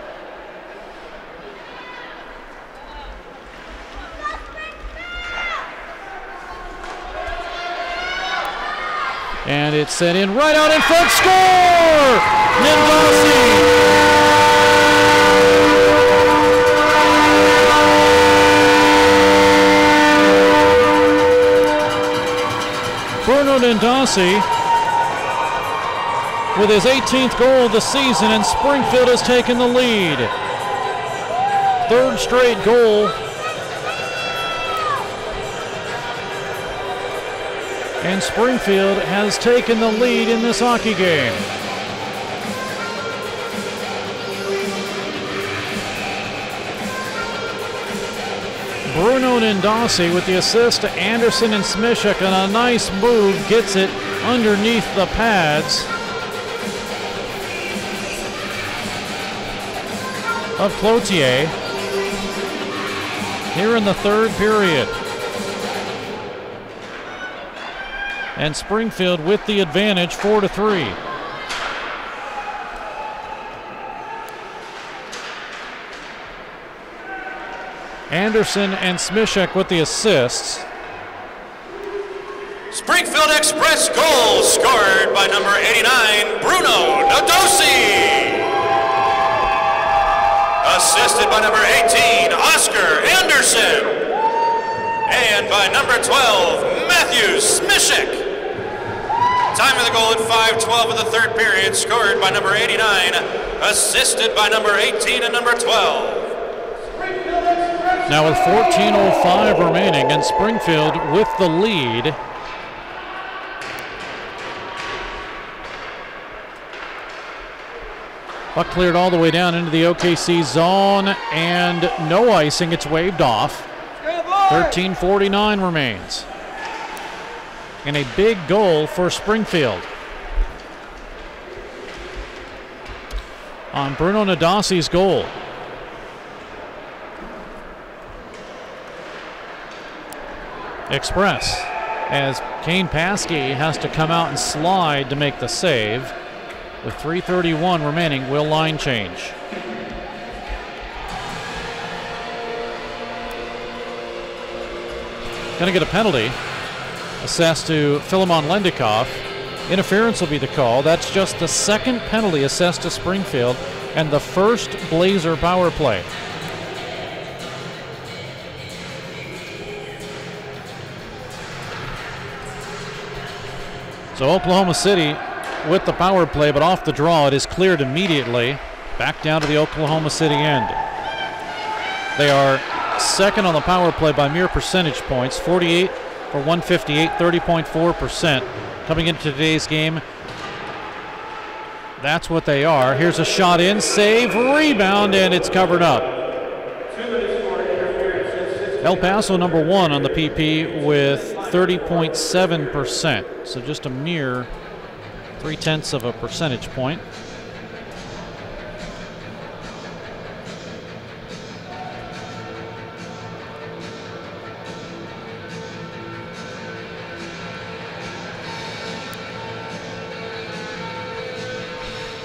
And it's sent in right out in front. Score! Nindasi! Bruno Nindasi with his 18th goal of the season, and Springfield has taken the lead. Third straight goal. And Springfield has taken the lead in this hockey game. Bruno Nindasi with the assist to Anderson and Smishek, and a nice move gets it underneath the pads of Cloutier here in the third period. And Springfield with the advantage, 4-3. Anderson and Smishek with the assists. Springfield Express goal scored by number 89, Bruno Nindasi. Assisted by number 18, Oscar Anderson. And by number 12, Matthew Smishek. Time of the goal at 5:12 of the third period, scored by number 89, assisted by number 18 and number 12. Now with 14:05 remaining, and Springfield with the lead. Puck cleared all the way down into the OKC zone, and no icing. It's waved off. 13:49 remains. And a big goal for Springfield. On Bruno Nindasi's goal. Express, as Kane Paskey has to come out and slide to make the save. With 3:31 remaining, will line change. Going to get a penalty assessed to Philemon Lendikov. Interference will be the call. That's just the second penalty assessed to Springfield and the first Blazer power play. So Oklahoma City with the power play, but off the draw. It is cleared immediately. Back down to the Oklahoma City end. They are second on the power play by mere percentage points, 48 for 158, 30.4%. Coming into today's game, that's what they are. Here's a shot in, save, rebound, and it's covered up. El Paso number 1 on the PP with 30.7%, so just a mere 0.3 of a percentage point.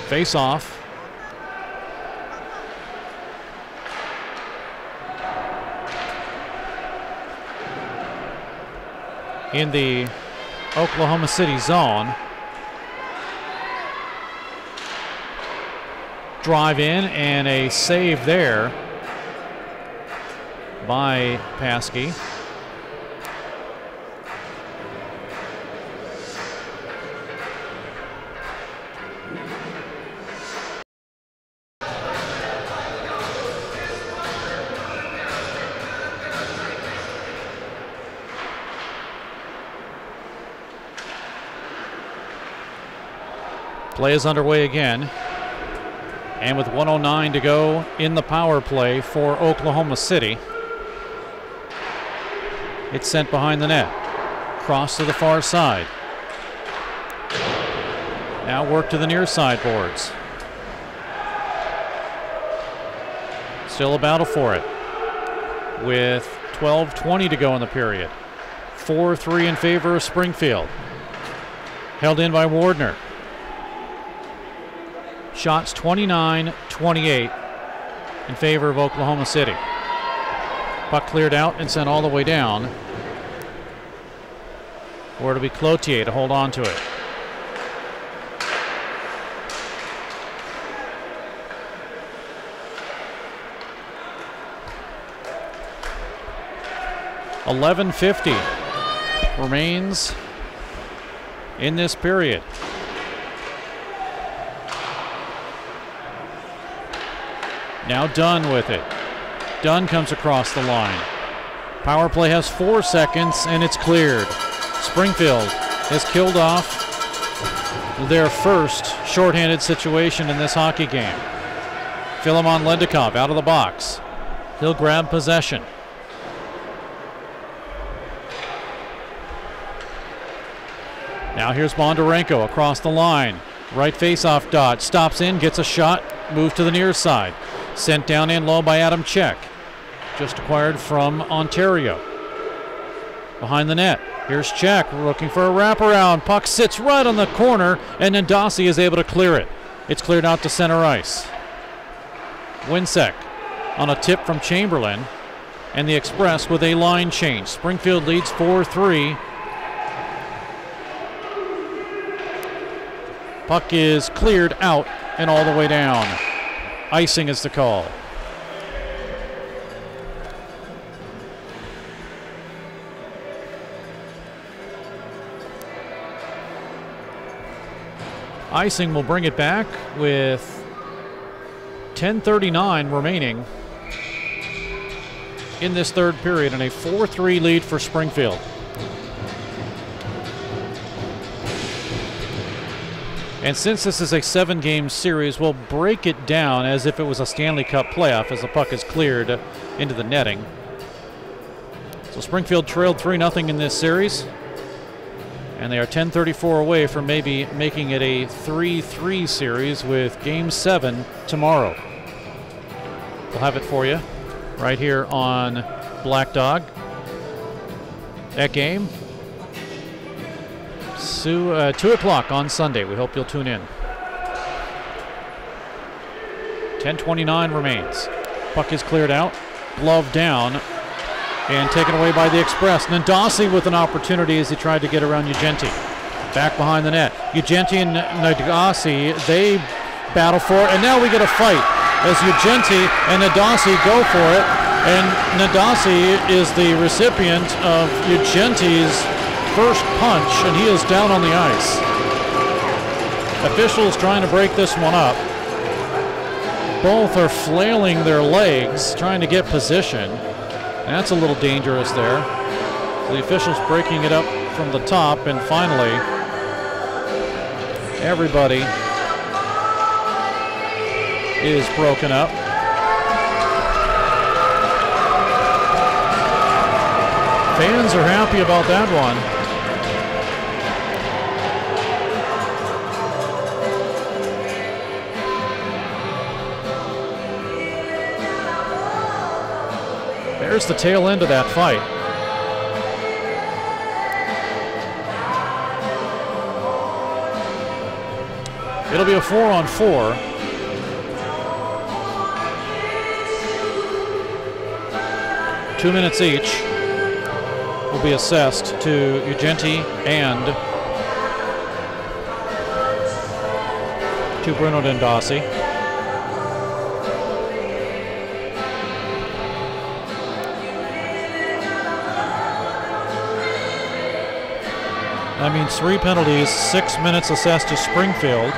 Face off. In the Oklahoma City zone. Drive in and a save there by Paskey. Play is underway again. And with 1:09 to go in the power play for Oklahoma City, it's sent behind the net. Cross to the far side. Now work to the near side boards. Still a battle for it. With 12:20 to go in the period. 4-3 in favor of Springfield. Held in by Wardner. Shots 29-28 in favor of Oklahoma City. Puck cleared out and sent all the way down. Or it'll be Cloutier to hold on to it. 11:50 remains in this period. Now Dunn with it. Dunn comes across the line. Power play has 4 seconds and it's cleared. Springfield has killed off their first shorthanded situation in this hockey game. Philemon Lendikov out of the box. He'll grab possession. Now here's Bondarenko across the line. Right face-off dot. Stops in, gets a shot, move to the near side. Sent down in low by Adam Czech. Just acquired from Ontario. Behind the net. Here's Czech looking for a wraparound. Puck sits right on the corner, and Ndasi is able to clear it. It's cleared out to center ice. Winsek on a tip from Chamberlain, and the Express with a line change. Springfield leads 4-3. Puck is cleared out and all the way down. Icing is the call. Icing will bring it back with 10:39 remaining in this third period and a 4-3 lead for Springfield. And since this is a 7-game series, we'll break it down as if it was a Stanley Cup playoff as the puck is cleared into the netting. So Springfield trailed 3-0 in this series, and they are 10:34 away from maybe making it a 3-3 series with Game 7 tomorrow. We'll have it for you right here on Black Dog. That game, 2 o'clock on Sunday. We hope you'll tune in. 10:29 remains. Puck is cleared out. Glove down and taken away by the Express. Ndasi with an opportunity as he tried to get around Ugenti. Back behind the net. Ugenti and Ndasi, they battle for it, and now we get a fight as Ugenti and Ndasi go for it, and Ndasi is the recipient of Ugenti's first punch, and he is down on the ice. Officials trying to break this one up. Both are flailing their legs, trying to get position. That's a little dangerous there. The officials breaking it up from the top, and finally, everybody is broken up. Fans are happy about that one. There's the tail end of that fight. It'll be a 4-on-4. Two minutes each will be assessed to Ugenti and to Bruno Ndasi. That means 3 penalties, 6 minutes assessed to Springfield.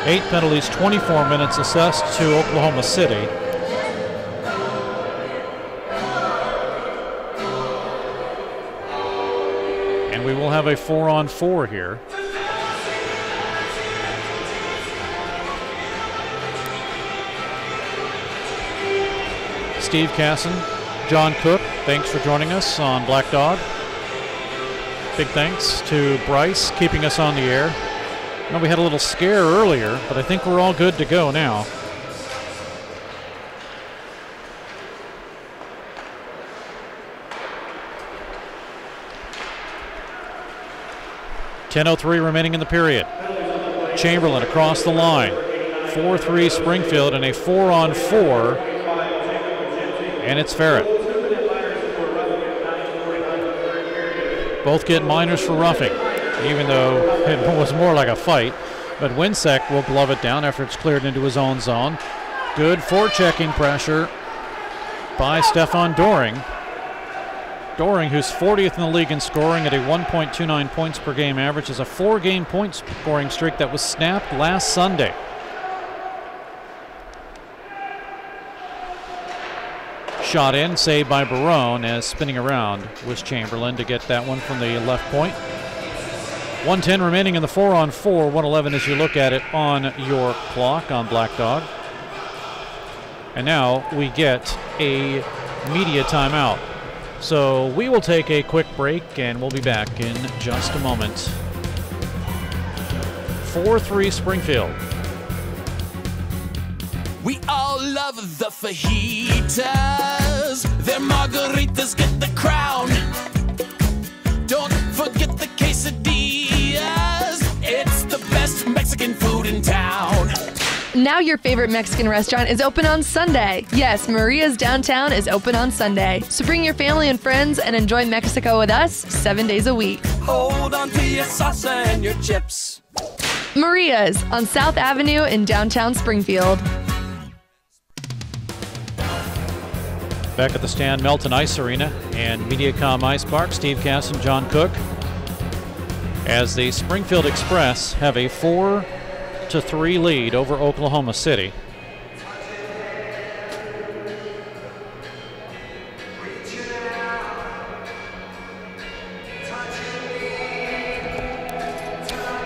8 penalties, 24 minutes assessed to Oklahoma City. And we will have a 4-on-4 here. Steve Casson, John Cook, thanks for joining us on Black Dog. Big thanks to Bryce keeping us on the air. I know we had a little scare earlier, but I think we're all good to go now. .10:03 remaining in the period. Chamberlain across the line. 4-3 Springfield and a 4-on-4. And it's Ferret. Both get minors for roughing, even though it was more like a fight. But Winsek will glove it down after it's cleared into his own zone. Good forechecking pressure by Stefan Doring. scoring, who's 40th in the league in scoring at a 1.29 points per game average, is a 4-game point scoring streak that was snapped last Sunday. Shot in, saved by Barone, as spinning around was Chamberlain to get that one from the left point. 1:10 remaining in the 4-on-4, 1:11 as you look at it on your clock on Black Dog. And now we get a media timeout. So we will take a quick break and we'll be back in just a moment. 4-3 Springfield. We all love the fajitas. Their margaritas get the crown. Don't forget the quesadillas. It's the best Mexican food in town. Now your favorite Mexican restaurant is open on Sunday. Yes, Maria's Downtown is open on Sunday. So bring your family and friends and enjoy Mexico with us 7 days a week. Hold on to your salsa and your chips. Maria's on South Avenue in downtown Springfield. Back at the Stan Melton Ice Arena and Mediacom Ice Park, Steve Cass and John Cook, as the Springfield Express have a 4-3 lead over Oklahoma City.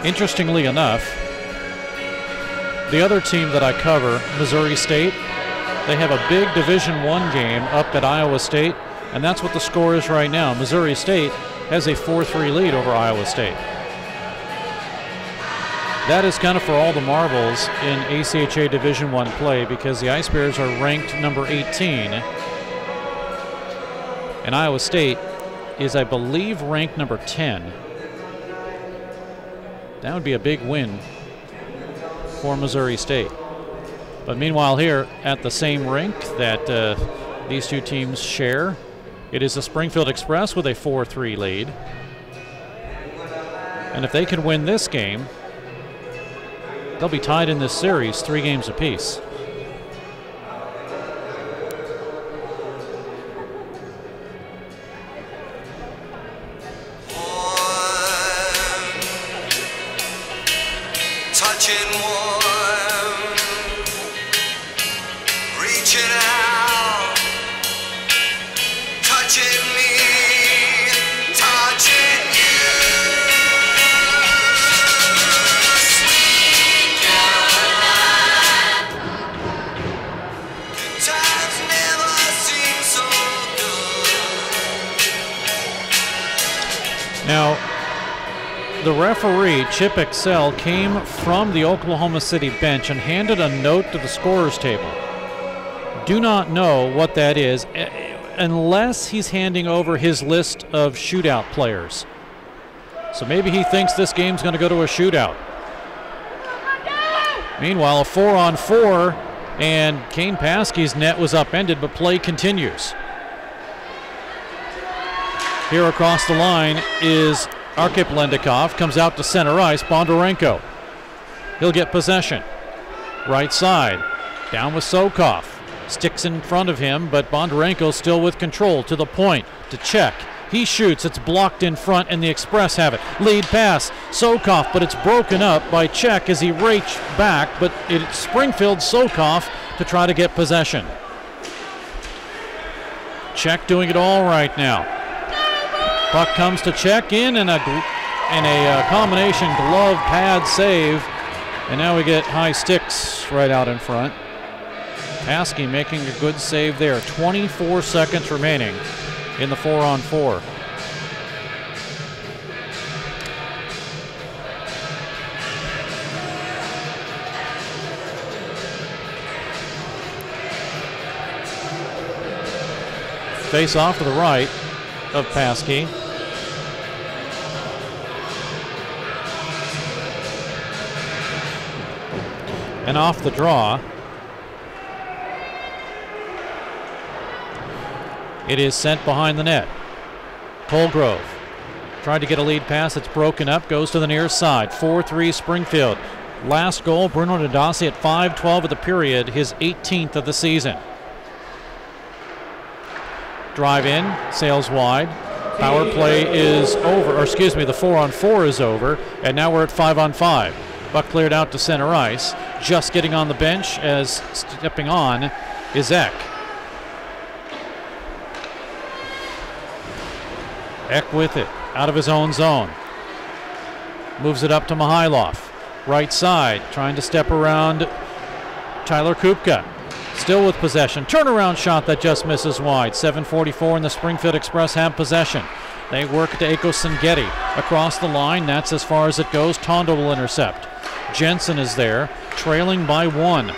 Interestingly enough, the other team that I cover, Missouri State, they have a big Division I game up at Iowa State, and that's what the score is right now. Missouri State has a 4-3 lead over Iowa State. That is kind of for all the marbles in ACHA Division I play, because the Ice Bears are ranked number 18, and Iowa State is, I believe, ranked number 10. That would be a big win for Missouri State. But meanwhile, here at the same rink that these two teams share, it is the Springfield Express with a 4-3 lead. And if they can win this game, they'll be tied in this series 3 games apiece. Now, the referee, Chip Excel, came from the Oklahoma City bench and handed a note to the scorer's table. Do not know what that is, unless he's handing over his list of shootout players. So maybe he thinks this game's going to go to a shootout. Meanwhile, a 4-on-4, and Kane Paskey's net was upended, but play continues. Here across the line is Arkip Lendikov, comes out to center ice, Bondarenko. He'll get possession. Right side, down with Sokov. Sticks in front of him, but Bondarenko still with control to the point, to check. He shoots, it's blocked in front, and the Express have it. Lead pass, Sokov, but it's broken up by Czech as he reached back, but it's Springfield Sokov to try to get possession. Czech doing it all right now. Puck comes to Czech in, and a combination glove pad save, and now we get high sticks right out in front. Paskey making a good save there. 24 seconds remaining in the 4-on-4. Face off to the right of Paskey. And off the draw, it is sent behind the net. Colgrove tried to get a lead pass. It's broken up, goes to the near side. 4-3 Springfield. Last goal, Bruno Nadasi at 5:12 of the period, his 18th of the season. Drive in, sails wide. Power play is over, or excuse me, the 4-on-4 is over, and now we're at 5-on-5. Buck cleared out to center ice. Just getting on the bench as stepping on is Eck. Eck with it, out of his own zone. Moves it up to Mihailov. Right side, trying to step around Tyler Kupka. Still with possession. Turnaround shot that just misses wide. 7:44 and the Springfield Express have possession. They work to Eko Sengeti. Across the line, that's as far as it goes. Tondo will intercept. Jensen is there, trailing by 1.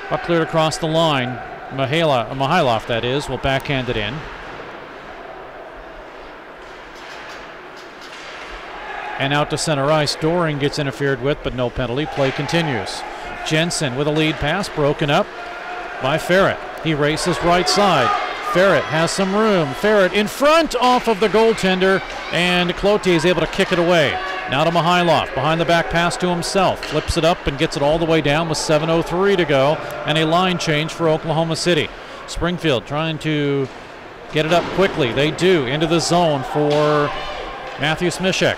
Puck cleared across the line. Mihailov, that is, will backhand it in. And out to center ice. Doring gets interfered with, but no penalty. Play continues. Jensen with a lead pass, broken up by Ferret. He races right side. Ferret has some room. Ferret in front off of the goaltender, and Cloutier is able to kick it away. Now to Mihailov. Behind the back pass to himself. Flips it up and gets it all the way down with 7:03 to go, and a line change for Oklahoma City. Springfield trying to get it up quickly. They do. Into the zone for Matthew Smishek.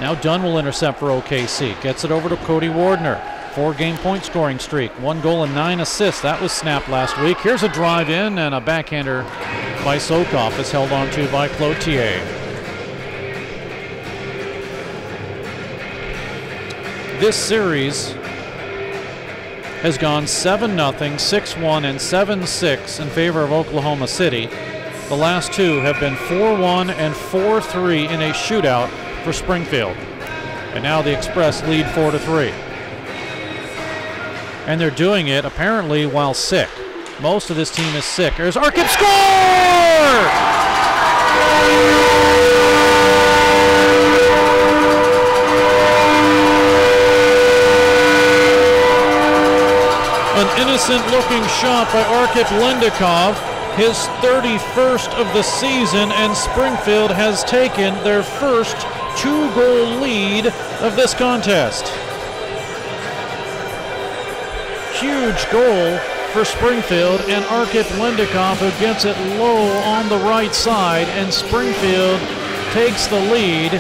Now Dunn will intercept for OKC. Gets it over to Cody Wardner. 4-game point scoring streak. 1 goal and 9 assists. That was snapped last week. Here's a drive in, and a backhander by Sokov is held on to by Cloutier. This series has gone 7-0, 6-1, and 7-6 in favor of Oklahoma City. The last two have been 4-1 and 4-3 in a shootout for Springfield. And now the Express lead 4-3. And they're doing it apparently while sick. Most of this team is sick. There's Arkip score! An innocent-looking shot by Arkip Lendikov, his 31st of the season, and Springfield has taken their first 2-goal lead of this contest. Huge goal for Springfield, and Arkip Lendikov, who gets it low on the right side, and Springfield takes the lead,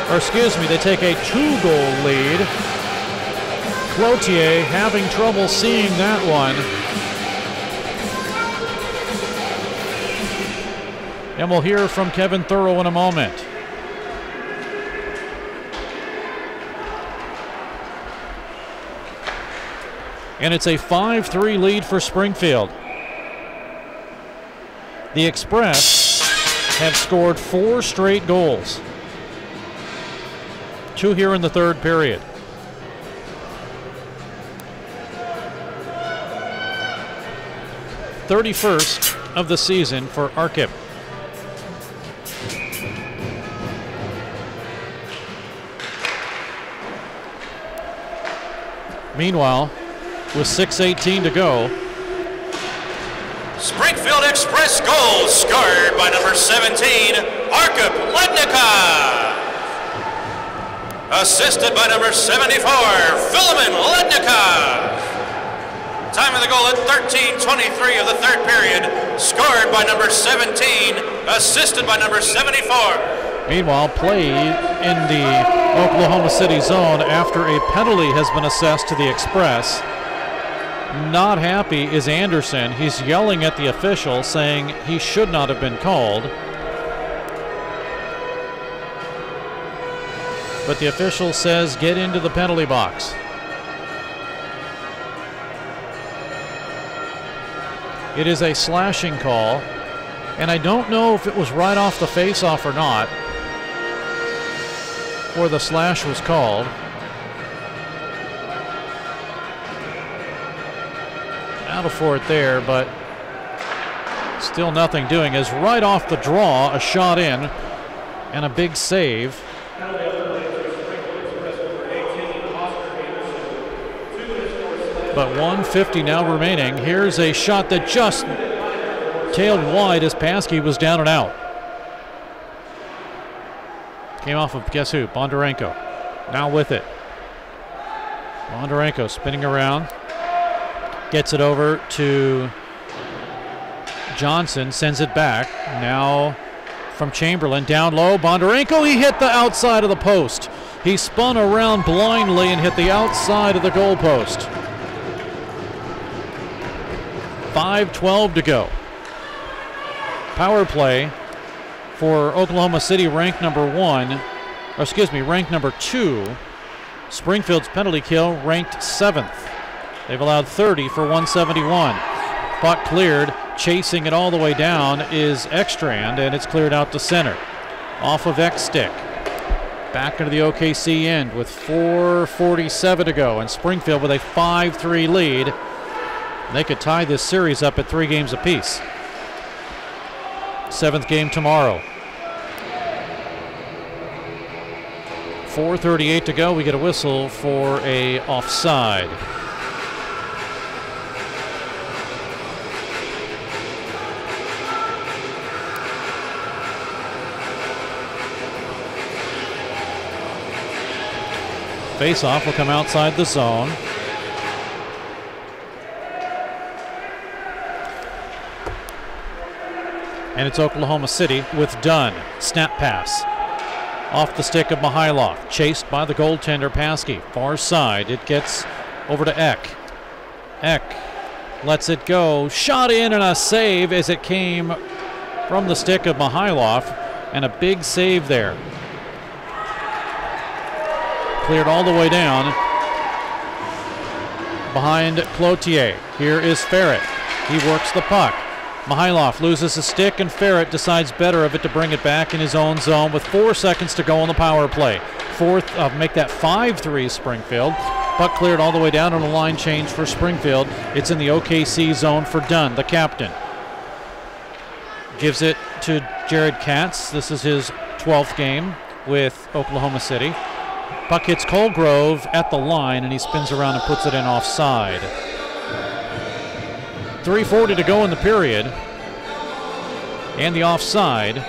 or excuse me, they take a 2-goal lead. Cloutier having trouble seeing that one. And we'll hear from Kevin Thurl in a moment. And it's a 5-3 lead for Springfield. The Express have scored 4 straight goals. 2 here in the third period. '31st of the season for Arkip. Meanwhile, with 6:18 to go, Springfield Express goal scored by number 17, Arkip Lednikov. Assisted by number 74, Philemon Lednikov. Time of the goal at 13:23 of the third period, scored by number 17, assisted by number 74. Meanwhile, play in the Oklahoma City zone after a penalty has been assessed to the Express. Not happy is Anderson. He's yelling at the official, saying he should not have been called. But the official says, get into the penalty box. It is a slashing call, and I don't know if it was right off the face-off or not, where the slash was called. Out for it there, but still nothing doing. As right off the draw, a shot in and a big save. But 1:50 now remaining. Here's a shot that just tailed wide as Paskey was down and out. Came off of, guess who? Bondarenko. Now with it. Bondarenko spinning around. Gets it over to Johnson sends it back. Now from Chamberlain, down low. Bondarenko, he hit the outside of the post. He spun around blindly and hit the outside of the goal post. 5:12 to go. Power play for Oklahoma City, ranked number 2. Springfield's penalty kill, ranked 7th. They've allowed 30 for 171. Puck cleared, chasing it all the way down is Ekstrand, and it's cleared out to center. Off of X-stick. Back into the OKC end with 4:47 to go, and Springfield with a 5-3 lead. They could tie this series up at 3 games apiece. 7th game tomorrow. 4:38 to go. We get a whistle for a offside. Face-off will come outside the zone. And it's Oklahoma City with Dunn. Snap pass. Off the stick of Mihailov. Chased by the goaltender Paskey. Far side. It gets over to Eck. Eck lets it go. Shot in and a save as it came from the stick of Mihailov. And a big save there. Cleared all the way down behind Cloutier. Here is Ferret. He works the puck. Mihailov loses a stick, and Ferret decides better of it to bring it back in his own zone with 4 seconds to go on the power play. Make that 5-3 Springfield. Puck cleared all the way down on a line change for Springfield. It's in the OKC zone for Dunn, the captain. Gives it to Jared Katz. This is his 12th game with Oklahoma City. Puck hits Colgrove at the line, and he spins around and puts it in offside. 3:40 to go in the period. And the offside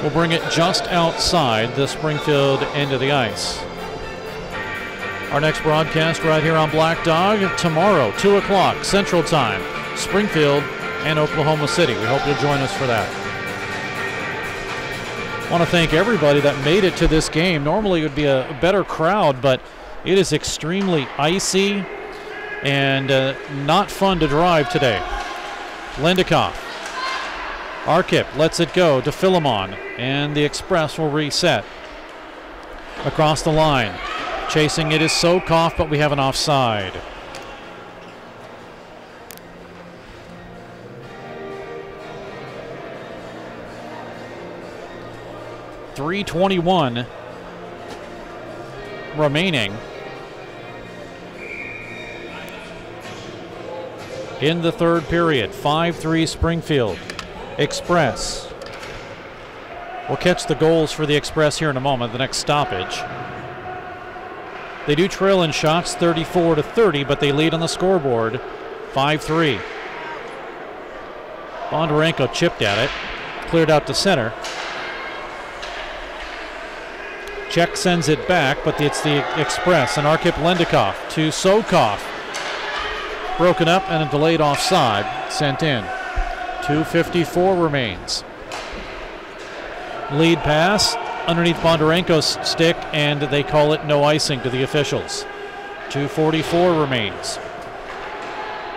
will bring it just outside the Springfield end of the ice. Our next broadcast right here on Black Dog tomorrow, 2 o'clock Central Time, Springfield and Oklahoma City. We hope you'll join us for that. I want to thank everybody that made it to this game. Normally it would be a better crowd, but it is extremely icy and not fun to drive today. Lendikoff. Arkip lets it go to Philemon, and the Express will reset. Across the line. Chasing it is Sokoff, but we have an offside. .321 remaining in the third period. 5-3 Springfield. Express will catch the goals for the Express here in a moment, the next stoppage. They do trail in shots 34-30, but they lead on the scoreboard 5-3. Bondarenko chipped at it, cleared out to center. Czech sends it back, but it's the Express, and Arkip Lendikoff to Sokoff. Broken up and a delayed offside sent in. 2:54 remains. Lead pass underneath Bondarenko's stick, and they call it no icing to the officials. 2:44 remains.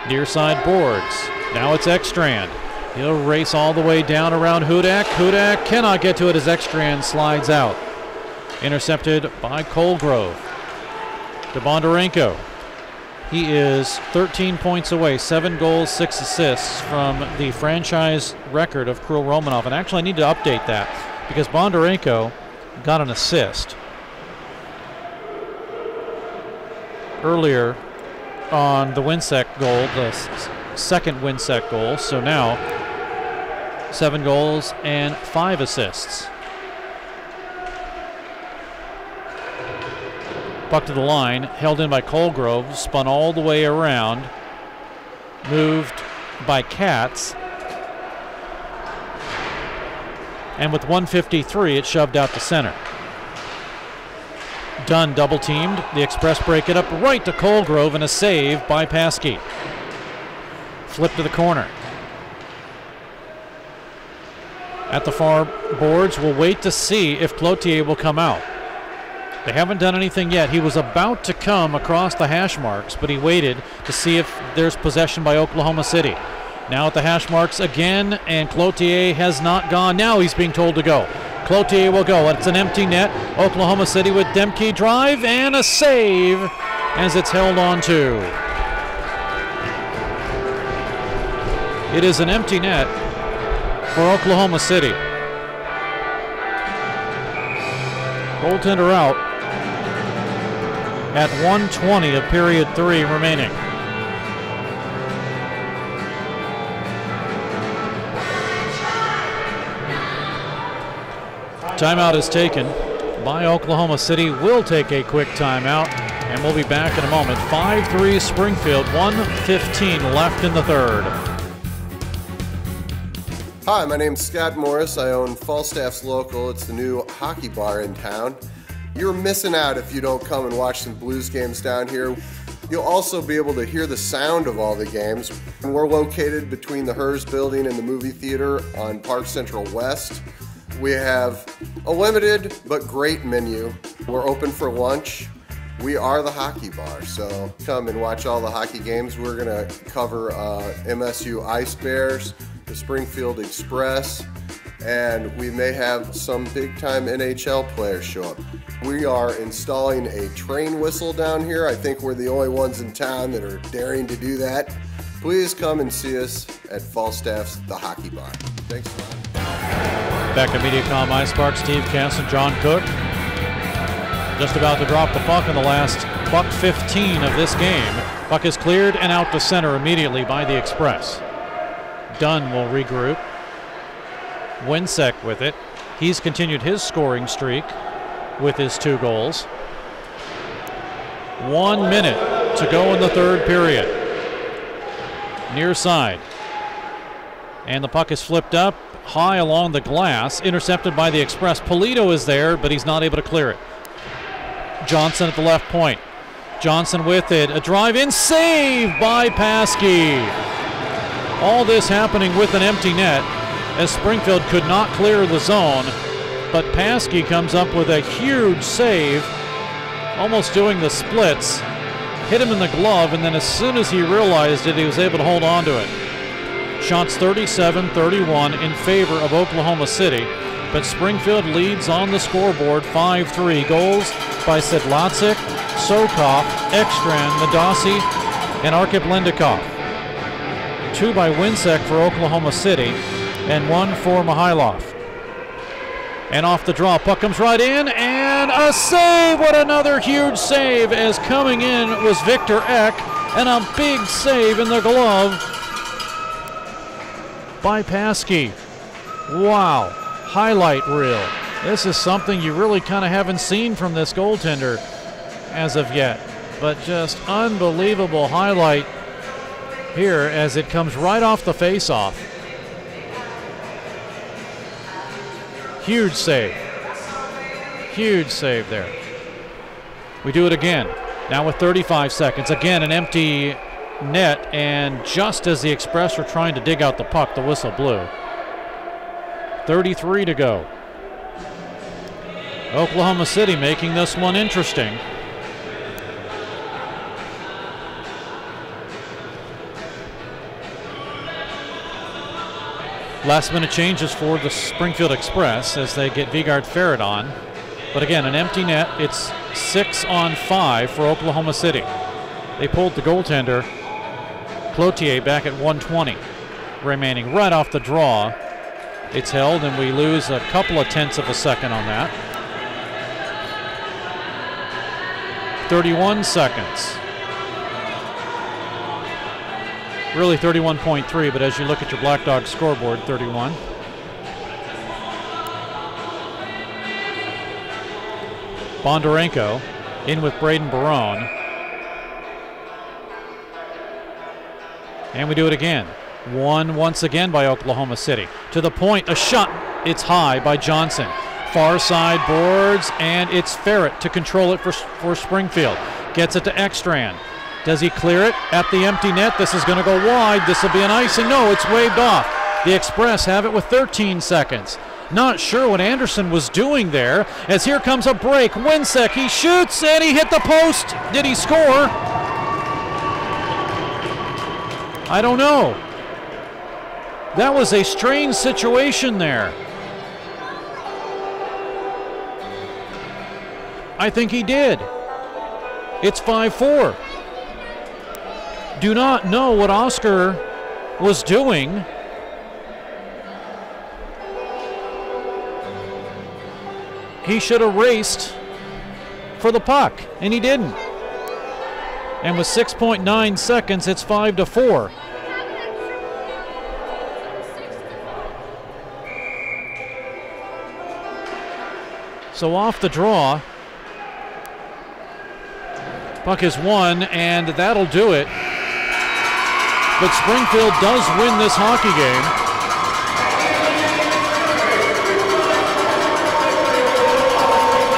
Near side boards. Now it's Ekstrand. He'll race all the way down around Hudak. Hudak cannot get to it as Ekstrand slides out. Intercepted by Colgrove. To Bondarenko. He is 13 points away, 7 goals, 6 assists from the franchise record of Kirill Romanov. And actually I need to update that because Bondarenko got an assist earlier on the Winsek goal, the second Winsek goal. So now 7 goals and 5 assists. Puck to the line, held in by Colgrove, spun all the way around, moved by Katz, and with 1:53, it's shoved out to center. Dunn double teamed. The Express break it up right to Colgrove, and a save by Paskey. Flip to the corner. At the far boards, we'll wait to see if Cloutier will come out. They haven't done anything yet. He was about to come across the hash marks, but he waited to see if there's possession by Oklahoma City. Now at the hash marks again, and Cloutier has not gone. Now he's being told to go. Cloutier will go. It's an empty net. Oklahoma City with Demke drive and a save as it's held on to. It is an empty net for Oklahoma City. Goaltender out at 1:20 of period 3 remaining. Timeout is taken by Oklahoma City. We'll take a quick timeout, and we'll be back in a moment. 5-3 Springfield, 1:15 left in the third. Hi, my name's Scott Morris. I own Falstaff's Local. It's the new hockey bar in town. You're missing out if you don't come and watch some Blues games down here. You'll also be able to hear the sound of all the games. We're located between the Hers building and the movie theater on Park Central West. We have a limited but great menu. We're open for lunch. We are the hockey bar, so come and watch all the hockey games. We're going to cover MSU Ice Bears, the Springfield Express, and we may have some big-time NHL players show up. We are installing a train whistle down here. I think we're the only ones in town that are daring to do that. Please come and see us at Falstaff's The Hockey Bar. Thanks a lot. Back at MediaCom Ice Park, Steve Casson, John Cook. Just about to drop the puck in the last $1:15 of this game. Puck is cleared and out to center immediately by the Express. Dunn will regroup. Winsek with it. He's continued his scoring streak with his 2 goals. 1 minute to go in the third period. Near side. And the puck is flipped up high along the glass, intercepted by the Express. Polito is there, but he's not able to clear it. Johnson at the left point. Johnson with it. A drive-in save by Paskey. All this happening with an empty net as Springfield could not clear the zone, but Paskey comes up with a huge save, almost doing the splits. Hit him in the glove, and then as soon as he realized it, he was able to hold on to it. Shots 37-31 in favor of Oklahoma City, but Springfield leads on the scoreboard 5-3. Goals by Sedlacek, Sokov, Ekstrand, Nadasi, and Arkip Lendikov. 2 by Winsek for Oklahoma City, and 1 for Mihailov. And off the draw, puck comes right in, and a save! What another huge save, as coming in was Victor Eck, and a big save in the glove by Paskey. Wow, highlight reel. This is something you really kind of haven't seen from this goaltender as of yet, but just unbelievable highlight here as it comes right off the face-off. Huge save. Huge save there. We do it again. Now with 35 seconds. Again, an empty net, and just as the Express were trying to dig out the puck, the whistle blew. 33 to go. Oklahoma City making this one interesting. Last minute changes for the Springfield Express as they get Vigard Ferret on. But again, an empty net. It's 6-on-5 for Oklahoma City. They pulled the goaltender, Cloutier, back at 1:20 remaining. Right off the draw, it's held, and we lose a couple of tenths of a second on that. 31 seconds. Really 31.3, but as you look at your Black Dog scoreboard, 31. Bondarenko in with Braden Barone. And we do it again. One once again by Oklahoma City. To the point, a shot. It's high by Johnson. Far side boards, and it's Ferret to control it for Springfield. Gets it to Ekstrand. Does he clear it at the empty net? This is going to go wide. This will be an icing. No, it's waved off. The Express have it with 13 seconds. Not sure what Anderson was doing there, as here comes a break. Winsek, he shoots, and he hit the post. Did he score? I don't know. That was a strange situation there. I think he did. It's 5-4. Do not know what Oscar was doing. He should have raced for the puck, and he didn't. And with 6.9 seconds, it's 5-4. So off the draw, puck is won, and that'll do it. But Springfield does win this hockey game.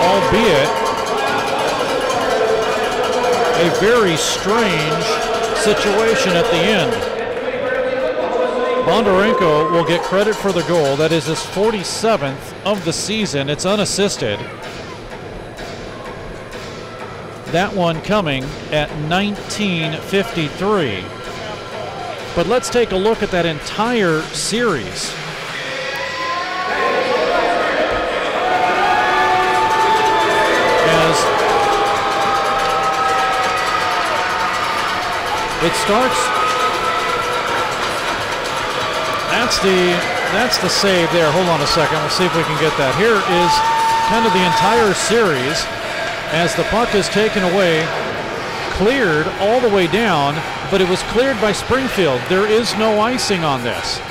Albeit a very strange situation at the end. Bondarenko will get credit for the goal. That is his 47th of the season. It's unassisted. That one coming at 19:53. But let's take a look at that entire series. As it starts, that's the save there. Hold on a second. We'll see if we can get that. Here is kind of the entire series as the puck is taken away, cleared all the way down, but it was cleared by Springfield. There is no icing on this.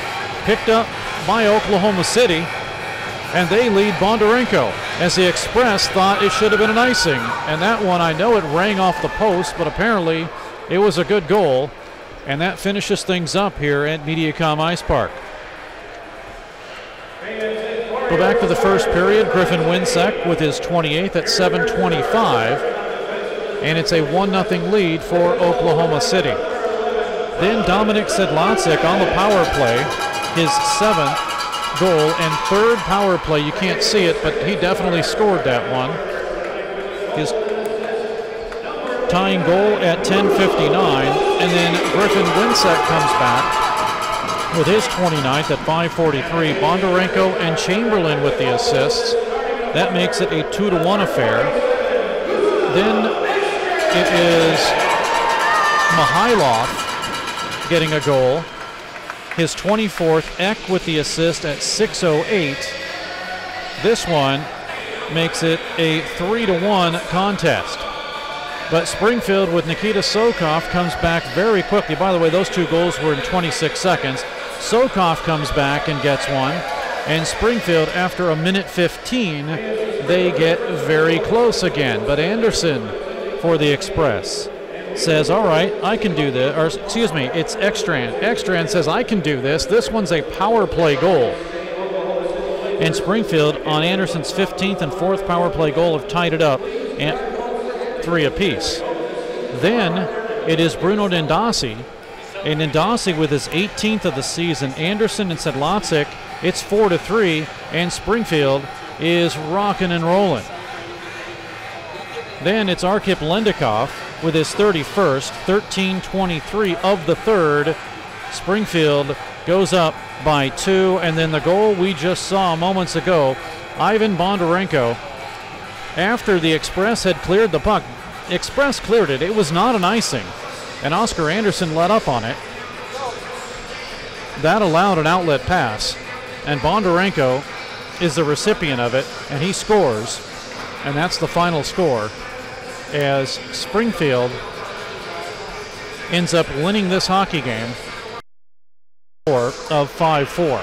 Picked up by Oklahoma City, and they lead Bondarenko, as the Express thought it should have been an icing. And that one, I know it rang off the post, but apparently it was a good goal, and that finishes things up here at Mediacom Ice Park. Go back to the first period. Griffin Winsek with his 28th at 7:25, and it's a 1-0 lead for Oklahoma City. Then Dominik Sedlacek on the power play, his 7th goal and 3rd power play. You can't see it, but he definitely scored that one. His tying goal at 10:59, and then Griffin Winsek comes back with his 29th at 5:43. Bondarenko and Chamberlain with the assists. That makes it a 2-1 affair. Then it is Mihailov getting a goal. His 24th, Eck with the assist at 6:08. This one makes it a 3-1 contest. But Springfield with Nikita Sokov comes back very quickly. By the way, those two goals were in 26 seconds. Sokov comes back and gets one. And Springfield, after 1:15, they get very close again. But Anderson for the Express says, all right, I can do this. Or excuse me, it's Ekstrand. Ekstrand says, I can do this. This one's a power play goal. And Springfield, on Anderson's 15th and 4th power play goal, have tied it up at 3 apiece. Then it is Bruno Nindasi. And Nindasi with his 18th of the season. Anderson and Sedlacek, it's 4-3, and Springfield is rocking and rolling. Then it's Arkip Lendikov with his 31st, 13:23 of the 3rd. Springfield goes up by 2, and then the goal we just saw moments ago, Ivan Bondarenko, after the Express had cleared the puck. Express cleared it. It was not an icing, and Oscar Anderson let up on it. That allowed an outlet pass, and Bondarenko is the recipient of it, and he scores, and that's the final score, as Springfield ends up winning this hockey game of 5-4.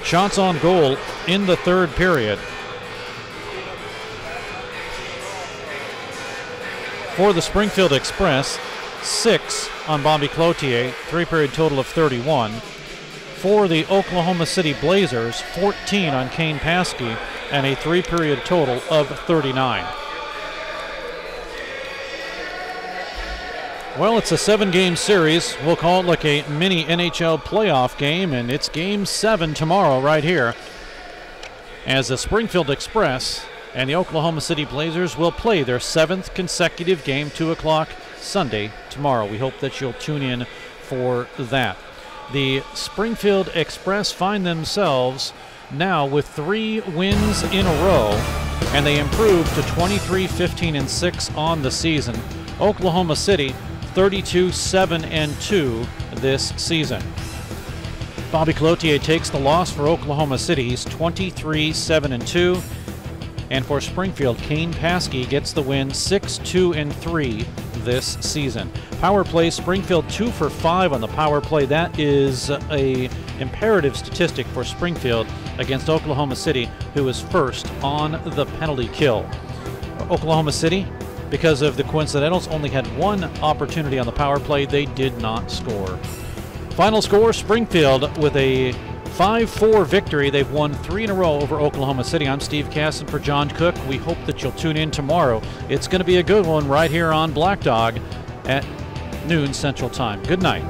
Shots on goal in the 3rd period. For the Springfield Express, 6 on Bobby Cloutier, 3-period total of 31. For the Oklahoma City Blazers, 14 on Kane Paskey, and a 3-period total of 39. Well, it's a 7-game series. We'll call it like a mini NHL playoff game, and it's Game 7 tomorrow right here, as the Springfield Express and the Oklahoma City Blazers will play their 7th consecutive game, 2 o'clock Sunday tomorrow. We hope that you'll tune in for that. The Springfield Express find themselves now with 3 wins in a row, and they improve to 23-15-6 on the season. Oklahoma City 32-7-2 this season. Bobby Cloutier takes the loss for Oklahoma City. He's 23-7-2. And for Springfield, Kane Paskey gets the win, 6-2-3 this season. Power play, Springfield 2 for 5 on the power play. That is a imperative statistic for Springfield against Oklahoma City, who is first on the penalty kill. Oklahoma City, because of the coincidentals, only had 1 opportunity on the power play. They did not score. Final score, Springfield with a 5-4 victory. They've won 3 in a row over Oklahoma City. I'm Steve Casson for John Cook. We hope that you'll tune in tomorrow. It's going to be a good one right here on Black Dog at noon Central Time. Good night.